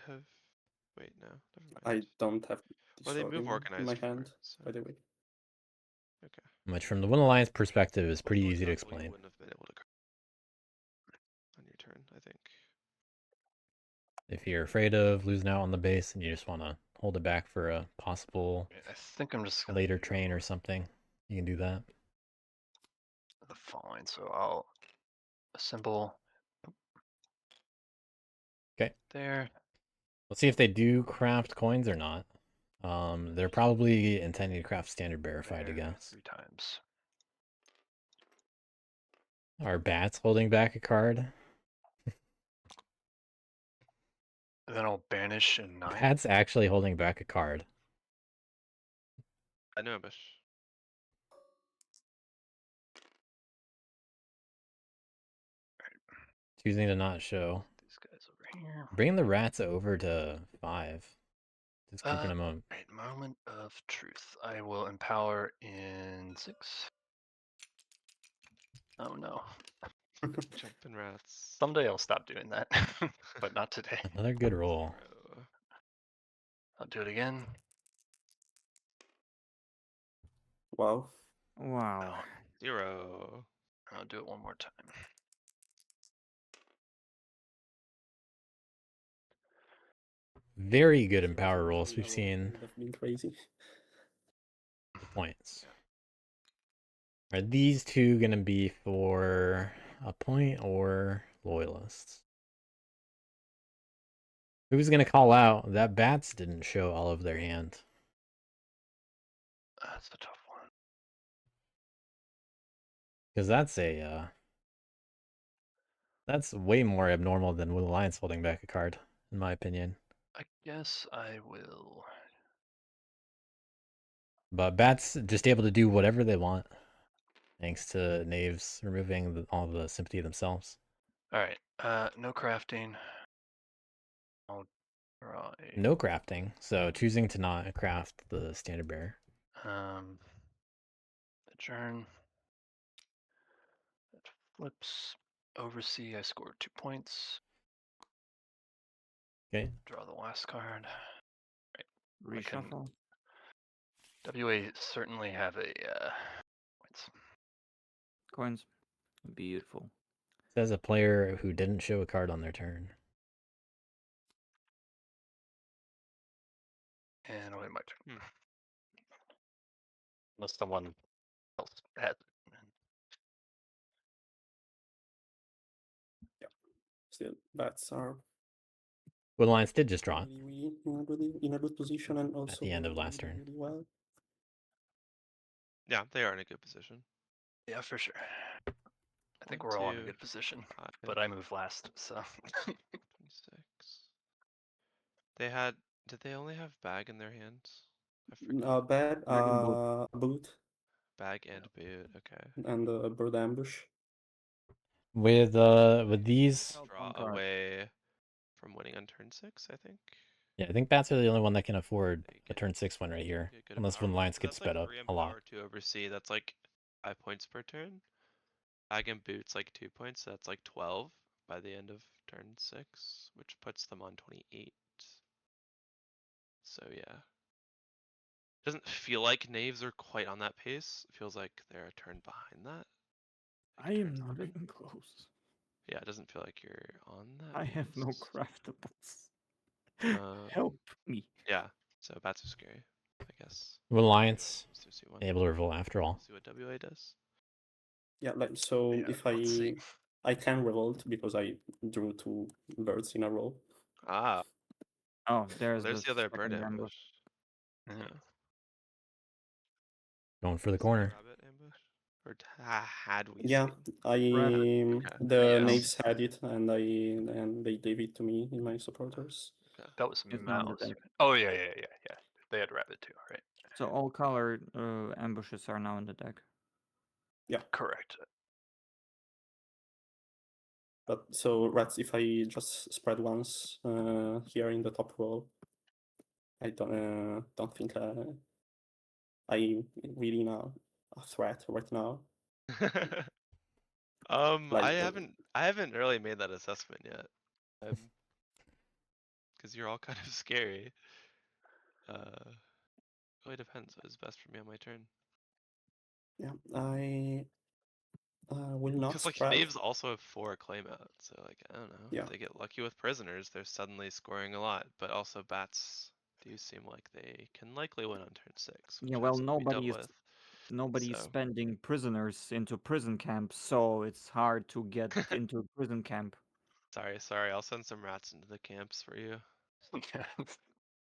have. Wait, no, never mind. I don't have Well, they sword move in organized my for, hand, so- by the way. Okay. Which from the Wooden Lions perspective is pretty Well, easy to example, you explain. wouldn't have been able to on your turn, I think. If you're afraid of losing out on the base and you just want to hold it back for a possible I think I'm just gonna later do train or something, you can do that. the following. So I'll assemble. Okay. There. Let's see if they do craft coins or not. They're probably intending to craft standard verified, I there, guess. 3 times. Are bats holding back a card? And then I'll banish in 9. Pat's actually holding back a card. I know ambush. Choosing to not show. These guys over here. Bringing the rats over to 5. Just keeping them up. Right, moment of truth. I will empower in 6. Oh no. Jumping rats. Someday I'll stop doing that, but not today. Another good roll. 0. I'll do it again. Wow. Wow. 0. I'll do it one more time. Very good empower rolls. We've seen Would have been crazy. points. Are these two gonna be for a point or loyalists? Who's gonna call out that bats didn't show all of their hand? That's a tough one. Because that's way more abnormal than Will Alliance holding back a card, in my opinion. I guess I will. But bats just able to do whatever they want, thanks to knaves removing all the sympathy themselves. All right. No crafting. I'll draw a. No crafting, so choosing to not craft the standard bearer. Adjourn. That flips. Oversee. I scored 2 points. Okay. Draw the last card. Right. Reshuffle. WA certainly have a points. Coins. Beautiful. Says a player who didn't show a card on their turn. And I'll wait my turn. Unless someone else has it. Still, bats are Will Alliance did just draw it really in a good position and also at the end of last really, turn. really well. Yeah, they are in a good position. Yeah, for sure. I think 1, we're all in a 2, good position, 5, but I moved last, so. 26. They had. Did they only have bag in their hands? I forget. Bad, boot, Bag and boot. Okay. and bird ambush. With these, Draw One card. away from winning on turn 6, I think. yeah, I think bats are the only one that can afford They a get- turn 6 win right here, get good unless when empower. Alliance So gets that's like sped up 3 a lot. empower to oversee. That's like 5 points per turn. Bag and boots like 2 points. So that's like 12 by the end of turn 6, which puts them on 28. So yeah. Doesn't feel like knaves are quite on that pace. It feels like they're a turn behind that. I am not even close. Yeah, it doesn't feel like you're on that. I have no pace. craftables. Help me. Yeah, so bats are scary, I guess. Will Alliance Let's see one. able to revolt after all? See what WA does. Yeah, like so. Yeah, If let's see. I can revolt because I drew 2 birds in a row. Ah, Oh, there's, there's the other bird second ambush. Yeah. Going for the Is there a corner. rabbit ambush? Or had we Yeah, seen? the Yes. knaves had it, and they gave it to me in my supporters. Okay. That was It's not the mouse. deck. Oh, yeah. They had rabbit too, right? So all color ambushes are now in the deck. Yeah, Correct. but so rats. If I just spread once here in the top row, I don't think I really know a threat right now. I haven't really made that assessment yet. Because you're all kind of scary. Really depends what is best for me on my turn. Yeah, I will not Because like spread. knaves also have 4 claim out, so like I don't know. Yeah. If they get lucky with prisoners, they're suddenly scoring a lot. But also bats do seem like they can likely win on turn 6. Which Yeah, well, has to be dealt with. nobody's So- spending prisoners into prison camps, so it's hard to get into a prison camp. Sorry. I'll send some rats into the camps for you.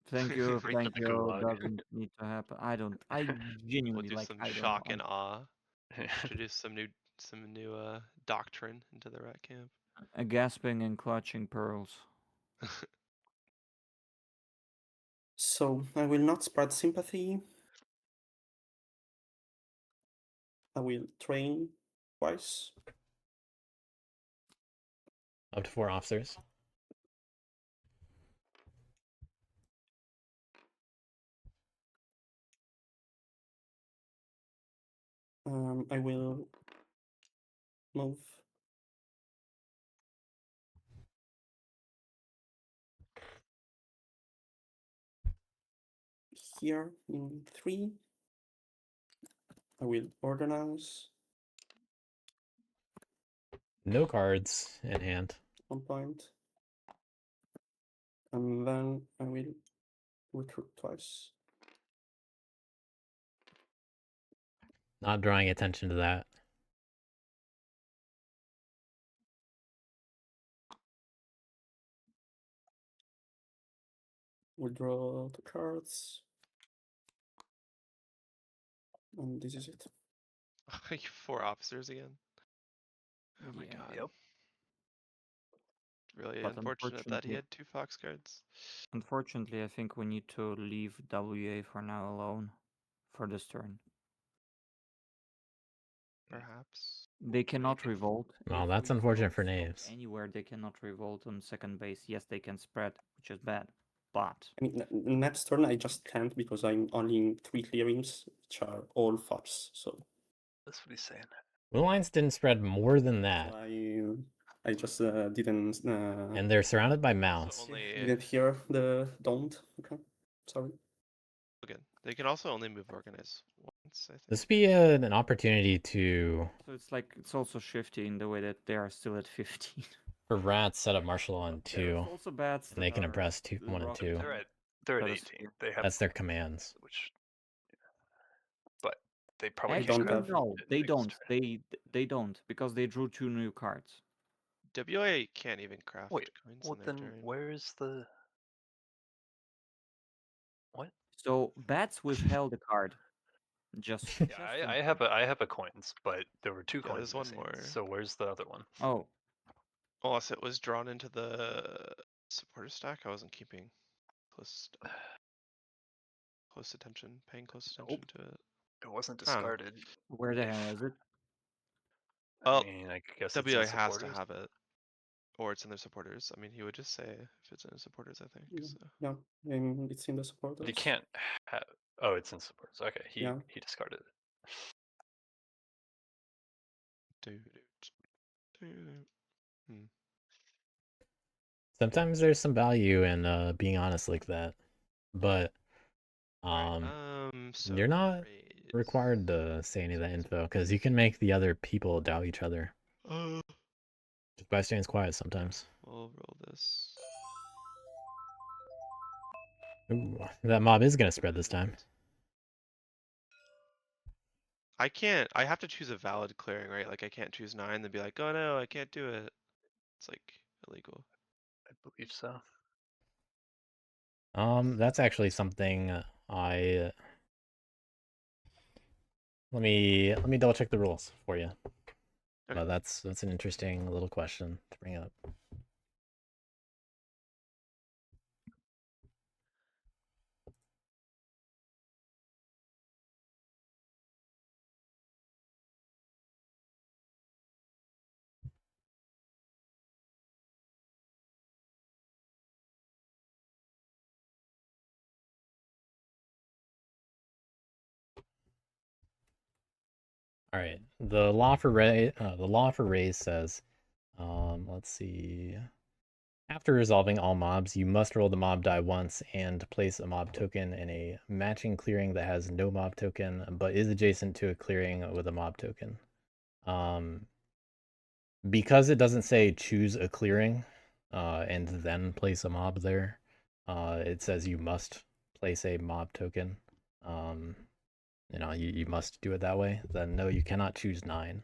Thank you, Right thank to the you. gulag. Doesn't need to happen. I We'll genuinely do like. some I don't shock know. and awe. Introduce some new doctrine into the rat camp. A gasping and clutching pearls. So I will not spread sympathy. I will train twice. Up to 4 officers. I will move here in 3. I will organize No cards in hand. 1 point. And then I will recruit twice. Not drawing attention to that. We'll draw the cards. And this is it. 4 officers again. Oh my Yeah. god. Yep. Really But unfortunate that he unfortunately- had 2 fox cards. Unfortunately, I think we need to leave WA for now alone for this turn. Perhaps. They cannot revolt. Well, If that's we unfortunate throw for stuff knaves. Anywhere they cannot revolt on second base. Yes, they can spread, which is bad. But I mean, next turn I just can't because I'm only in 3 clearings, which are all fops. So, That's what he's saying. Blue lines didn't spread more than that. so I just didn't And they're surrounded by So mouse. only didn't hear the don't. Okay, sorry. again. They can also only move organize once, I think. This would be an opportunity to, so it's like it's also shifty in the way that they are still at 15. for rats, set up Marshall on There's 2. also bats And they that can are impress 1 and rock 2. They're at That is 18. They have That's their commands. which, but they probably Actually, can't don't move have- No, it they next don't. turn. They don't because they drew 2 new cards. WA can't even craft Wait, coins well in their then turn. where's the what? So bats withheld a card. Just. Yeah, I have a coins, but there were 2 Yeah, coins there's one missing. more. So where's the other one? Oh, Unless it was drawn into the supporter stack, I wasn't keeping close attention, paying close attention to it. It wasn't I don't know. discarded. where the hell is it? I Oh, mean, I guess it's WA in has to supporters. have it, or it's in their supporters. I mean, he would just say if it's in his supporters, I think. So. Yeah, and it's in the supporters. But he can't have. Oh, it's in supporters. Okay, Yeah. he discarded it. Hmm. Sometimes there's some value in being honest like that. But So you're not raise. required to say any of that info, because you can make the other people doubt each other. Just by staying quiet sometimes. We'll roll this. Ooh, that mob is gonna spread this time. I can't. I have to choose a valid clearing, right? Like I can't choose 9 and be like, oh no, I can't do it. It's like illegal. I believe so. That's actually something I let me double check the rules for you. Okay. But that's an interesting little question to bring up. All right, the law for raise says, let's see. After resolving all mobs, you must roll the mob die once and place a mob token in a matching clearing that has no mob token, but is adjacent to a clearing with a mob token. Because it doesn't say choose a clearing, and then place a mob there, it says you must place a mob token. You must do it that way. Then no, you cannot choose 9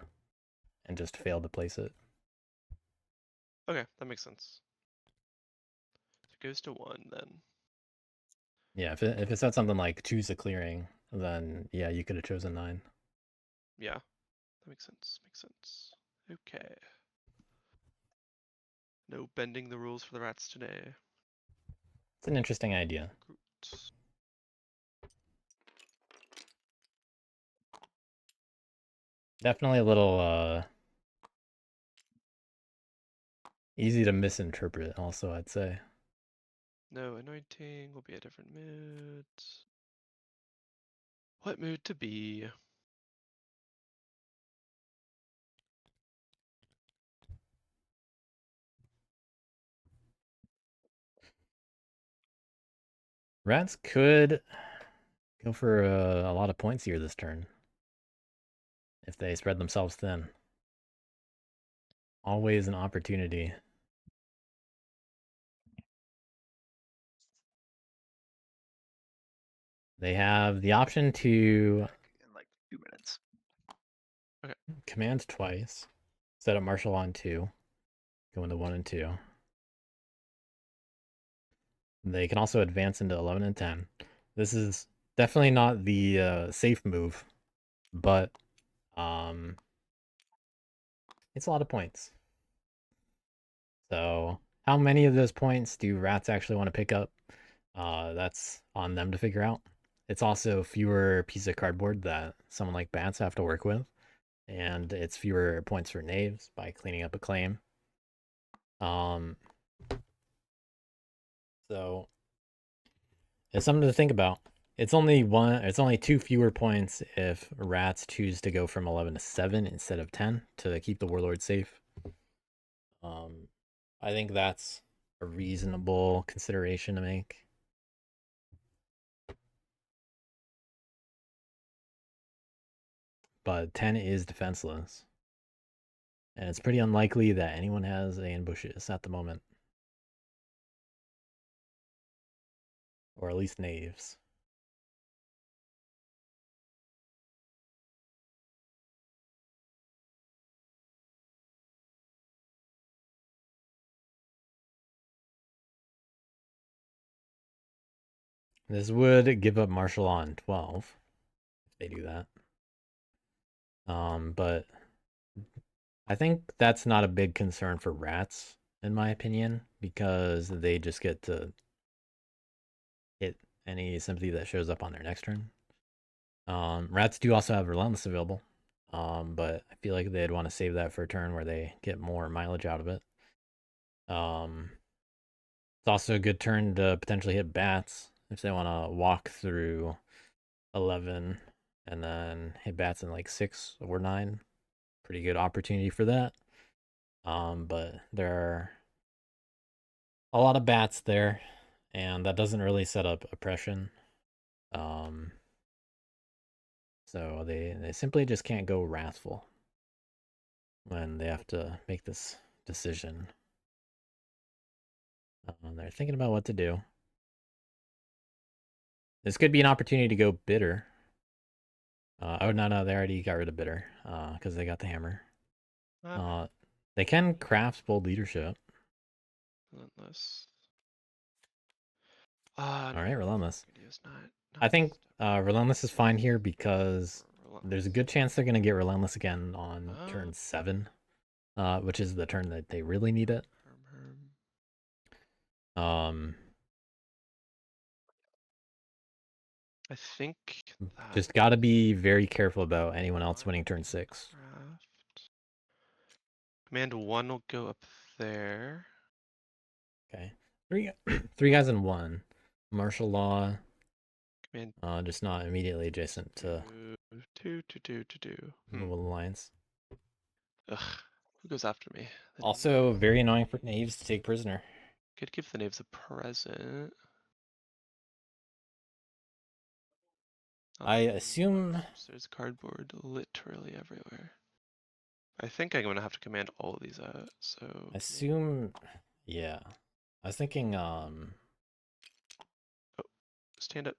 and just fail to place it. Okay, that makes sense. If it goes to 1, then Yeah, if it said something like choose a clearing, then yeah, you could have chosen 9. yeah, that makes sense. Makes sense. Okay. No bending the rules for the rats today. It's an interesting idea. Definitely a little easy to misinterpret. Also, I'd say. No anointing will be a different mood. What mood to be? Rats could go for a lot of points here this turn if they spread themselves thin. Always an opportunity. They have the option to In like 2 minutes. command twice, set up martial on 2, go into 1 and 2. They can also advance into 11 and 10. This is definitely not the safe move, but it's a lot of points. So how many of those points do rats actually want to pick up? That's on them to figure out. It's also fewer pieces of cardboard that someone like bats have to work with, and it's fewer points for knaves by cleaning up a claim. So it's something to think about. It's only 2 fewer points if rats choose to go from 11 to 7 instead of 10 to keep the warlord safe. I think that's a reasonable consideration to make. But 10 is defenseless. And it's pretty unlikely that anyone has ambushes at the moment. Or at least knaves. This would give up martial on 12 if they do that. But I think that's not a big concern for rats, in my opinion, because they just get to hit any sympathy that shows up on their next turn. Rats do also have Relentless available, but I feel like they'd want to save that for a turn where they get more mileage out of it. It's also a good turn to potentially hit bats if they want to walk through 11 and then hit bats in like 6 or 9. Pretty good opportunity for that. But there are a lot of bats there, and that doesn't really set up oppression. So they simply just can't go wrathful when they have to make this decision. They're thinking about what to do. This could be an opportunity to go bitter. Oh, no, they already got rid of bitter because they got the hammer. They can craft bold leadership. Relentless. All right, relentless. Not I think relentless is fine here because there's a good chance they're going to get relentless again on turn 7, which is the turn that they really need it. I think Just got to be very careful about anyone else winning turn 6. Command 1 will go up there. Okay, three guys in 1. Martial law. Command just not immediately adjacent to two. Mobile Alliance. Ugh, who goes after me? Also, very annoying for knaves to take prisoner. Could give the knaves a present. I assume there's cardboard literally everywhere. I think I'm gonna have to command all of these out. So assume, yeah. I was thinking, stand up.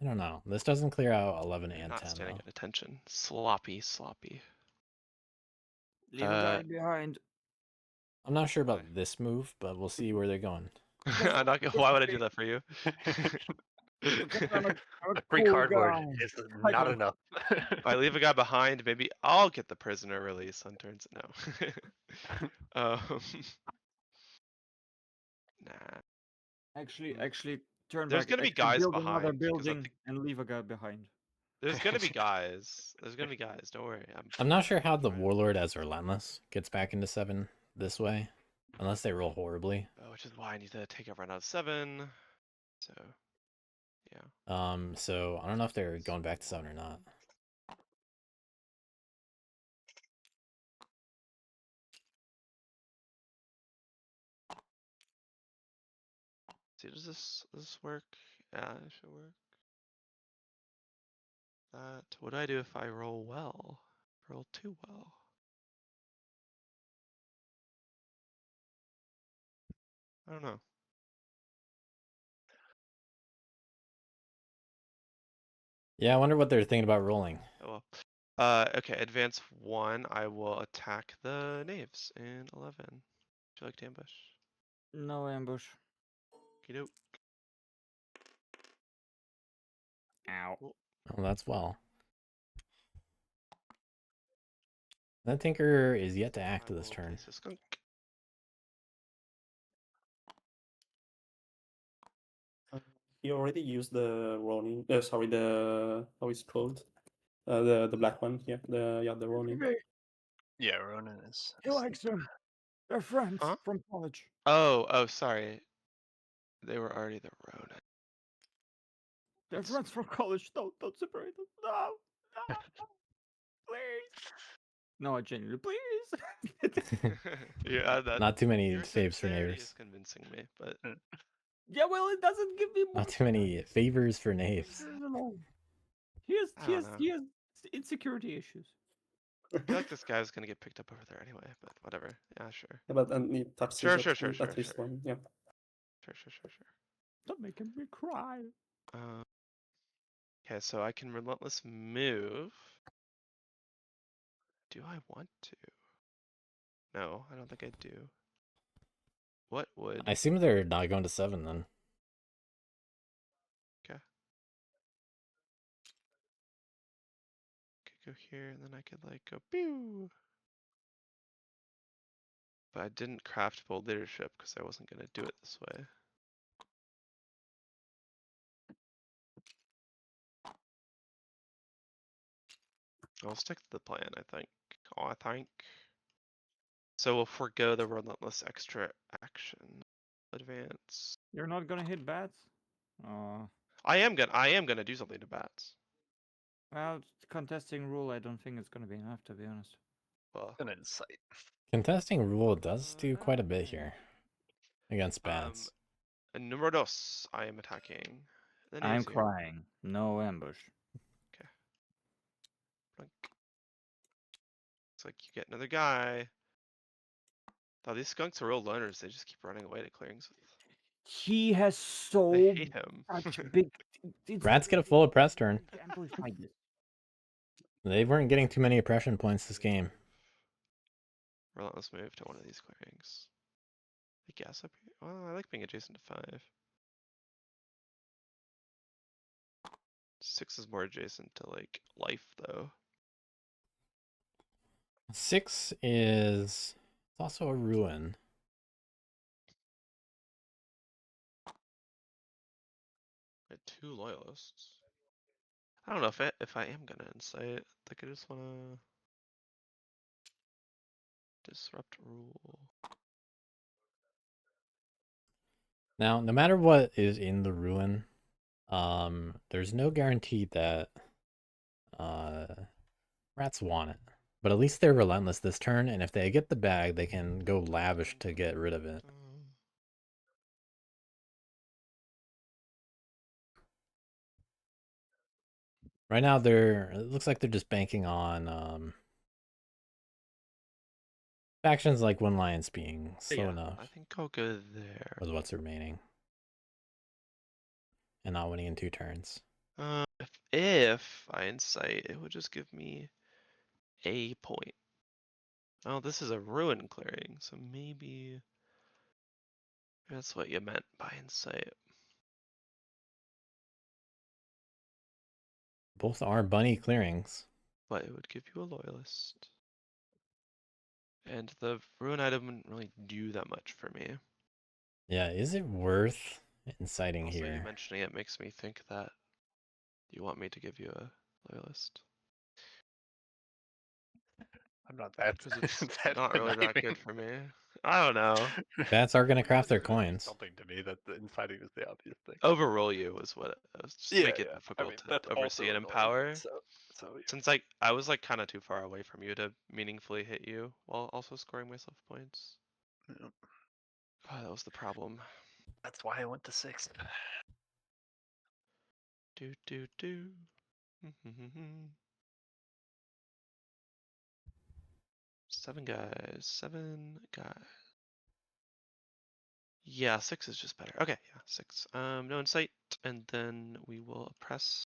I don't know. This doesn't clear out 11 and Not 10. standing Though. at attention. Sloppy. Leave a guy behind. I'm not sure about this move, but we'll see where they're going. I'm not gonna, why would I do that for you? I'm a Free cool cardboard guy. is not enough. If I leave a guy behind, maybe I'll get the prisoner release on turns. No. Nah. Actually, turn There's back. gonna be actually guys build another behind, because I building think and leave a guy behind. there's gonna be guys. There's gonna be guys. Don't worry. I'm not sure how the trying. Warlord as Relentless gets back into 7 this way. Unless they roll horribly. Which is why I need to take a run out of 7. So, yeah. So I don't know if they're going back to 7 or not. See, does this work? Yeah, it should work. What do I do if I roll well? Roll too well. I don't know. Yeah, I wonder what they're thinking about rolling. Oh well. Okay, advance 1. I will attack the knaves in 11. Would you like to ambush? No ambush. Okey-doke. Ow. Cool. Oh, that's well. That Tinker is yet to act I this will turn. place a skunk. He already used the Ronin. Sorry, the how is it called? The black one. Yeah, the Ronin. Yeah, Ronan is. He likes them. They're friends Huh? from college. Oh, sorry. They were already the Ronin. They're That's- friends from college. Don't separate them. No, please. No, I genuinely, please. Yeah, that. Not too many Your saves for sincerity knaves. is convincing me, but Yeah, well, it doesn't give me more. Not too many favors for knaves. He has, I he don't has, know. he has insecurity issues. I feel like this guy's gonna get picked up over there anyway. But whatever. Yeah, sure. Yeah, but and he touches Sure, at sure, least sure. one. Yeah. Sure. Stop making me cry. Okay, so I can relentless move. Do I want to? No, I don't think I do. What would? I assume they're not going to 7 then. Okay. Could go here, and then I could like go pew. But I didn't craft bold leadership because I wasn't gonna do it this way. I'll stick to the plan, I think. So we'll forego the relentless extra action. Advance. You're not gonna hit bats? I am gonna do something to bats. Well, contesting rule, I don't think it's gonna be enough, to be honest. Well, An insight. Contesting rule does do quite a bit here against bats. and numero dos, I am attacking. The I'm knaves here. crying. No ambush. Blink. Looks like you get another guy. Oh, these skunks are real loners. They just keep running away to clearings. He has so I hate him. such big. Rats get a full oppress turn. Amplify this. They weren't getting too many oppression points this game. Relentless move to one of these clearings. I guess up here. Well, I like being adjacent to 5. 6 is more adjacent to like life though. 6 is it's also a ruin. I had 2 loyalists. I don't know if I am gonna insight. Like I just wanna disrupt rule. Now, no matter what is in the ruin, there's no guarantee that rats want it. But at least they're relentless this turn, and if they get the bag, they can go lavish to get rid of it. Right now, it looks like they're just banking on factions like One Lion's being slow enough I think I'll go there. with what's remaining. And not winning in 2 turns. If I insight, it would just give me a point. Oh, this is a ruin clearing, so maybe that's what you meant by insight. Both are bunny clearings. But it would give you a loyalist. And the ruin item wouldn't really do that much for me. Yeah, is it worth inciting Also, you here. mentioning it makes me think that you want me to give you a loyalist. I'm not that. Because it's that not really that conniving. good for me. I don't know. Bats are gonna craft their It's really coins. Something to me that the inciting is the obvious thing. Overrule you is what it was. Just Yeah, make it yeah. I difficult mean, to that's oversee also and annoying. empower. So yeah. Since I was like kind of too far away from you to meaningfully hit you while also scoring myself points. Yeah. Oh, that was the problem. That's why I went to 6. Do do do. 7 guys. 7 guys. Yeah, 6 is just better. Okay, yeah, 6. No insight, and then we will press.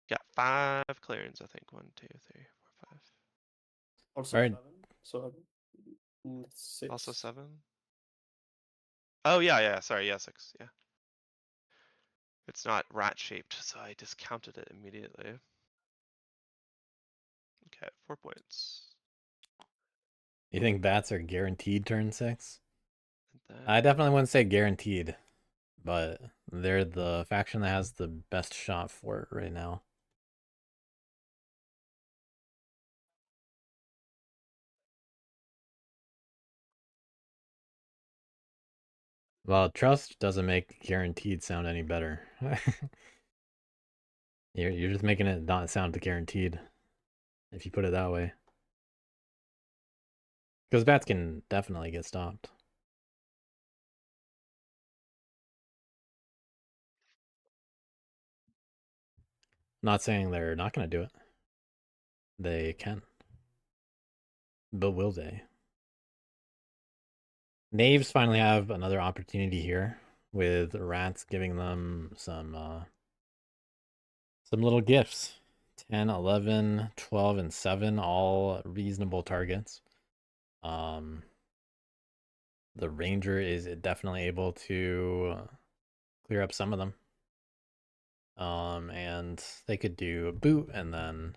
Got 5 clearings, I think. 1, 2, 3, 4, 5. Also Alright. 7. So 6. Also 7. Oh yeah, sorry, yeah, 6, yeah. It's not rat shaped, so I discounted it immediately. Okay, 4 points. You think bats are guaranteed turn 6? And I then definitely wouldn't say guaranteed, but they're the faction that has the best shot for it right now. Well, trust doesn't make guaranteed sound any better. You're just making it not sound guaranteed, if you put it that way. Because bats can definitely get stopped. Not saying they're not going to do it. They can. But will they? Knaves finally have another opportunity here, with rats giving them some little gifts. 10, 11, 12, and 7, all reasonable targets. The ranger is definitely able to clear up some of them. And they could do a boot and then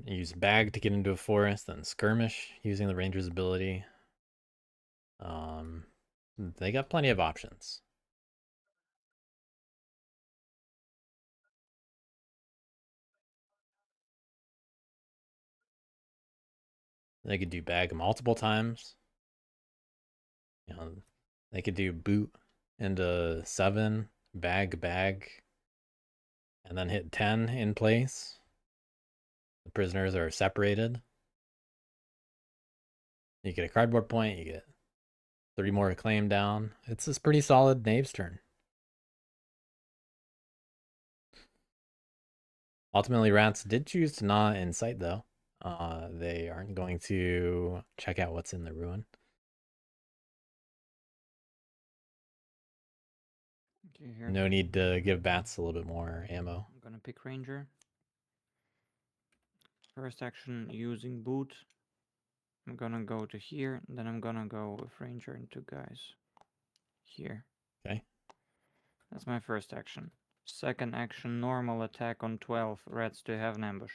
use bag to get into a forest, then skirmish using the ranger's ability. They got plenty of options. They could do bag multiple times. You know, they could do boot into 7, bag, and then hit 10 in place. The prisoners are separated. You get a cardboard point, you get 3 more acclaim down. It's this pretty solid Knave's turn. Ultimately, rats did choose to not incite, though. They aren't going to check out what's in the ruin. Okay, here. No need to give bats a little bit more ammo. I'm gonna pick ranger. First action using boot. I'm gonna go to here, and then I'm gonna go with ranger and 2 guys. Here. Okay. That's my first action. Second action, normal attack on 12. Rats, do you have an ambush?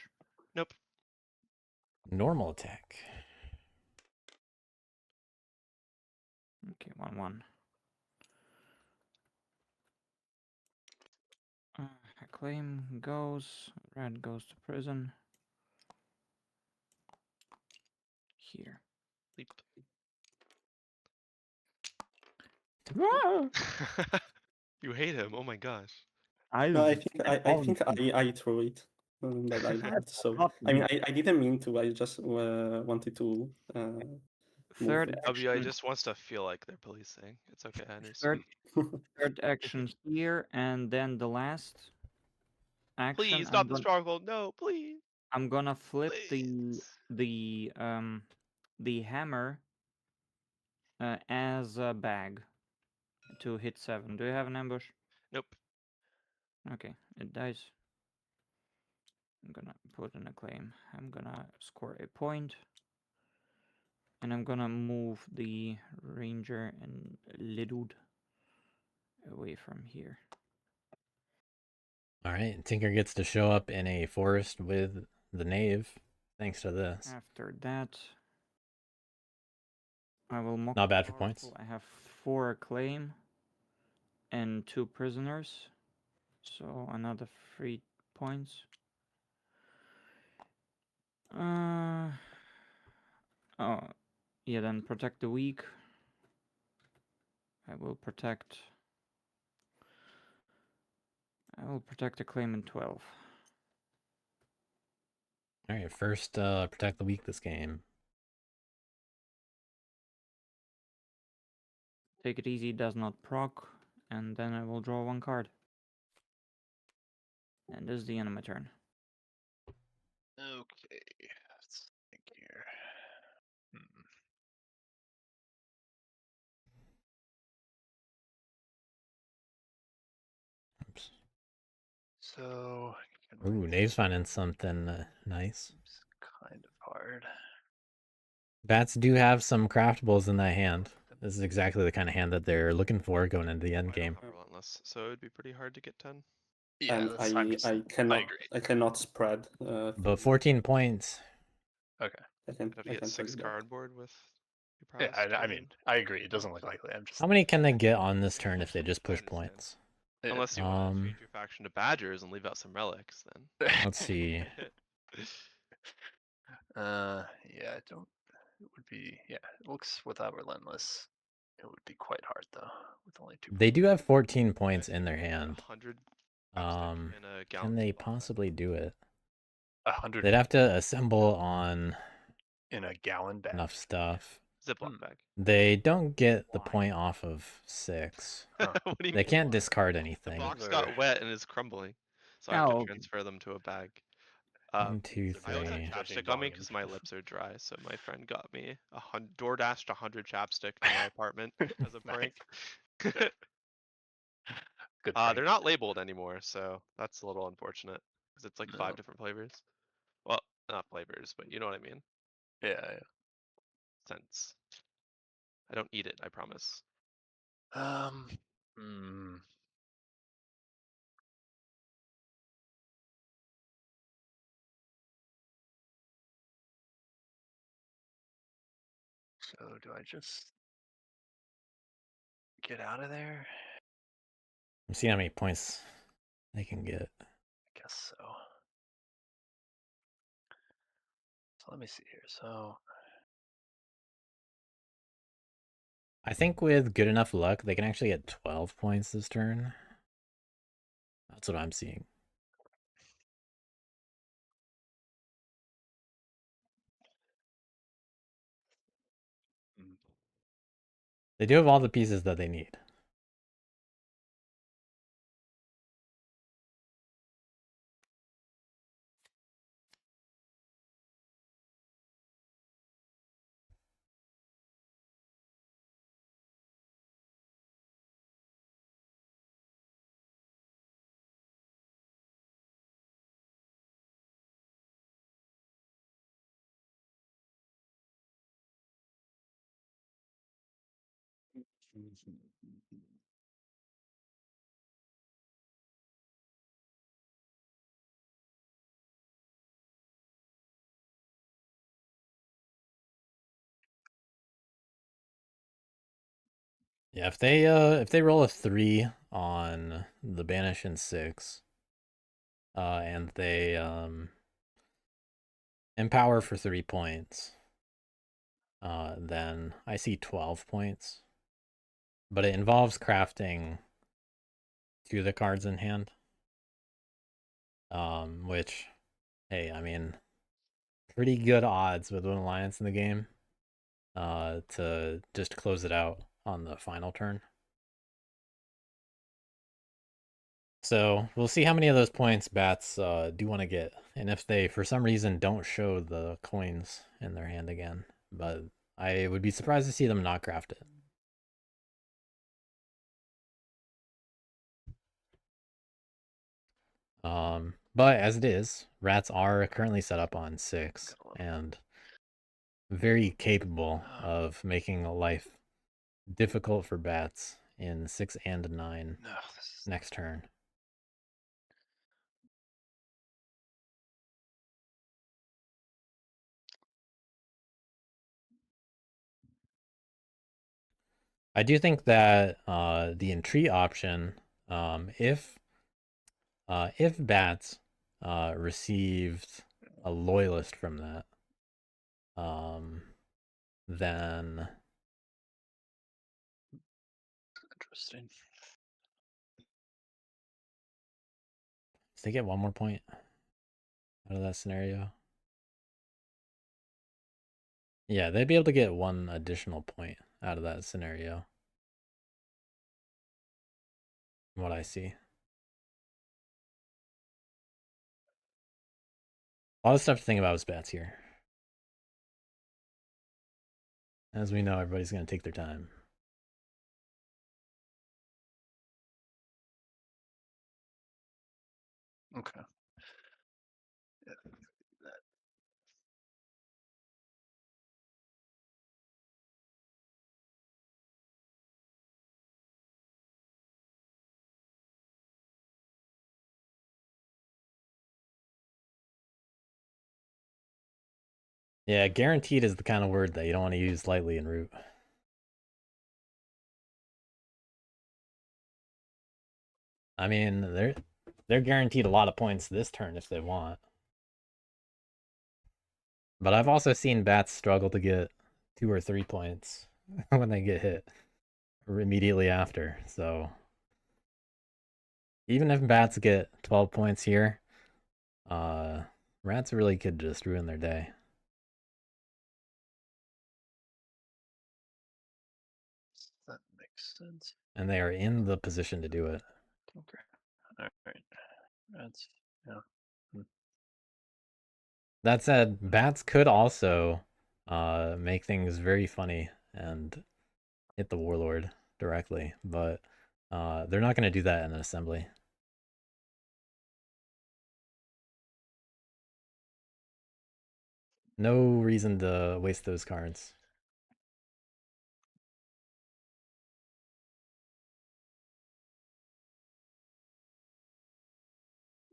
nope. Normal attack. Okay, 1-1. Acclaim goes. Rat goes to prison. Here. Leap. Ah! You hate him. Oh my gosh. No, I think I threw it. But I don't. So I mean, I didn't mean to. I just wanted to. Third move action. WI just wants to feel like they're policing. It's okay, I understand. Third action here, and then the last action. Please stop the stronghold. No, please. I'm gonna flip Please. the hammer as a bag to hit 7. Do you have an ambush? Nope. Okay, it dies. I'm gonna put an acclaim. I'm gonna score a point. And I'm gonna move the ranger and Lidud away from here. Alright, Tinker gets to show up in a forest with the knave, thanks to this. After that, I will mock. Not bad for points. I have 4 acclaim. and 2 prisoners. So another 3 points. Oh, yeah, then protect the weak. I will protect the claim in 12. Alright, first protect the weak this game. Take it easy, does not proc, and then I will draw 1 card. And this is the end of my turn. Okay, let's think here. Oops. So. Ooh, Nave's finding something nice. Seems kind of hard. Bats do have some craftables in that hand. This is exactly the kind of hand that they're looking for going into the end I don't game. have Relentless, so it would be pretty hard to get 10. Yeah, And that's, I agree. cannot spread. But 14 points. Okay. I can If I you can get 6 tell you that. cardboard with your Yeah, prowess. I mean, I agree. It doesn't look likely. I'm just. How many can they get on this turn if they just I push understand. points? Yeah. Unless you want to change your faction to Badgers and leave out some relics, then. Let's see. Yeah, I don't. It would be. Yeah, it looks without relentless. It would be quite hard though, with only 2. They do have 14 points in their hand. 100 Um, and a can they possibly do it? 100 They'd have to assemble on in a gallon bag. enough stuff. Ziploc bag. They don't get the Why? point off of 6. Huh. What do you They mean? can't discard The anything. box Those got are- wet and is crumbling, so I have Oh. to transfer them to a bag. 1, 2, I also have 3. chapstick on me because my lips are dry, so my friend got me DoorDashed 100 chapstick to my apartment as a prank. Good. They're not labeled anymore, so that's a little unfortunate because it's like 5 No. different flavors. Well, not flavors, but you know what I mean. Yeah. Sense. I don't eat it, I promise. Hmm. So do I just get out of there? I'm seeing how many points they can get. I guess so. So let me see here. So I think with good enough luck, they can actually get 12 points this turn. That's what I'm seeing. They do have all the pieces that they need. Yeah, if they roll a 3 on the banish and 6, and they empower for 3 points, then I see 12 points. But it involves crafting 2 of the cards in hand. Which, hey, I mean, pretty good odds with an alliance in the game. To just close it out on the final turn. So we'll see how many of those points bats do want to get, and if they for some reason don't show the coins in their hand again. But I would be surprised to see them not craft it. But as it is, rats are currently set up on 6 and very capable of making life difficult for bats in 6 and 9 next turn. I do think that the entreat option, if bats received a loyalist from that, then Interesting. they get one more point out of that scenario. Yeah, they'd be able to get one additional point out of that scenario. From what I see. A lot of stuff to think about with bats here. As we know, everybody's going to take their time. Okay. Yeah, that. Yeah, guaranteed is the kind of word that you don't want to use lightly in Root. I mean, they're guaranteed a lot of points this turn if they want. But I've also seen bats struggle to get 2 or 3 points when they get hit immediately after. So even if bats get 12 points here, rats really could just ruin their day. That makes sense. And they are in the position to do it. Okay. All right. That's yeah. That said, bats could also make things very funny and hit the warlord directly, but they're not going to do that in an assembly. No reason to waste those cards.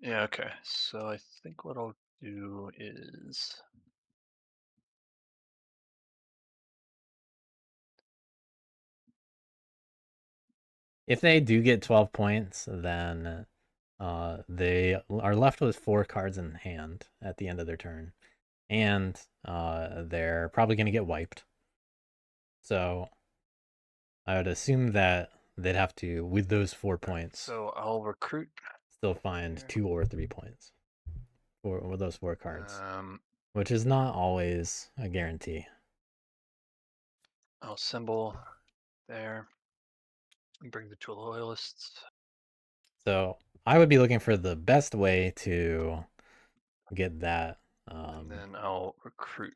Yeah, okay. So I think what I'll do is If they do get 12 points, then they are left with 4 cards in hand at the end of their turn. And they're probably going to get wiped. So I would assume that they'd have to, with those 4 points, so I'll recruit. still find Here. 2 or 3 points for those 4 cards, Um, which is not always a guarantee. I'll symbol there. And bring the two loyalists. So I would be looking for the best way to get that. And then I'll recruit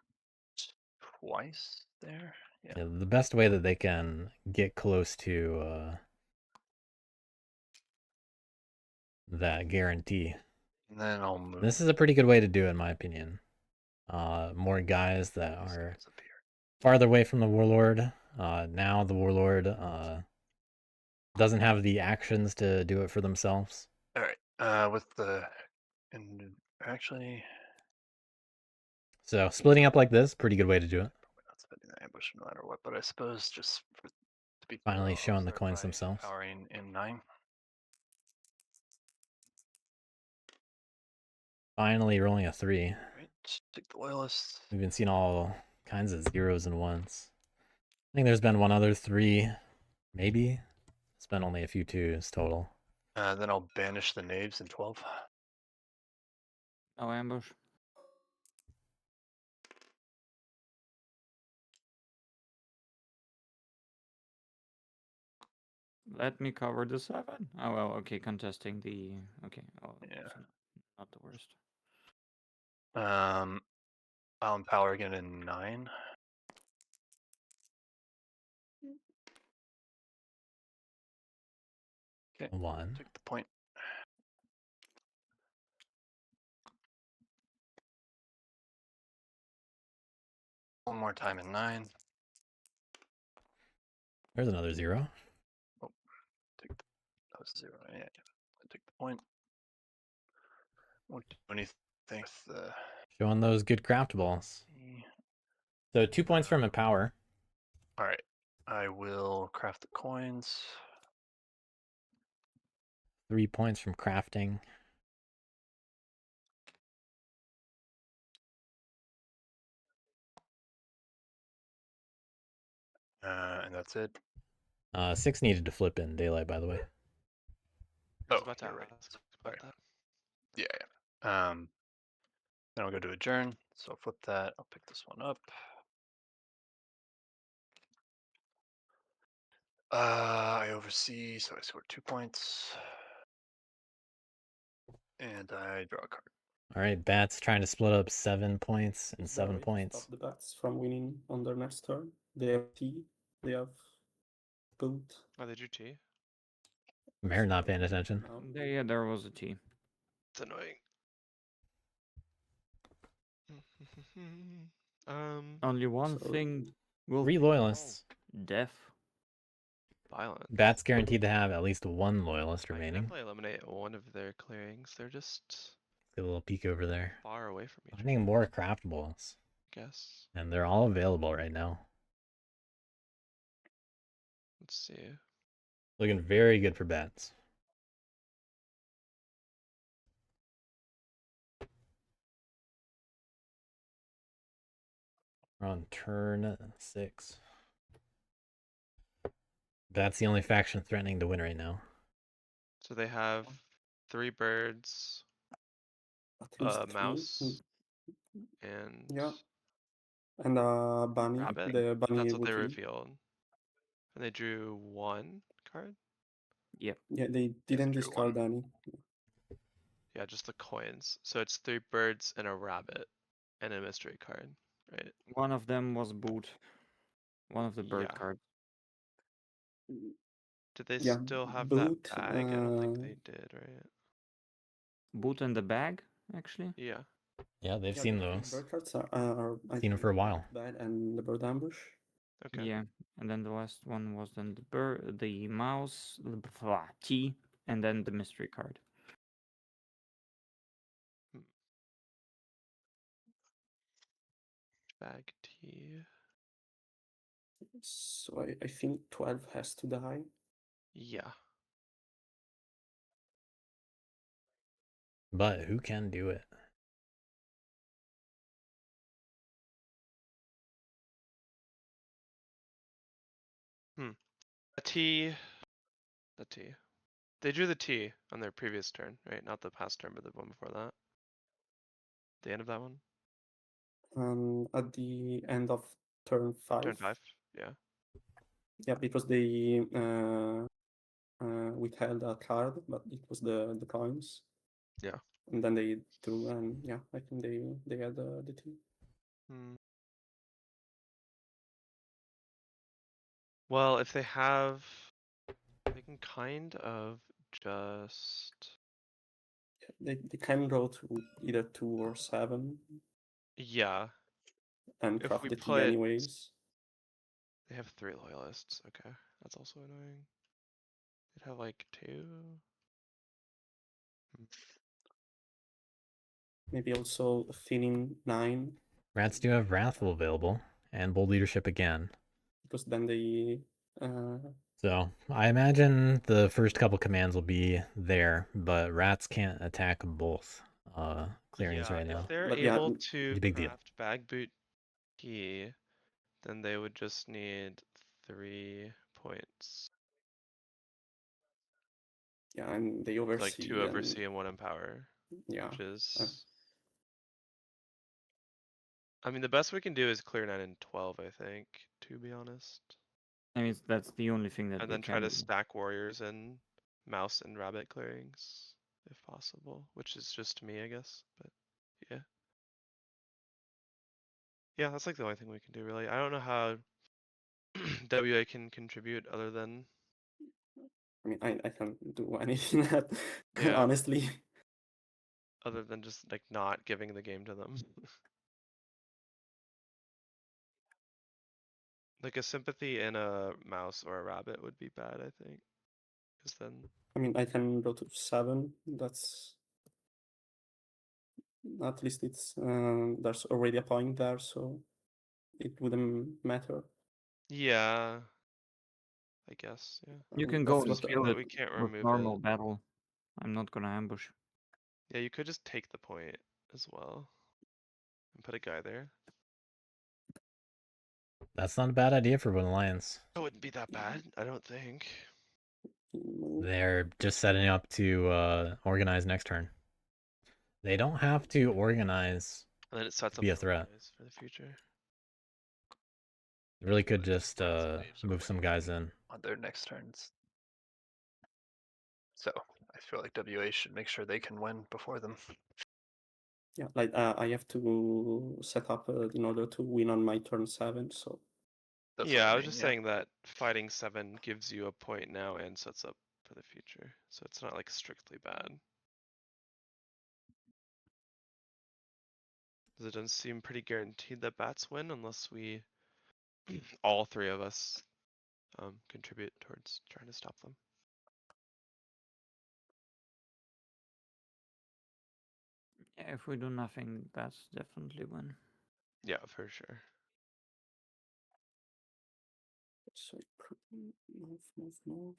twice there. Yeah. Yeah, the best way that they can get close to that guarantee. And then I'll move. This is a pretty good way to do it, in my opinion. More guys that these are guys up here. farther away from the warlord. Now the warlord doesn't have the actions to do it for themselves. All right. With the and actually, So splitting up like this, pretty good way to do it. probably not spending the ambush no matter what. But I suppose just for, to be Finally I'll showing the start coins by themselves. Powering in 9. Finally rolling a 3. Right. Take the loyalists. We've been seeing all kinds of 0s and 1s. I think there's been one other 3, maybe. It's been only a few 2s total. Then I'll banish the knaves in 12. No ambush. Let me cover the 7. Oh well, okay, contesting the okay. Oh, Yeah. so not the worst. I'll empower again in 9. Okay. 1. Take the point. One more time in 9. There's another 0. Take the, that was 0. Yeah. Take the point. Won't do anything with the. Showing those good craft balls. So 2 points from Empower. All right. I will craft the coins. 3 points from crafting. And that's it. 6 needed to flip in daylight, by the way. I was Oh, about to you're right. ask Sorry. about that. Yeah. Then I'll go to adjourn. So I'll flip that. I'll pick this one up. I oversee, so I scored 2 points. And I draw a card. All right, Bats trying to split up 7 points and Is that 7 way to points. stop the bats from winning on their next turn? They have T, they have boot. Oh, they drew T. Meryn not paying attention. No. There was a T. It's annoying. Only one So- thing will 3 loyalists. death. Violent. Bats guaranteed to have at least 1 loyalist I can remaining. definitely eliminate one of their clearings. They're just Get a little peek over there. far away from each Finding more craftables. other, I guess. And they're all available right now. Let's see. Looking very good for Bats. We're on turn 6. That's the only faction threatening to win right now. So they have 3 birds, At least a three. mouse, and Yeah. And bunny, rabbit. the bunny That's what they would be. revealed. And they drew 1 card. Yeah, they didn't drew discard one. any. Yeah, just the coins. So it's 3 birds and a rabbit and a mystery card, right? One of them was boot. One of the bird Yeah. cards. Did they Yeah, still have boot, that bag? I don't think they did, right? Boot in the bag, actually. Yeah. Yeah, they've Yeah, seen the those. bird cards are I Seen them for a think, while. Bad and the bird ambush. Okay. Yeah, and then the last one was then the mouse, T, and then the mystery card. Bag T. So I think 12 has to die. Yeah. But who can do it? A T. The T. They drew the T on their previous turn, right? Not the past turn, but the one before that. The end of that one? At the end of turn 5. Turn 5? Yeah. Yeah, because they withheld a card, but it was the coins. Yeah. And then they drew, and yeah, I think they had the T. Well, if they have, they can kind of just. They can go to either 2 or 7 Yeah. and If craft we the T put- anyways. They have 3 loyalists. Okay. That's also annoying. They'd have like 2. Maybe also thinning 9, Rats do have Wrathful available, and Bold Leadership again. because then they So I imagine the first couple commands will be there, but Rats can't attack both clearings Yeah, right now. if they're But yeah, able It's to a big deal. craft bag boot key, then they would just need 3 points. yeah, and they oversee. Like 2 oversee and 1 empower. Yeah, Which is. I mean, the best we can do is clear 9 and 12, I think, to be honest. I mean, that's the only thing that And we then try can to do. stack warriors and mouse and rabbit clearings, if possible, which is just me, I guess, but yeah. Yeah, that's like the only thing we can do, really. I don't know how WA can contribute other than. I mean, I can't do anything that, Yeah. honestly. Other than just like not giving the game to them. Like a sympathy and a mouse or a rabbit would be bad, I think. Because then. I mean, I can go to 7. That's at least it's there's already a point there, so it wouldn't matter. Yeah. I guess, yeah. You can That's go what kill But it we can't with remove normal it. battle. I'm not gonna ambush. Yeah, you could just take the point as well. And put a guy there. That's not a bad idea for Wooden Lions. It wouldn't be that bad, I don't think. move. They're just setting up to organize next turn. They don't have to organize And then it sets to up be a the threat. organize for the future. They really could Like, just lots of waves move some away guys in. on their next turns. So I feel like WA should make sure they can win before them. Yeah, like I have to set up in order to win on my turn 7. So That's Yeah, what I was mean, just yeah. saying that fighting 7 gives you a point now and sets up for the future. So it's not like strictly bad. Because it does seem pretty guaranteed that bats win unless we, all 3 of us, contribute towards trying to stop them. Yeah, if we do nothing, that's definitely win. Yeah, for sure. move.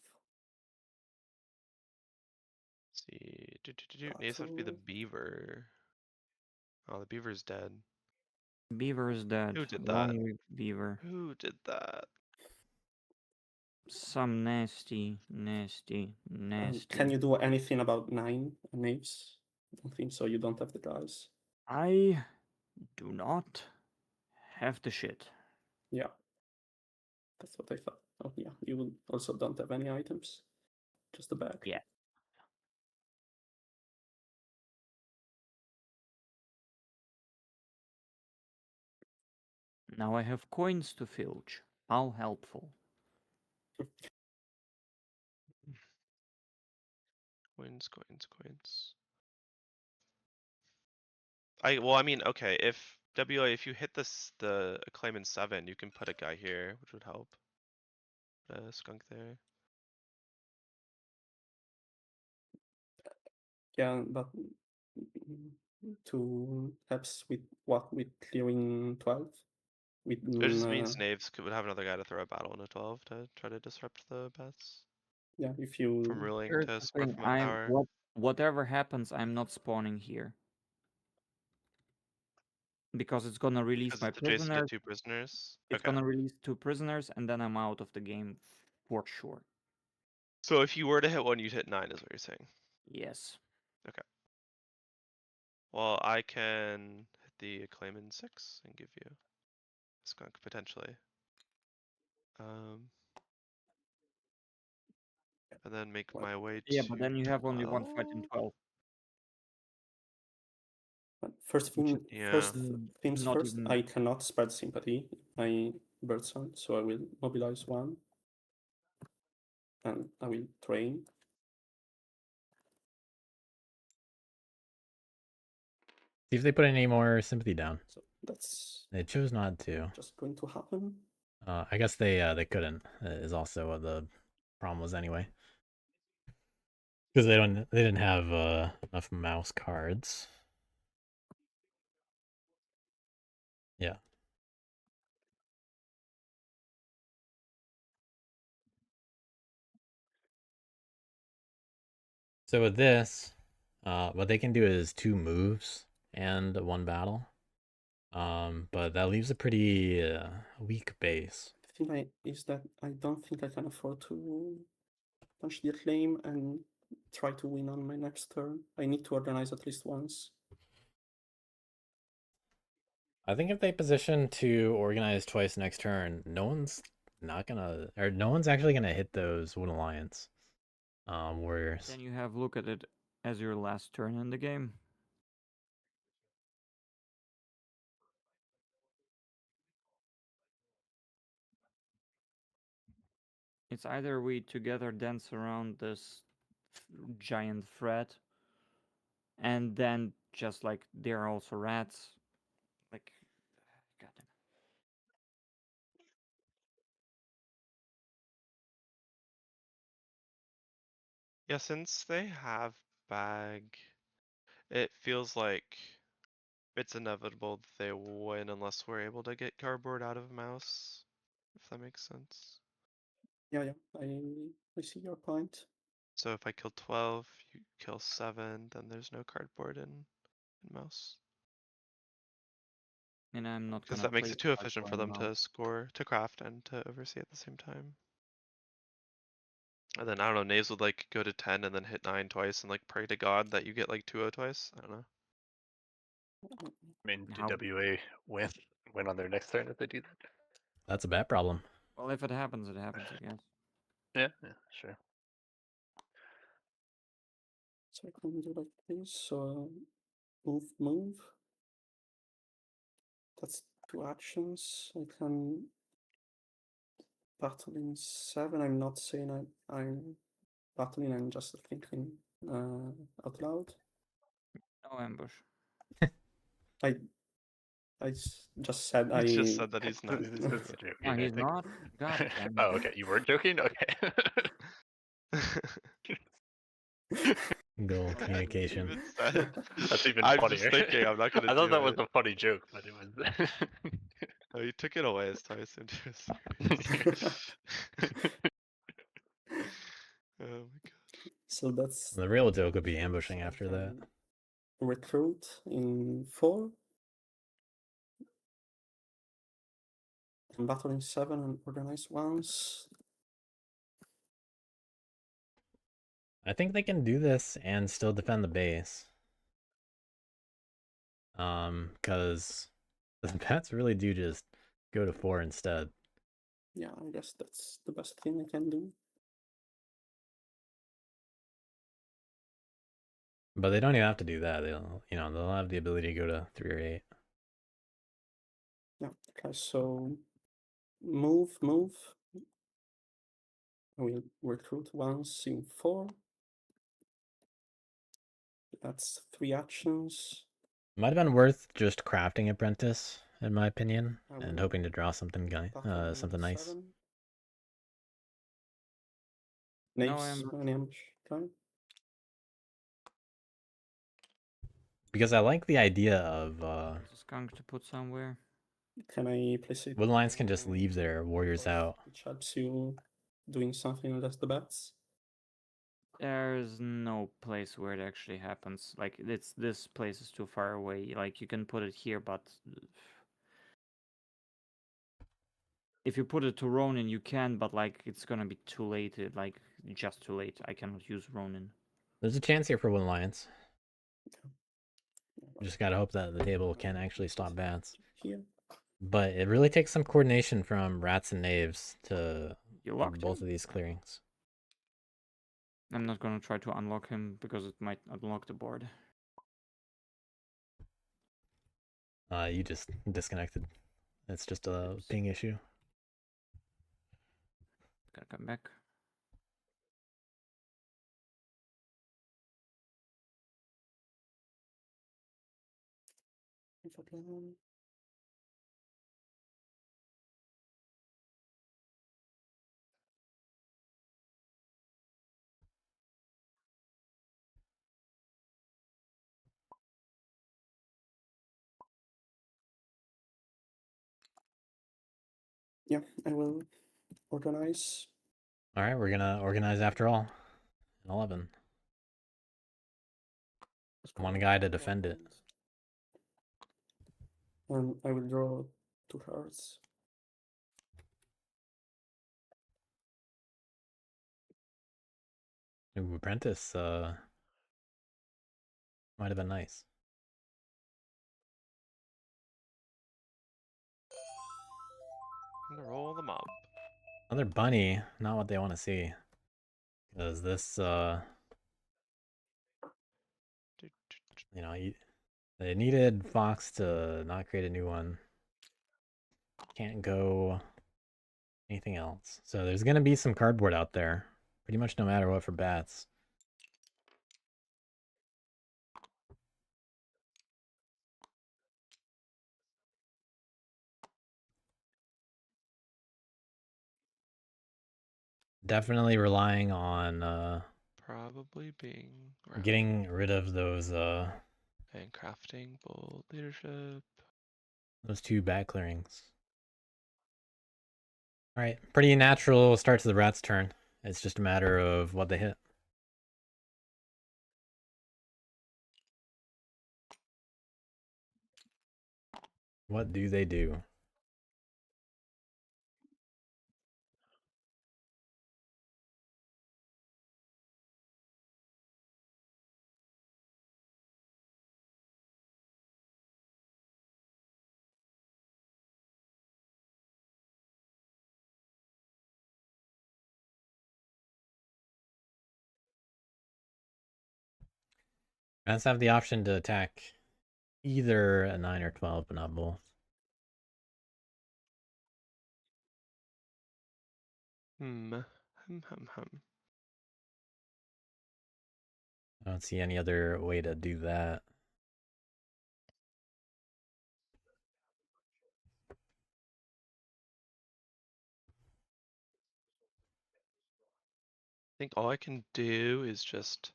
Let's see, needs to have to be the Battle. beaver. Oh, the beaver's dead. Beaver is dead. Who did that? Long week beaver. Who did that? Some nasty, nasty, nasty. Can you do anything about 9 knaves? I don't think so. You don't have the guys. I do not have the shit. Yeah. That's what I thought. Oh yeah, you also don't have any items. Just the bag. Yeah. Now I have coins to filch. How helpful. Coins, coins, coins. I mean, okay, if WA, if you hit the acclaim in 7, you can put a guy here, which would help. Put a skunk there. Yeah, but to perhaps with what, with clearing 12? With It just means knaves would have another guy to throw a battle in a 12 to try to disrupt the bats yeah, if from you ruling Here's to the score thing, from a tower. whatever happens, I'm not spawning here. Because it's gonna release Because my it's adjacent to prisoners. 2 prisoners. It's Okay. gonna release 2 prisoners, and then I'm out of the game for sure. So if you were to hit 1, you'd hit 9, is what you're saying. Yes. Well, I can hit the acclaim in 6 and give you a skunk potentially. And then make What? my way Yeah, to but then you have only one fight in 12. 12. First Which thing, is first Mm, things not first, even- I cannot spread sympathy in my birdsong, so I will mobilize 1. And I will train. See if they put any more sympathy down. So that's They chose not to. just going to happen. I guess they couldn't. Is also what the problem was anyway. Because they didn't have enough mouse cards. Yeah. So with this, what they can do is 2 moves and 1 battle. But that leaves a pretty weak base. The thing is that I don't think I can afford to punch the acclaim and try to win on my next turn. I need to organize at least once. I think if they position to organize twice next turn, no one's actually gonna hit those Wood Alliance warriors. Then you have look at it as your last turn in the game. It's either we together dance around this giant threat, and then just like they're also rats. Like, goddamn. Yeah, since they have bag, it feels like it's inevitable that they win unless we're able to get cardboard out of mouse, if that makes sense. Yeah, I see your point. So if I kill 12, you kill 7, then there's no cardboard in mouse. And I'm not Because gonna that makes play it too hardcore efficient for in them mouse. to score, to craft, and to oversee at the same time. And then I don't know, Naves would like go to 10 and then hit 9 twice and like pray to God that you get like 2-0 twice. I don't know. I mean, How- do WA win on their next turn if they do that? That's a bad problem. Well, if it happens, it happens, I guess. Yeah, sure. So I can do like this. So move. That's 2 actions. I can battle in 7. I'm not saying I'm battling. I'm just thinking out loud. No ambush. I just said He just said that he's not. This is joking, No, I he's think. not. God damn it. Oh, okay. You weren't joking? Okay. Goal Well, communication. Even said. That's even I'm funnier. just thinking, I'm not gonna I thought do that was it. a funny joke, but it was. Oh, you took it away, so I assumed it was serious. Oh my god. So that's The real joke would be so ambushing I after that. can recruit in 4. And battle in 7 and organize once. I think they can do this and still defend the base. Because the bats really do just go to 4 instead. Yeah, I guess that's the best thing I can do. But they don't even have to do that. They'll have the ability to go to 3 or 8. Yeah, okay, so move. I will recruit once in 4. That's 3 actions. Might have been worth just crafting Apprentice, in my opinion, I and will hoping to draw something battle in something nice. 7. No Naves, ambush. an ambush. Okay. Because I like the idea of There's a skunk to put somewhere. Can I place it? Woodlines can just leave their warriors close, out. which helps you doing something unless the bats. There's no place where it actually happens. Like this place is too far away. Like you can put it here, but if you put it to Ronin, you can, but like it's gonna be too late. Like just too late. I cannot use Ronin. There's a chance here for Woodlines. Just gotta hope that the table can actually stop bats. Here. But it really takes some coordination from rats and knaves to You locked both him? of these clearings. I'm not gonna try to unlock him because it might unlock the board. You just disconnected. It's just a Oops. ping issue. Gotta come back. Yeah, I will organize. All right, we're gonna organize after all. 11. One guy to defend it. And I will draw 2 cards. Ooh, Apprentice might have been nice. I'm gonna roll the mob. Another bunny, not what they want to see. Because this, they needed Fox to not create a new one. Can't go anything else. So there's gonna be some cardboard out there, pretty much no matter what for bats. Definitely relying on Probably being round. getting rid of those And crafting bold leadership. those 2 bat clearings. Alright, pretty natural start to the rat's turn. It's just a matter of what they hit. What do they do? Rats have the option to attack either a 9 or 12, but not both. Hum. I don't see any other way to do that. I think all I can do is just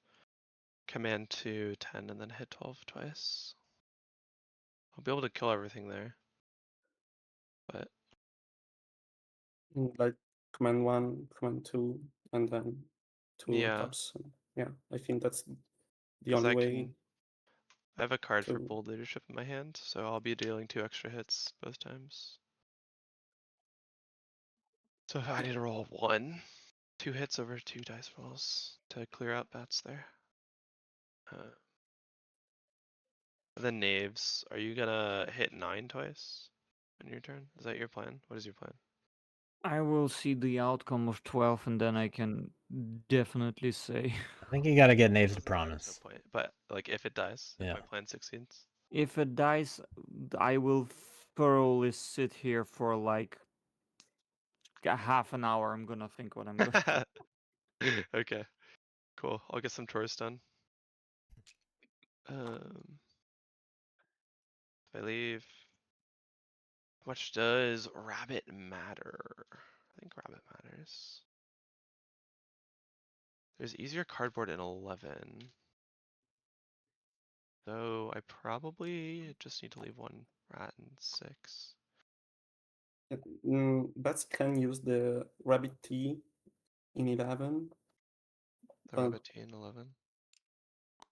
command to 10 and then hit 12 twice. I'll be able to kill everything there. But Like command 1, command 2, and then 2 Yeah. taps. Yeah, I think that's the 'cause only I way. can, I have a card for to- bold leadership in my hand, so I'll be dealing 2 extra hits both times. So if I need to roll 1, 2 hits over 2 dice rolls to clear out bats there. The knaves, are you gonna hit 9 twice on your turn? Is that your plan? What is your plan? I will see the outcome of 12 and then I can definitely say. I think you gotta get Knaves to There's promise. no point. But like if it dies, if Yeah. my plan succeeds. If it dies, I will thoroughly sit here for like a half an hour. I'm gonna think what I'm gonna Okay, cool. I'll get some chores done. If I leave, how much does rabbit matter? I think rabbit matters. There's easier cardboard in 11. So I probably just need to leave 1 rat in 6. Bats can use the rabbit T in 11 The Um, rabbit T in 11.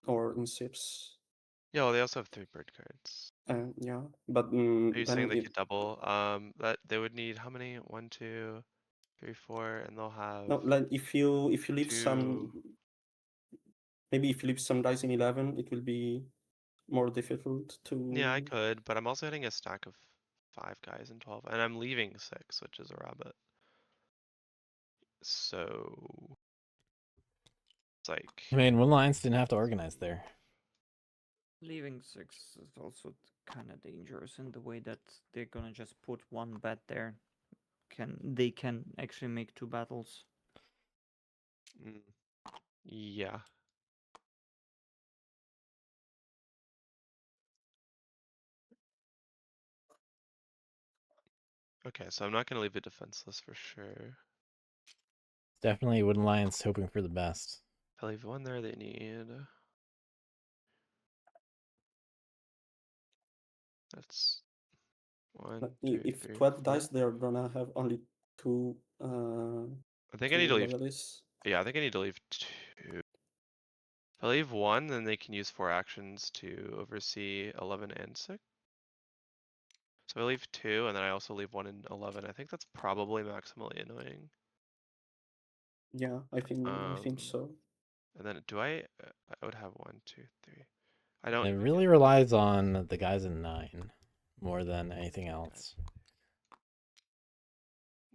or in 6. Yeah, well, they also have 3 bird cards. Yeah, but Are you saying then they could double? That they would need how many? 1, 2, 3, 4, and they'll have no, like if you leave 2. some, maybe if you leave some dice in 11, it will be more difficult to. Yeah, I could, but I'm also hitting a stack of 5 guys in 12, and I'm leaving 6, which is a rabbit. So it's like I mean, Wood Lions didn't have to organize there. Leaving 6 is also kind of dangerous in the way that they're gonna just put 1 bat there. They can actually make 2 battles. yeah. Okay, so I'm not gonna leave it defenseless for sure. Definitely Wooden Lions hoping for the best. If I leave 1 there, they need. That's 1, 2, If 3, 12 4. dice, they're gonna have only 2. I think I need to leave. Loyalists. Yeah, I think I need to leave 2. If I leave 1, then they can use 4 actions to oversee 11 and 6. So I leave 2, and then I also leave 1 in 11. I think that's probably maximally annoying. Yeah, I think so. And then do I would have 1, 2, 3. I don't It even really get relies on the guys in 9 more than anything else.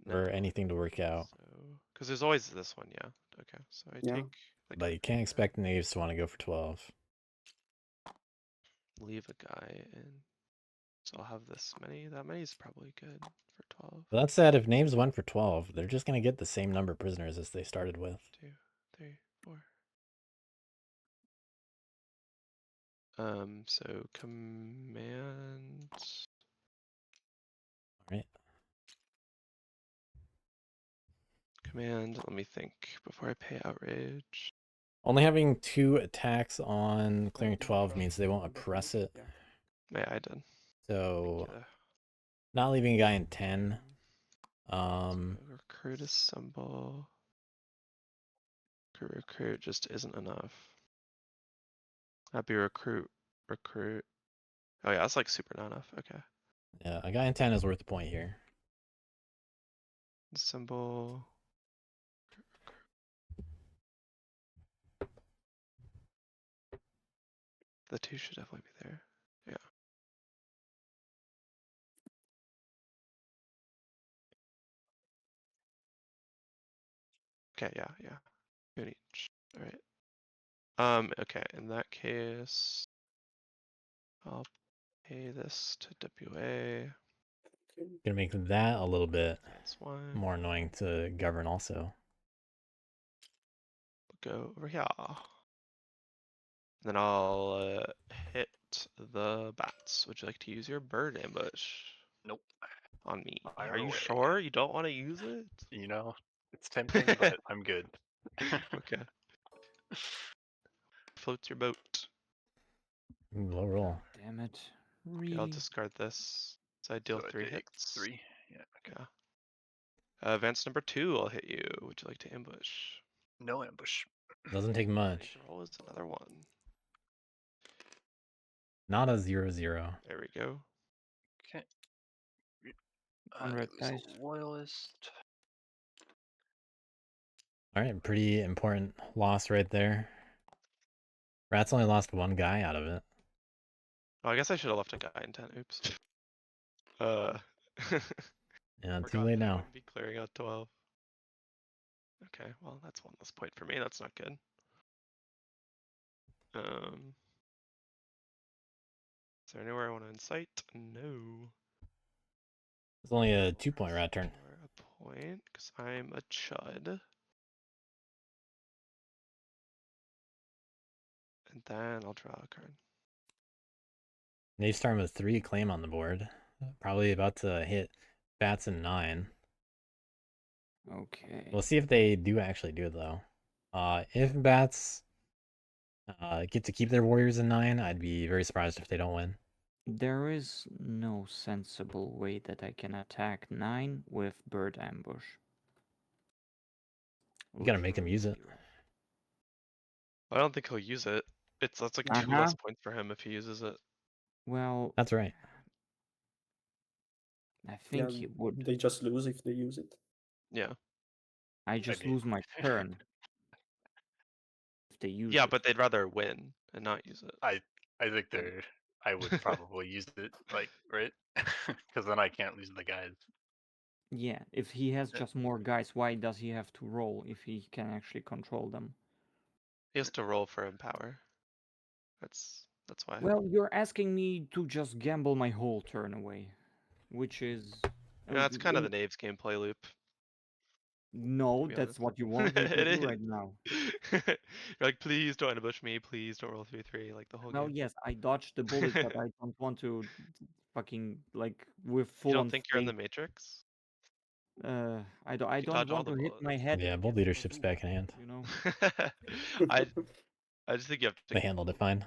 Or anything to work out. Because there's always this one, yeah. Okay, so I Yeah. take. Like, But you can't expect Knaves to want to go for 12. leave a guy in. So I'll have this many. That many is probably good for 12. But that said, if Knaves went for 12, they're just going to get the same number of prisoners as they started with. 2, 3, 4. So command. Alright. Command, let me think before I pay outrage. Only having 2 attacks on clearing 12 means they won't oppress it. Yeah, I did. So, Yeah. not leaving a guy in 10 Recruit assemble. Recruit just isn't enough. That'd be recruit. Oh yeah, that's like super not enough. Okay. Yeah, a guy in 10 is worth a point here. Assemble. The 2 should definitely be there. Yeah. Okay, yeah. 2 in each. Alright. Okay, in that case, I'll pay this to WA. Gonna make that a little bit That's one. more annoying to govern also. Go over here. Then I'll hit the bats. Would you like to use your bird ambush? Nope. On me. Fire Are you away. sure you don't want to use it? You know, it's tempting, but I'm good. Okay. Floats your boat. Ooh, low roll. Damn it. Okay, I'll Really? discard this. So I deal So I 3 take hits. 3. Yeah. Okay. Yeah. Advance number 2, I'll hit you. Would you like to ambush? No ambush. Doesn't take Ready much. to roll is another 1. Not a 0-0. There we go. Okay. On red Lose a dice. loyalist. Alright, pretty important loss right there. Rats only lost 1 guy out of it. Oh, I guess I should have left a guy in 10. Oops. Yeah, too Forgot late that I now. wouldn't be clearing out 12. Okay, well, that's 1 less point for me. That's not good. Is there anywhere I want to incite? No. It's only a 2-point rat turn. For a point, because I'm a chud. And then I'll draw a card. Nave's starting with 3 claim on the board. Probably about to hit bats in 9. Okay. We'll see if they do actually do it though. If bats get to keep their warriors in 9, I'd be very surprised if they don't win. There is no sensible way that I can attack 9 with bird ambush. You gotta make him use it. I don't think he'll use it. That's like 2 less points for him if he uses it. Well, That's right. I think he would. They just lose if they use it. Yeah. I just mean- lose my turn if they use Yeah, it. but they'd rather win and not use it. I think I would probably use it, like, right? Because then I can't lose the guys. Yeah, if he has Yeah. just more guys, why does he have to roll if he can actually control them? He has to roll for empower. That's why. Well, you're asking me to just gamble my whole turn away, which is... Yeah, that's kind of the Knave's gameplay loop. No, be that's honest. what you want me to It do is. right now. You're like, please don't ambush me. Please don't roll 3-3, like the whole Well, game. yes, I dodged the bullet, but I don't want to fucking, like, with You full don't on think you're in the faith. Matrix? I You don't dodge all want the to hit bullets. my head. Yeah, bold against the leadership's bazooka, back in hand. You know? I just think you have to. They handled it fine.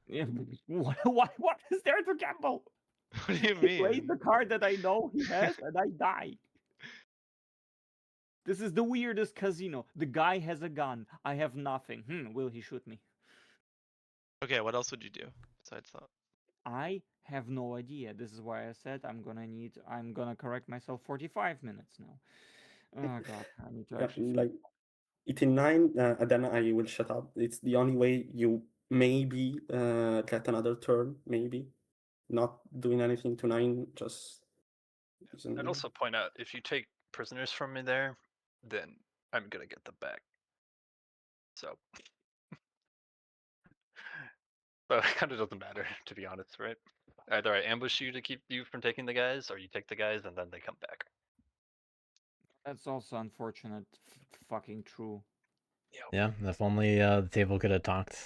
Yeah, what is there to gamble? What do you He plays mean? the card that I know he has, and I die. This is the weirdest casino. The guy has a gun. I have nothing. Will he shoot me? Okay, what else would you do besides that? I have no idea. This is why I said I'm gonna correct myself 45 minutes now. Oh god, I need to Yeah, actually like it in 9, and then I will shut up. It's the only way you maybe get another turn, maybe. Not doing anything to 9, just using I'd the- also point out, if you take prisoners from me there, then I'm gonna get them back. So, but it kind of doesn't matter, to be honest, right? Either I ambush you to keep you from taking the guys, or you take the guys and then they come back. That's also unfortunate. Fucking true. Yeah, if only the table could have talked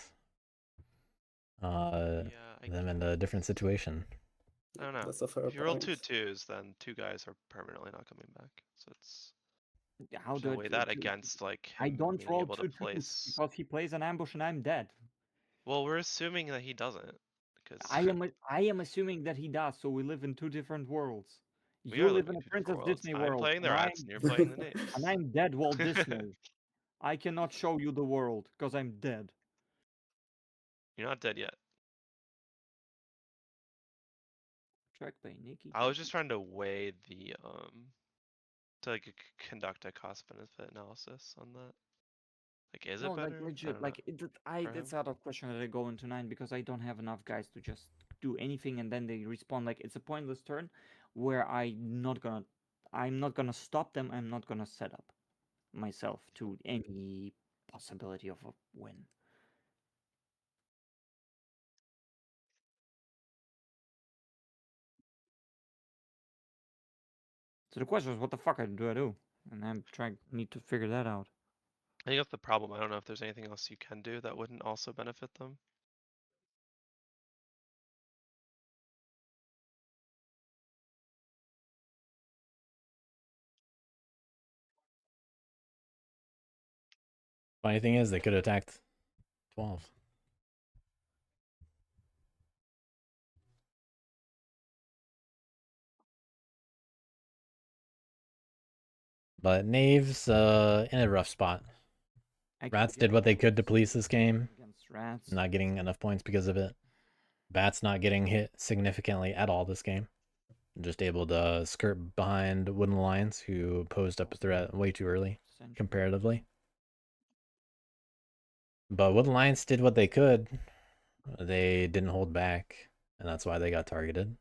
Yeah, them in a different situation. I don't know. That's a fair If you roll point. 2 2s, then 2 guys are permanently not coming back. So it's How so do weigh that against like I him don't being roll able to 2 twos place. because he plays an ambush and I'm dead. Well, we're assuming that he doesn't, because I am assuming that he does, so we live in 2 different worlds. We You are live living in a in 2 Princess different worlds. Disney I'm world, playing the and rats, I'm and you're playing the knaves. and I'm dead Walt Disney. I cannot show you the world because I'm dead. You're not dead yet. Track by Nikki. I was just trying to weigh the to like conduct a cost benefit analysis on that. Like, is No, it better? like I legit, don't like For it's him? out of question that I go into 9 because I don't have enough guys to just do anything and then they respawn. Like it's a pointless turn where I'm not gonna stop them. I'm not gonna set up myself to any possibility of a win. So the question is, what the fuck do I do? And I'm need to figure that out. I think that's the problem. I don't know if there's anything else you can do that wouldn't also benefit them. Funny thing is, they could have attacked 12. But Knaves in a rough spot. I could Rats get did what they could to Wolves police this game, against rats. not getting enough points because of it. Bats not getting hit significantly at all this game. Just able to skirt behind Wooden Lions, who posed up a threat way too early, Essentially. comparatively. But Wooden Lions did what they could. They didn't hold back, and that's why they got targeted.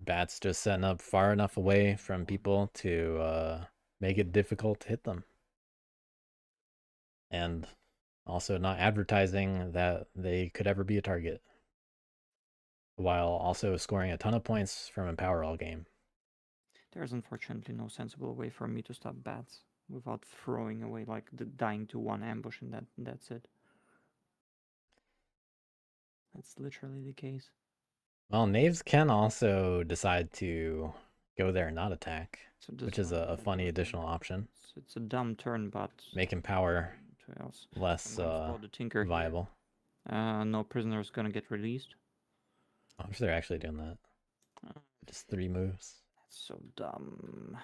Bats just setting up far enough away from people to make it difficult to hit them. And also not advertising that they could ever be a target, while also scoring a ton of points from Empower all game. There's unfortunately no sensible way for me to stop bats without throwing away like the dying to one ambush and that's it. That's literally the case. Well, Knaves can also decide to go there and not attack, So which is a funny additional option. It's a dumb turn, but Make Empower else. less I'm gonna throw the Tinker here. viable. No prisoners gonna get released. I wonder if they're actually doing that. Just 3 moves. That's so dumb.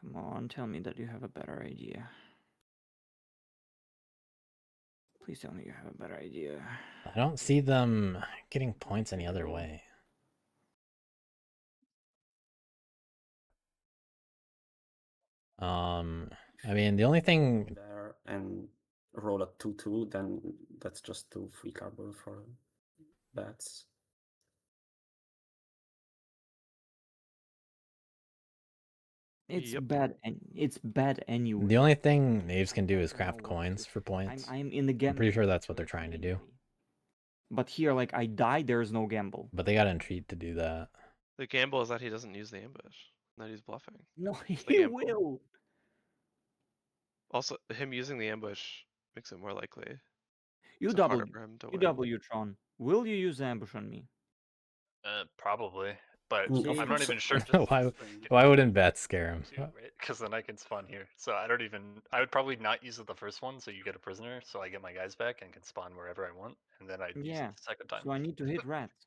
Come on, tell me that you have a better idea. Please tell me you have a better idea. I don't see them getting points any other Figure it out. way. I mean, the only thing There and roll a 2/2, then that's just 2 free cardboard for bats. It's Yep. bad and it's bad anyway. the only thing Knaves can do is I don't know craft what to coins do. for points. I'm in the gamble. I'm pretty sure that's what they're trying to do. anyway. But here, like I die, there's no gamble. But they got entreat to do that. The gamble is that he doesn't use the ambush, that he's bluffing. No, the he gamble. will. Also, him using the ambush makes it more likely. You So double. harder for him to You win. uwtron. Will you use ambush on me? Probably, but Mm, I'm not so- even sure. Why wouldn't bats scare him? Right? Because then I can spawn here. So I don't even. I would probably not use it the first one, so you get a prisoner, so I get my guys back and can spawn wherever I want, and then I'd use Yeah. it the second time. So I need to hit rats.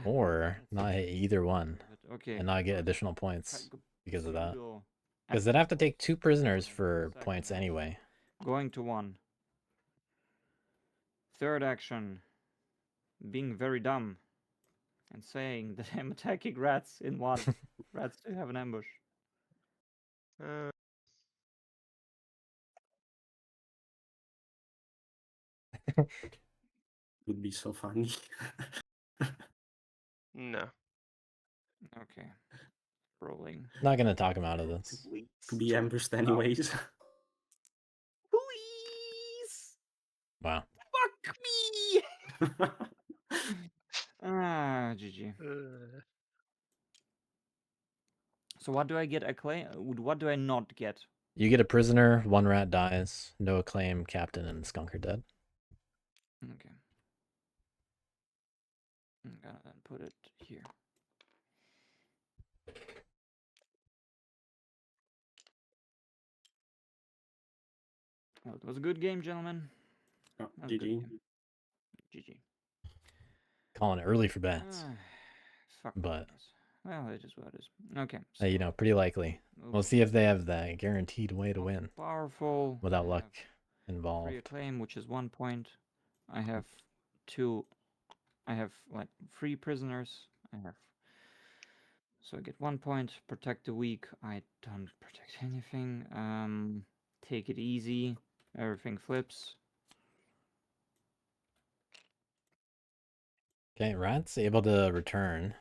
Or not hit either one Okay. and not get additional points because of that. Pseudo- Because they'd have to take 2 prisoners for points anyway. Going to 1. Third action. Being very dumb. And saying that I'm attacking rats in 1. Rats do have an ambush. Would be so funny. No. Okay. Rolling. Not gonna talk him out of this. To be ambushed anyways. Please! Wow. Fuck me! GG. So what do I get? What do I not get? You get a prisoner, 1 rat dies, no acclaim, captain, and skunk are dead. Okay. I'm gonna then put it here. Well, it was a good game, gentlemen. Oh, That was a good GG. game. GG. Calling it early for bats, Fuck but this. Well, it is what it is. Okay. you know, pretty likely. move We'll on. see if they have that guaranteed way to Not win Powerful. without I luck have involved. free acclaim, which is 1 point. I have 2. I have like 3 prisoners. I have. So I get 1 point. Protect the weak. I don't protect anything. Take it easy. Everything flips. Okay, Rat's able to return.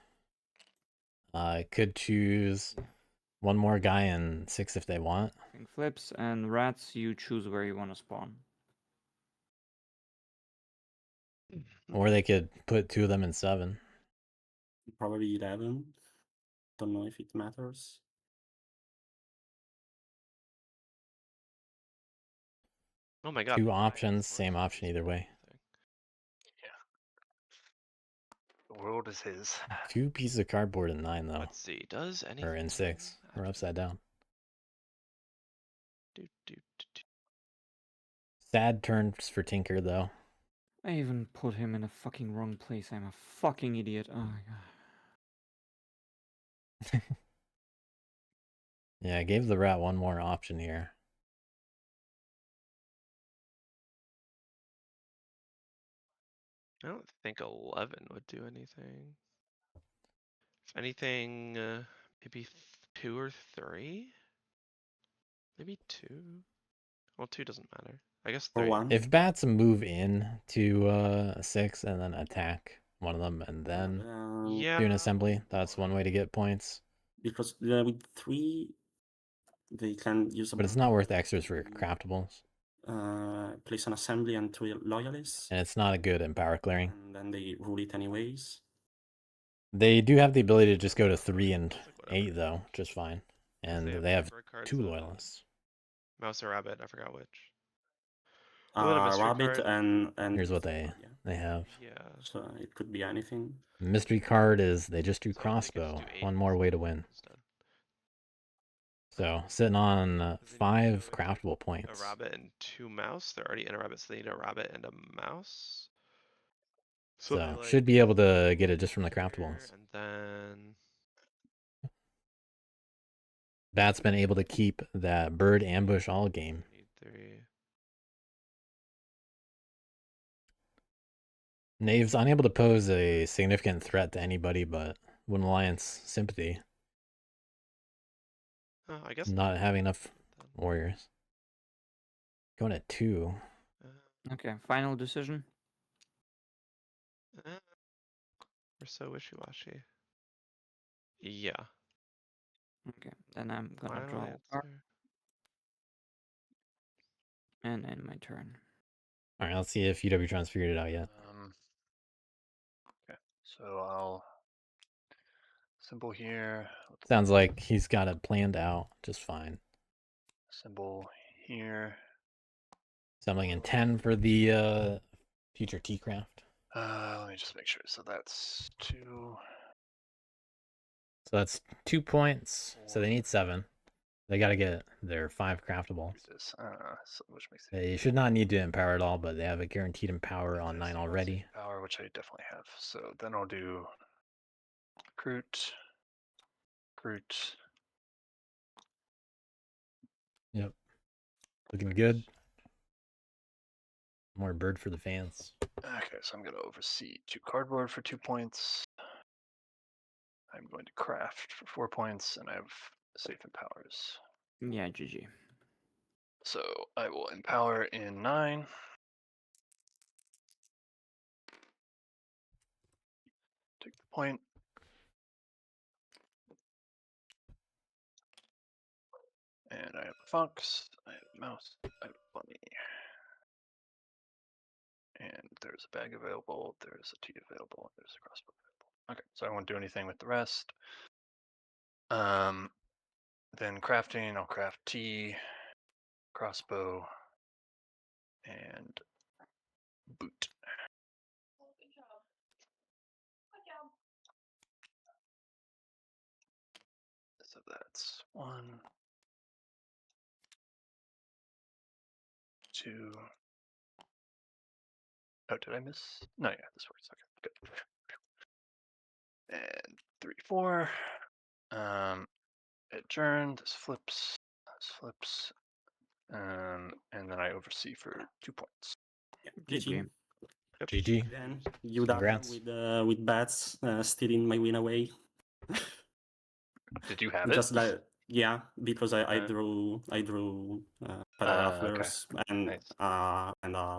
Could choose Yeah. one more guy in 6 if they want. Everything flips, and rats, you choose where you want to spawn. Or they could put 2 of them in 7. Probably 11. Don't know if it matters. Oh my god. 2 they died. options, What? same option either way. The world is his. 2 pieces of cardboard in 9 though. Let's see. Does anything? Or in 6. Or matter? upside down. Do, do, do, do. Sad turns for Tinker though. I even put him in a fucking wrong place. I'm a fucking idiot. Oh my god. Yeah, I gave the rat one more option here. I don't think 11 would do anything. If anything, maybe 2 or 3? Maybe 2? Well, 2 doesn't matter. I guess Or 3. 1. If bats move in to 6 and then attack one of them and then Yeah. do an assembly, that's one way to get points. Because with 3, they can use a But it's not worth extras for craftables. place an assembly and 2 loyalists, And it's not a good in power clearing. and then they rule it anyways. They do have the ability to just go to 3 and It's like whatever. 8 though, just fine. 'Cause And they have preferred cards 2 on loyalists. Mouse or rabbit, I forgot which. Well, then a mystery Rabbit card. and Here's what yeah. they have. Yeah. So it could be anything. Mystery card is they just do So they could just crossbow. do 8 One more way to win. instead. So sitting on 'Cause they need to 5 go craftable A points. rabbit and 2 mouse. They're already in a rabbit, so they need a rabbit and a mouse. So they, should be able to get it just from the here, craftables. And then Bat's been able to keep that bird ambush all game. need 3. Knave's unable to pose a significant threat to anybody but One Alliance Sympathy. Oh, I guess Not having enough then. warriors. Going at 2. Okay, final decision. We're so wishy-washy. Yeah. Okay, then I'm gonna Final draw a card answer. and end my turn. Alright, let's see if uwtron's figured it out yet. Okay, so I'll symbol here. Sounds like he's got it planned out just fine. Symbol here. Something in 10 for the future T-Craft. Let me just make sure. So that's 2. So that's 2 points. So they need 7. They got to get their 5 craftables. Do this. So which makes it They should not need to empower at all, but they have a guaranteed empower on 9 already. power, which I definitely have. So then I'll do recruit. Yep. Looking good. More bird for the fans. Okay, so I'm going to oversee 2 cardboard for 2 points. I'm going to craft for 4 points, and I have safe empowers. Yeah, GG. So I will empower in 9. Take the point. And I have a fox, I have a mouse, I have a bunny. And there's a bag available, there's a tea available, there's a crossbow available. Okay, so I won't do anything with the rest. Then crafting, I'll craft tea, crossbow, and boot. So that's 1, 2, 2. Oh, did I miss? No, yeah, this works. Okay, good. And 3, 4. Adjourn. This flips. This flips. And then I oversee for 2 points. Yeah, Good GG. game. GG. Then you die Congrats. with bats stealing my win away. Did you have it? Just like yeah, because I Uh, drew okay. paragraphers and Nice.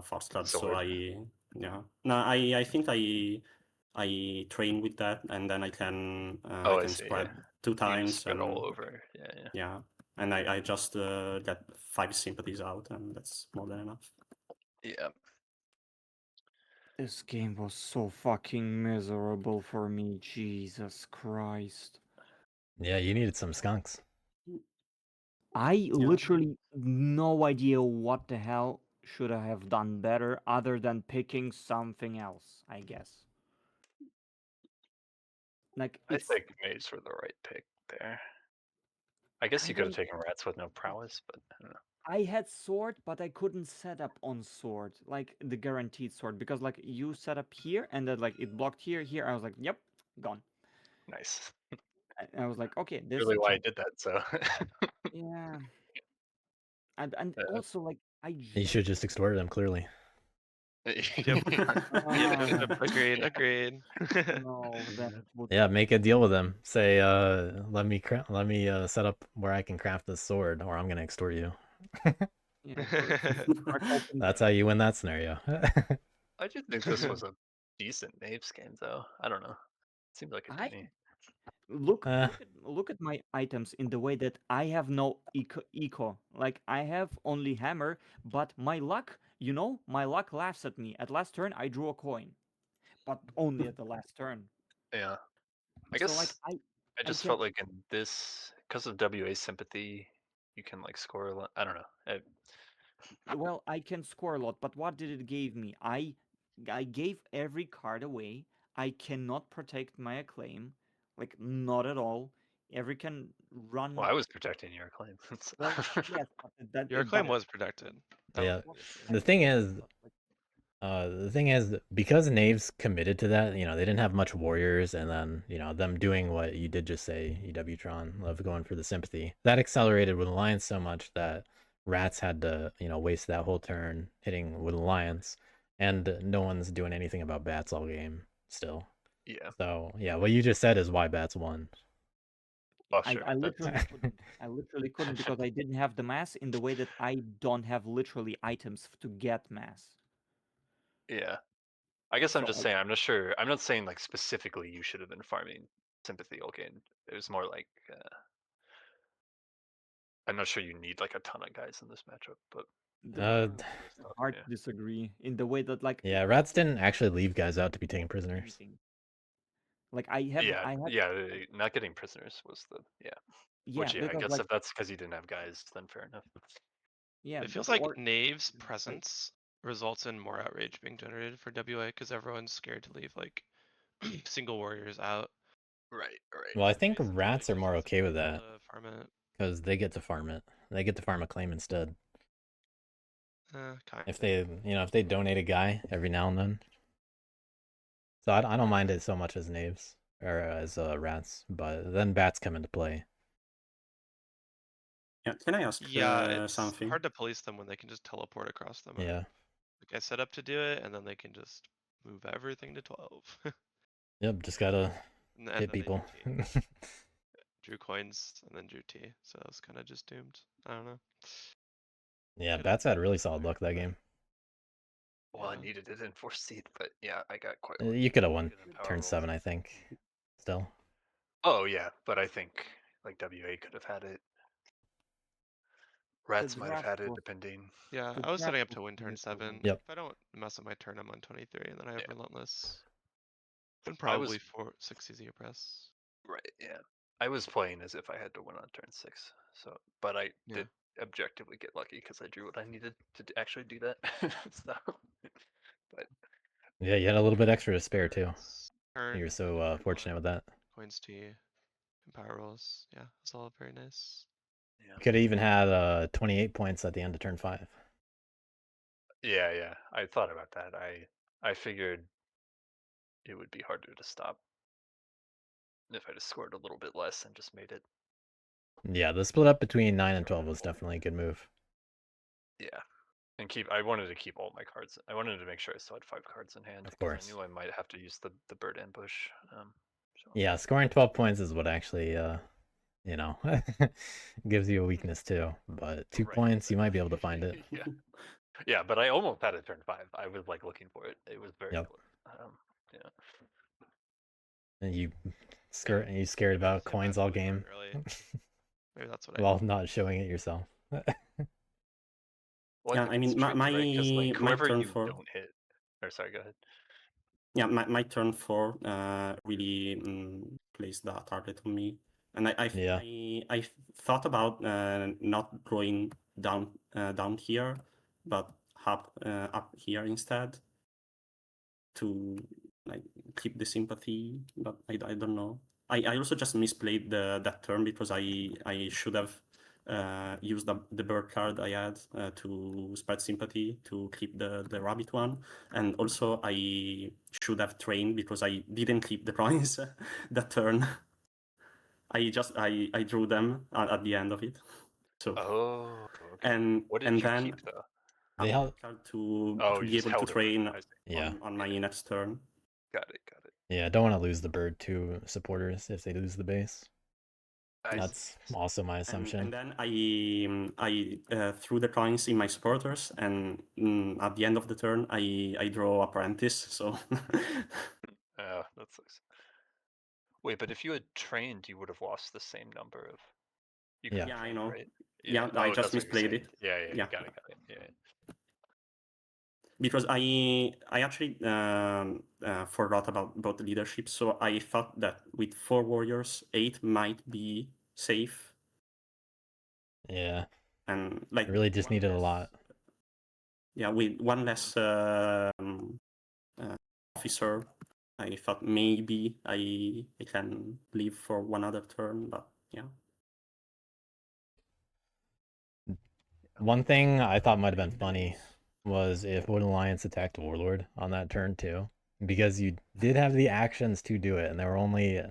force card, so Sword. I think I train with that, and then I can Oh, I I can see, spread yeah. 2 You can just times spread and all over. Yeah. yeah, and I just get 5 sympathies out, and that's more than enough. Yeah. This game was so fucking miserable for me. Jesus Christ. Yeah, you needed some skunks. I literally no idea what the hell should I have done better other than picking something else, I guess. Like I it's think maids were the right pick there. I guess I you could have don't- taken rats with no prowess, but I don't know. I had sword, but I couldn't set up on sword, like the guaranteed sword, because like you set up here and then like it blocked here. I was like, yep, gone. Nice. I was like, okay, this Really why I check. did that, so. Yeah. And Yeah. also like You should just extorted him, clearly. Yep. Ah. Agreed. Agreed. No, that would Yeah, make a deal with him. Say, let me set up where I can craft this sword, or I'm gonna extort you. yeah, start hoping That's how you win that scenario. I just think this was a decent Knaves game, though. I don't know. Seemed like it to I me. look at my items in the way that I have no eco. Like I have only hammer, but my luck, my luck laughs at me. At last turn, I drew a coin, but only at the last turn. Yeah. I So like guess I I just can felt like in this, because of WA sympathy, you can like score a lot. I don't know. well I can score a lot, but what did it give me? I gave every card away. I cannot protect my acclaim, like not at all. Every can run. Well, I was protecting your claim. Well, yes, but that Your claim was protected. That Yeah. was The thing is, because Knaves committed to that, they didn't have much warriors, and then, them doing what you did just say, uwtron, love going for the sympathy. That accelerated with Alliance so much that Rats had to, waste that whole turn hitting with Alliance, and no one's doing anything about Bats all game still. Yeah. So, yeah, what you just said is why Bats won. Oh, sure. I literally couldn't. I literally couldn't because I didn't have the mass in the way that I don't have literally items to get mass. Yeah. I guess I'm So just saying, I'm not sure. I'm not saying like specifically you should have been farming sympathy all game. It was more like, I'm not sure you need like a ton of guys in this matchup, but hard yeah. to disagree in the way that like Yeah, Rats didn't actually leave guys out to be taken prisoners. anything. Like I have Not getting prisoners was the yeah, Which I because guess like if that's because you didn't have guys, then fair enough. yeah, It feels like or Knave's presence results in more outrage being generated for WA because everyone's scared to leave like single warriors out. Right. Well, I think Sympathy Rats are just more lets okay with people that to farm it. because they get to farm it. They get to farm a claim instead. Kind If they donate a guy every now and then. So I don't mind it so much as Knaves or as Rats, but then Bats come into play. Yeah, can I ask Yeah, it's something? hard to police them when they can just teleport across them. Yeah. Like I set up to do it, and then they can just move everything to 12. Yep, just gotta and hit then they people. drew T. Drew coins and then drew T, so I was kind of just doomed. I don't know. Yeah, Could've Bats had done really better, solid luck that but- game. Well, I Yeah. needed it in 4th seed, but yeah, I got quite. You could have won lucky in power turn rolls. 7, I think. Still. Oh yeah, but I think like WA could have had it. Rats might have had it, depending. Yeah, the I was setting up draft to was win turn miserable. 7. Yep. If I don't mess up my turn, I'm on 23, and then I have Yeah. Relentless. And I was- probably 6 easy press. Right. Yeah. I was playing as if I had to win on turn 6. So, but I Yeah. did objectively get lucky because I drew what I needed to actually do that. So, but Yeah, you had a little bit extra to spare too. Turn, You're so fortunate with that. coins T, and power rolls. Yeah, it's all very nice. yeah. You could have even had 28 points at the end of turn 5. Yeah. I thought about that. I figured it would be harder to stop if I just scored a little bit less and just made it. Yeah, the split up between 9 and 12 was definitely a good move. Yeah. And I wanted to keep all my cards. I wanted to make sure I still had 5 cards in hand. Of 'cause course. I knew I might have to use the bird ambush. So. Yeah, scoring 12 points is what actually, you know, gives you a weakness too. But 2 Right, points, you but- might be able to find it. Yeah, but I almost had it turn 5. I was like looking for it. It was very Yep. close. Yeah. And you scared about Yeah, coins but all really game early. Maybe that's what I. while not showing it yourself. Well, Yeah, think I mean, it's tricky, right? 'Cause, like, my whoever turn you 4. don't hit. Or sorry, go ahead. Yeah, my turn 4 really placed the target on me, and Yeah. I thought about not going down here, but up here instead to like keep the sympathy. But I don't know. I also just misplayed that turn because I should have used the bird card I had to spread sympathy to keep the rabbit one, and also I should have trained because I didn't keep the points that turn. I drew them at the end of it. So Oh, okay. and What did and you then keep though? They a held. bird card to Oh, you be just able to held a bird. train I see. Yeah. on my next turn. Got it. Yeah, don't want to lose the bird to supporters if they lose the base. I see. That's also my assumption. And then I threw the coins in my supporters, and at the end of the turn, I draw apprentice. So Oh, that sucks. Wait, but if you had trained, you would have lost the same number of. You Yeah. could've Yeah, I trained, know. right? Yeah, I just that's what you're misplayed saying. it. Yeah. Yeah. Got it. Yeah. Because I actually forgot about both leadership, so I thought that with 4 warriors, 8 might be safe, Yeah. and like I really just one needed a less- lot. Yeah, with one less officer, I thought maybe I can leave for one other turn, but yeah. One thing I thought might have been funny was if Wood Alliance attacked Warlord on that turn too, because you did have the actions to do it, and there were only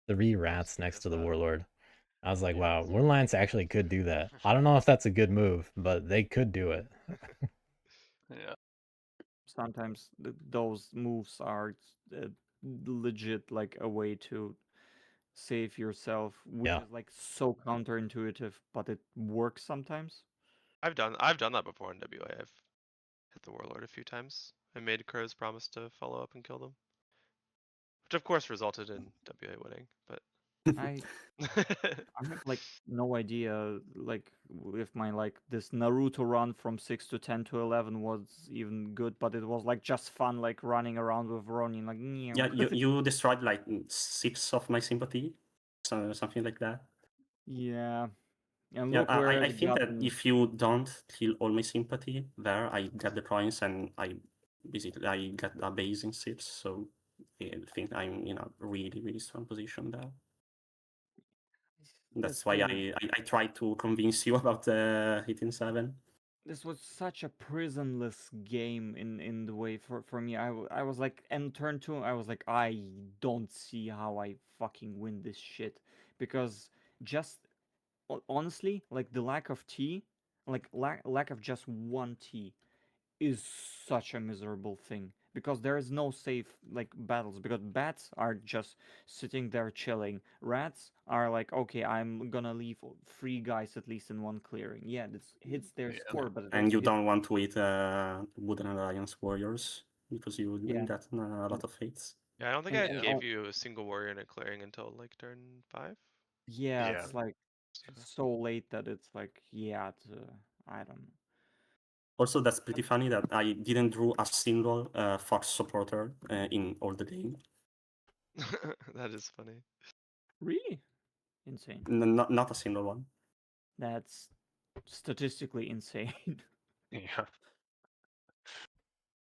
3 rats next to the Warlord. I was like, wow, Wood Alliance actually could do that. I don't know if that's a good move, but they could do it. Yeah. Sometimes those moves are legit like a way to save yourself, which Yeah. is like so counterintuitive, but it works sometimes. I've done that before in WA. I've hit the warlord a few times. I made Crow's promise to follow up and kill them, which of course resulted in WA winning. But I have like no idea like if my like this Naruto run from 6 to 10 to 11 was even good, but it was like just fun, like running around with Ronin, like Yeah, you destroyed like 6 of my sympathy, so something like that. yeah. And Yeah, look where I it think got that me. if you don't kill all my sympathy there, I get the coins and I get a base in 6, so I think I'm in a really strong position there. That's why I tried to convince you about hitting 7. This was such a prisonless game in the way for me. I was like, and turn 2, I was like, I don't see how I fucking win this shit, because just honestly, like the lack of tea, like lack of just one tea, is such a miserable thing, because there is no safe like battles, because bats are just sitting there chilling. Rats are like, okay, I'm gonna leave 3 guys at least in one clearing. Yeah, this hits their Yeah. score, but it And also you hits. don't want to eat Wooden Alliance warriors because you Yeah. get a lot of hits. yeah, I don't think And- I and gave all- you a single warrior in a clearing until like turn 5. Yeah, Yeah. it's like so late that it's like, yeah, I don't know. Also, that's pretty funny that I didn't draw a single Fox supporter in all the game. That is funny. Really insane. Not a single one. That's statistically insane. Yeah.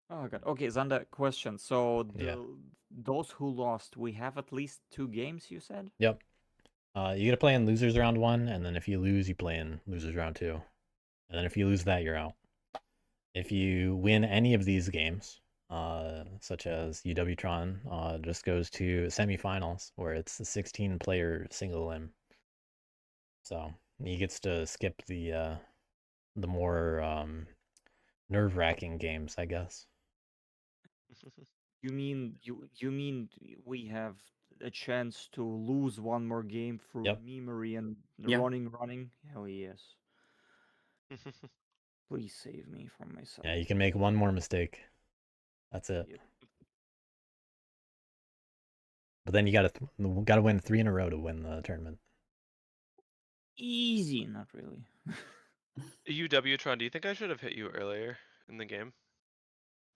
Oh god. Okay, Zaandaa, question. So Yeah. those who lost, we have at least 2 games, you said? Yep. You gotta play in losers round 1, and then if you lose, you play in losers round 2. And then if you lose that, you're out. if you win any of these games, such as uwtron, just goes to semifinals where it's a 16-player single limb. So he gets to skip the more nerve-wracking games, I guess. You mean we have a chance to lose one more game through Yep. memory and Yeah. running? Hell yes. Please save me from myself. Yeah, you can make one more mistake. That's it. Yep. But then you gotta win 3 in a row to win the tournament. Easy, not really. uwtron, do you think I should have hit you earlier in the game?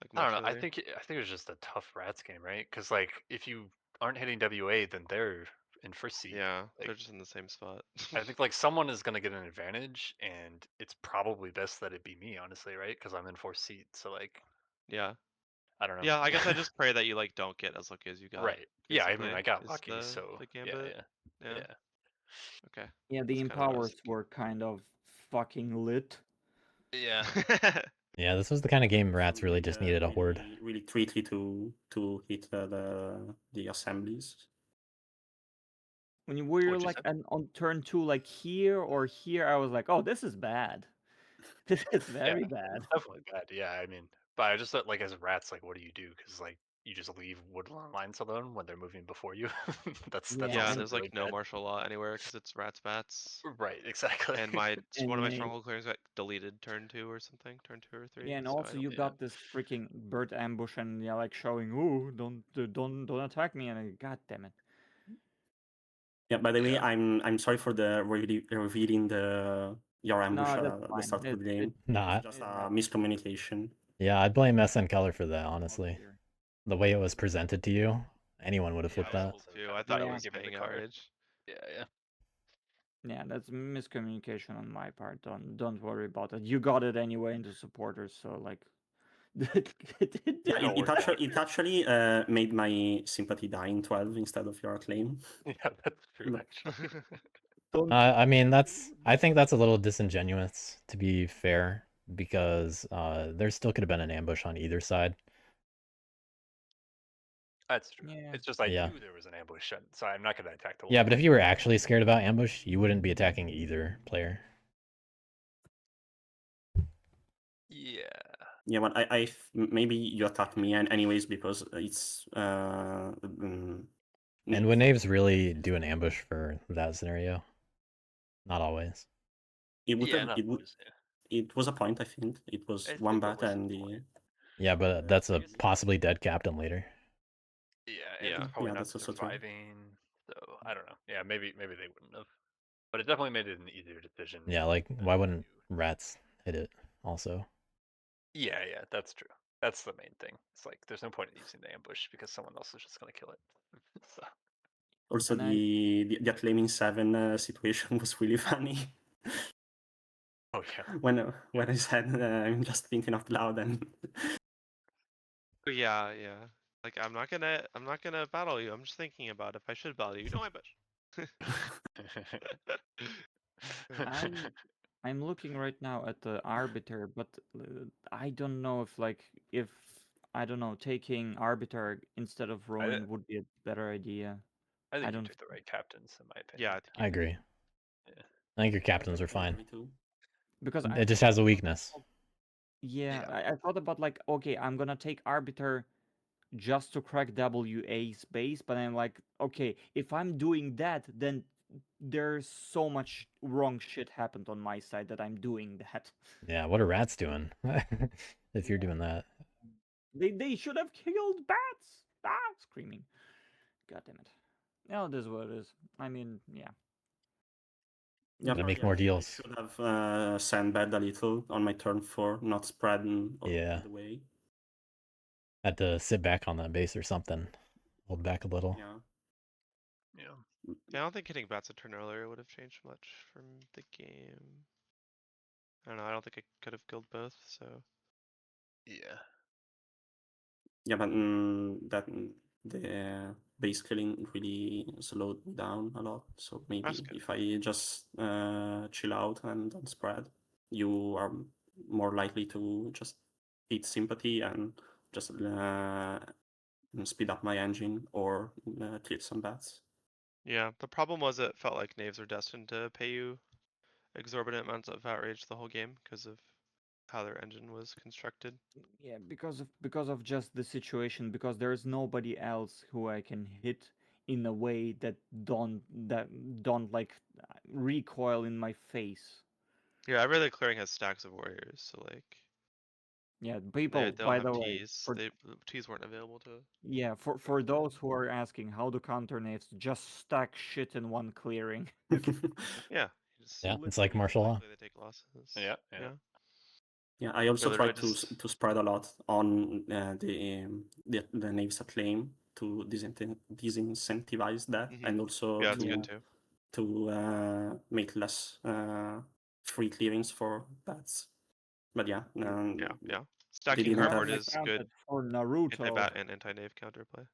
Like I much don't know. I earlier? think it was just a tough Rats game, right? Because like if you aren't hitting WA, then they're in first seed. Yeah, Like, they're just in the same spot. I think like someone is gonna get an advantage, and it's probably best that it be me, honestly, right? Because I'm in fourth seed. So like, Yeah. I don't know. Yeah, I guess I just pray that you like don't get as lucky as you got. Right. Yeah, I mean, basically, I got is lucky, so the yeah, gambit. yeah, Yeah. yeah. Okay. Yeah, the That's kinda what I was empowers thinking. were kind of fucking lit. Yeah. Yeah, this was the kind of game Rats Some really made, just needed a horde. really, really tricky to hit the assemblies. When you were What'd you like say? on turn 2, like here or here, I was like, oh, this is bad. This is very Yeah, bad. it's definitely bad. Yeah, I mean, but I just thought like as Rats, like, what do you do? Because like you just leave woodland lines alone when they're moving before you. that's Yeah, Yeah, also and there's really like no bad. martial law anywhere because it's rats bats. Right, exactly. And my And one of my they- stronghold clearings got deleted turn 2 or something, turn 2 or 3. Yeah, and so I also don't- you yeah. got this freaking bird ambush and yeah, like showing, ooh, don't attack me, and god damn it. Yeah. By the way, Yeah. I'm sorry for the revealing your ambush No, at that's the fine. start of the game. Nah, It's just it a happens. miscommunication. yeah, I'd blame SNCuller for that, Oh, honestly. dear. The way it was presented to you, anyone would have Yeah, flipped I was that. pulled too. Yeah, I thought it yeah. was give me the paying card. outrage. Yeah, yeah. Yeah, that's miscommunication on my part. Don't worry about it. You got it anyway into supporters, so like Yeah, It'll work out. it actually made my sympathy die in 12 instead of your acclaim. Yeah, that's true But- actually. don't I mean, I think that's a little disingenuous, to be fair, because there still could have been an ambush on either side. That's true. Yeah. It's just I Yeah. knew there was an ambush, so I'm not gonna attack the. Yeah, but if you were actually scared about ambush, you wouldn't be attacking either player. Yeah. Yeah, but maybe you attack me anyways because it's And would Knaves really do an ambush for that scenario? Not always. it would Yeah, have, not it would always, yeah. it was a point. I think it was I one think it bat was a and point. Yeah, but that's I a guess- possibly dead captain later. Yeah, Yeah. and it's probably Yeah, not that's also true. surviving. So I don't know. Yeah, maybe they wouldn't have. But it definitely made it an easier decision. Yeah, like than why wouldn't you- Rats hit it also? Yeah, yeah, that's true. That's the main thing. It's like there's no point in using the ambush because someone else is just gonna kill it. So Also, And I- the acclaiming 7 situation was really funny. oh yeah. when I said I'm just thinking out loud and Yeah, yeah. Like I'm not gonna battle you. I'm just thinking about if I should battle you. No, I bet. I'm looking right now at the arbiter, but I don't know if I don't know, taking arbiter instead of Ronin would be a better idea. I think I you don't- took the right captains in my opinion. Yeah, I think I agree. Yeah. I think your captains are Yeah, fine. me too. Because It just has a weakness. Yeah, Yeah. I thought about like, okay, I'm gonna take arbiter just to crack WA's base, but I'm like, okay, if I'm doing that, then there's so much wrong shit happened on my side that I'm doing that. Yeah, what are Rats doing? If you're doing that. They should have killed bats. Ah, screaming. God damn it. Well, it is what it is. I mean, yeah. Yeah, Gotta make probably more I deals. should have sandbagged a little on my turn 4, not spreading all Yeah. the way. Had to sit back on that base or something. Hold back a little. Yeah. Yeah. Yeah, I don't think hitting bats a turn earlier would have changed much from the game. I don't know. I don't think I could have killed both. So Yeah. Yeah, but the base killing really slowed me down a lot. So maybe That's good. if I just chill out and don't spread, you are more likely to just 8 sympathy and just speed up my engine or kill some bats. Yeah, the problem was it felt like knaves are destined to pay you exorbitant amounts of outrage the whole game because of how their engine was constructed. Yeah, because of just the situation, because there's nobody else who I can hit in a way that don't like recoil in my face. Yeah, I really clearing has stacks of warriors, so like Yeah, they people, don't by have the way, T's. for, The T's weren't available to. yeah, for those who are asking how to counter knaves, just stack shit in one clearing. Yeah. Just Yeah, it's like martial law. They take losses. Yeah. Yeah, I also literally try to just- to spread a lot on the knaves acclaim to disincentivize that, Mhm. and also Yeah, it's good too. to make less free clearings for bats. But yeah, Yeah. Stacking didn't have- cardboard Perfect is good counted for Naruto. anti-bat and anti-knave counterplay.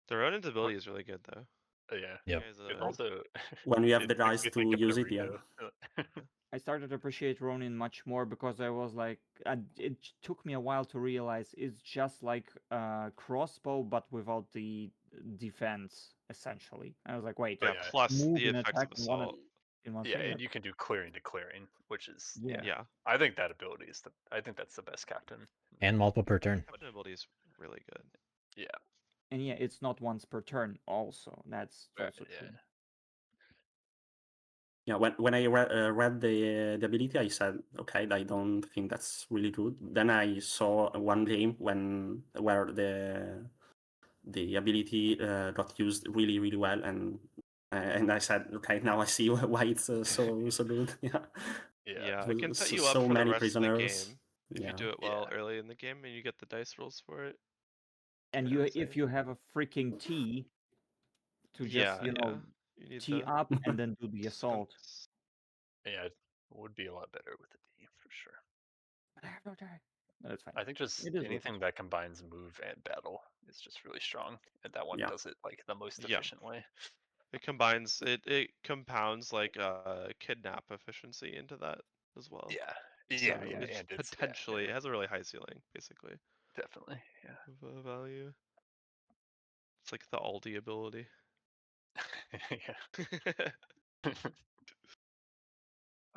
Their own ability is really good though. Yeah. Yep. Guys, It also when we have it the makes guys me to think of use it, yeah. Naruto. I started to appreciate Ronin much more because I was like, it took me a while to realize it's just like crossbow but without the defense, essentially. I was like, wait, Oh, Yeah, yeah. plus move the and effects attack of in one assault. Yeah, thing. and you can do clearing to clearing, which is Yeah. Yeah. I think that ability is I think that's the best captain. And multiple per turn. Captain ability is really good. Yeah. And yeah, it's not once per turn. Also, that's also Yeah. true. Yeah, when I read the ability, I said, okay, I don't think that's really good. Then I saw one game where the ability got used really, really well, and I said, okay, now I see why it's so good. Yeah, Yeah, It it can was set so- you up so for the many rest of the prisoners. game if you Yeah. do it well Yeah. early in the game and you get the dice rolls for it. And Yeah, if insane. you have a freaking T to just Yeah, yeah. You need tee the up and then do the assault. defense. Yeah, it would be a lot better with the D for sure. But I have no time. No, that's fine. I think just It is what it anything that combines move and battle is just really strong, and that one Yeah. does it like the most Yeah. efficient way. It combines it compounds like kidnap efficiency into that as well. Yeah, So yeah, it's and it's potentially it has a really high ceiling, basically, definitely, yeah. of value. It's like the Aldi ability. Yeah.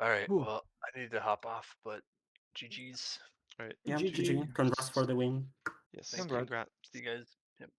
All right, Whew. well, I need to hop off, but GG's. Right. Yeah, GG. GG. Congrats for the win. Yes. Thank Congrats. you. Congrats. See you guys. Yep.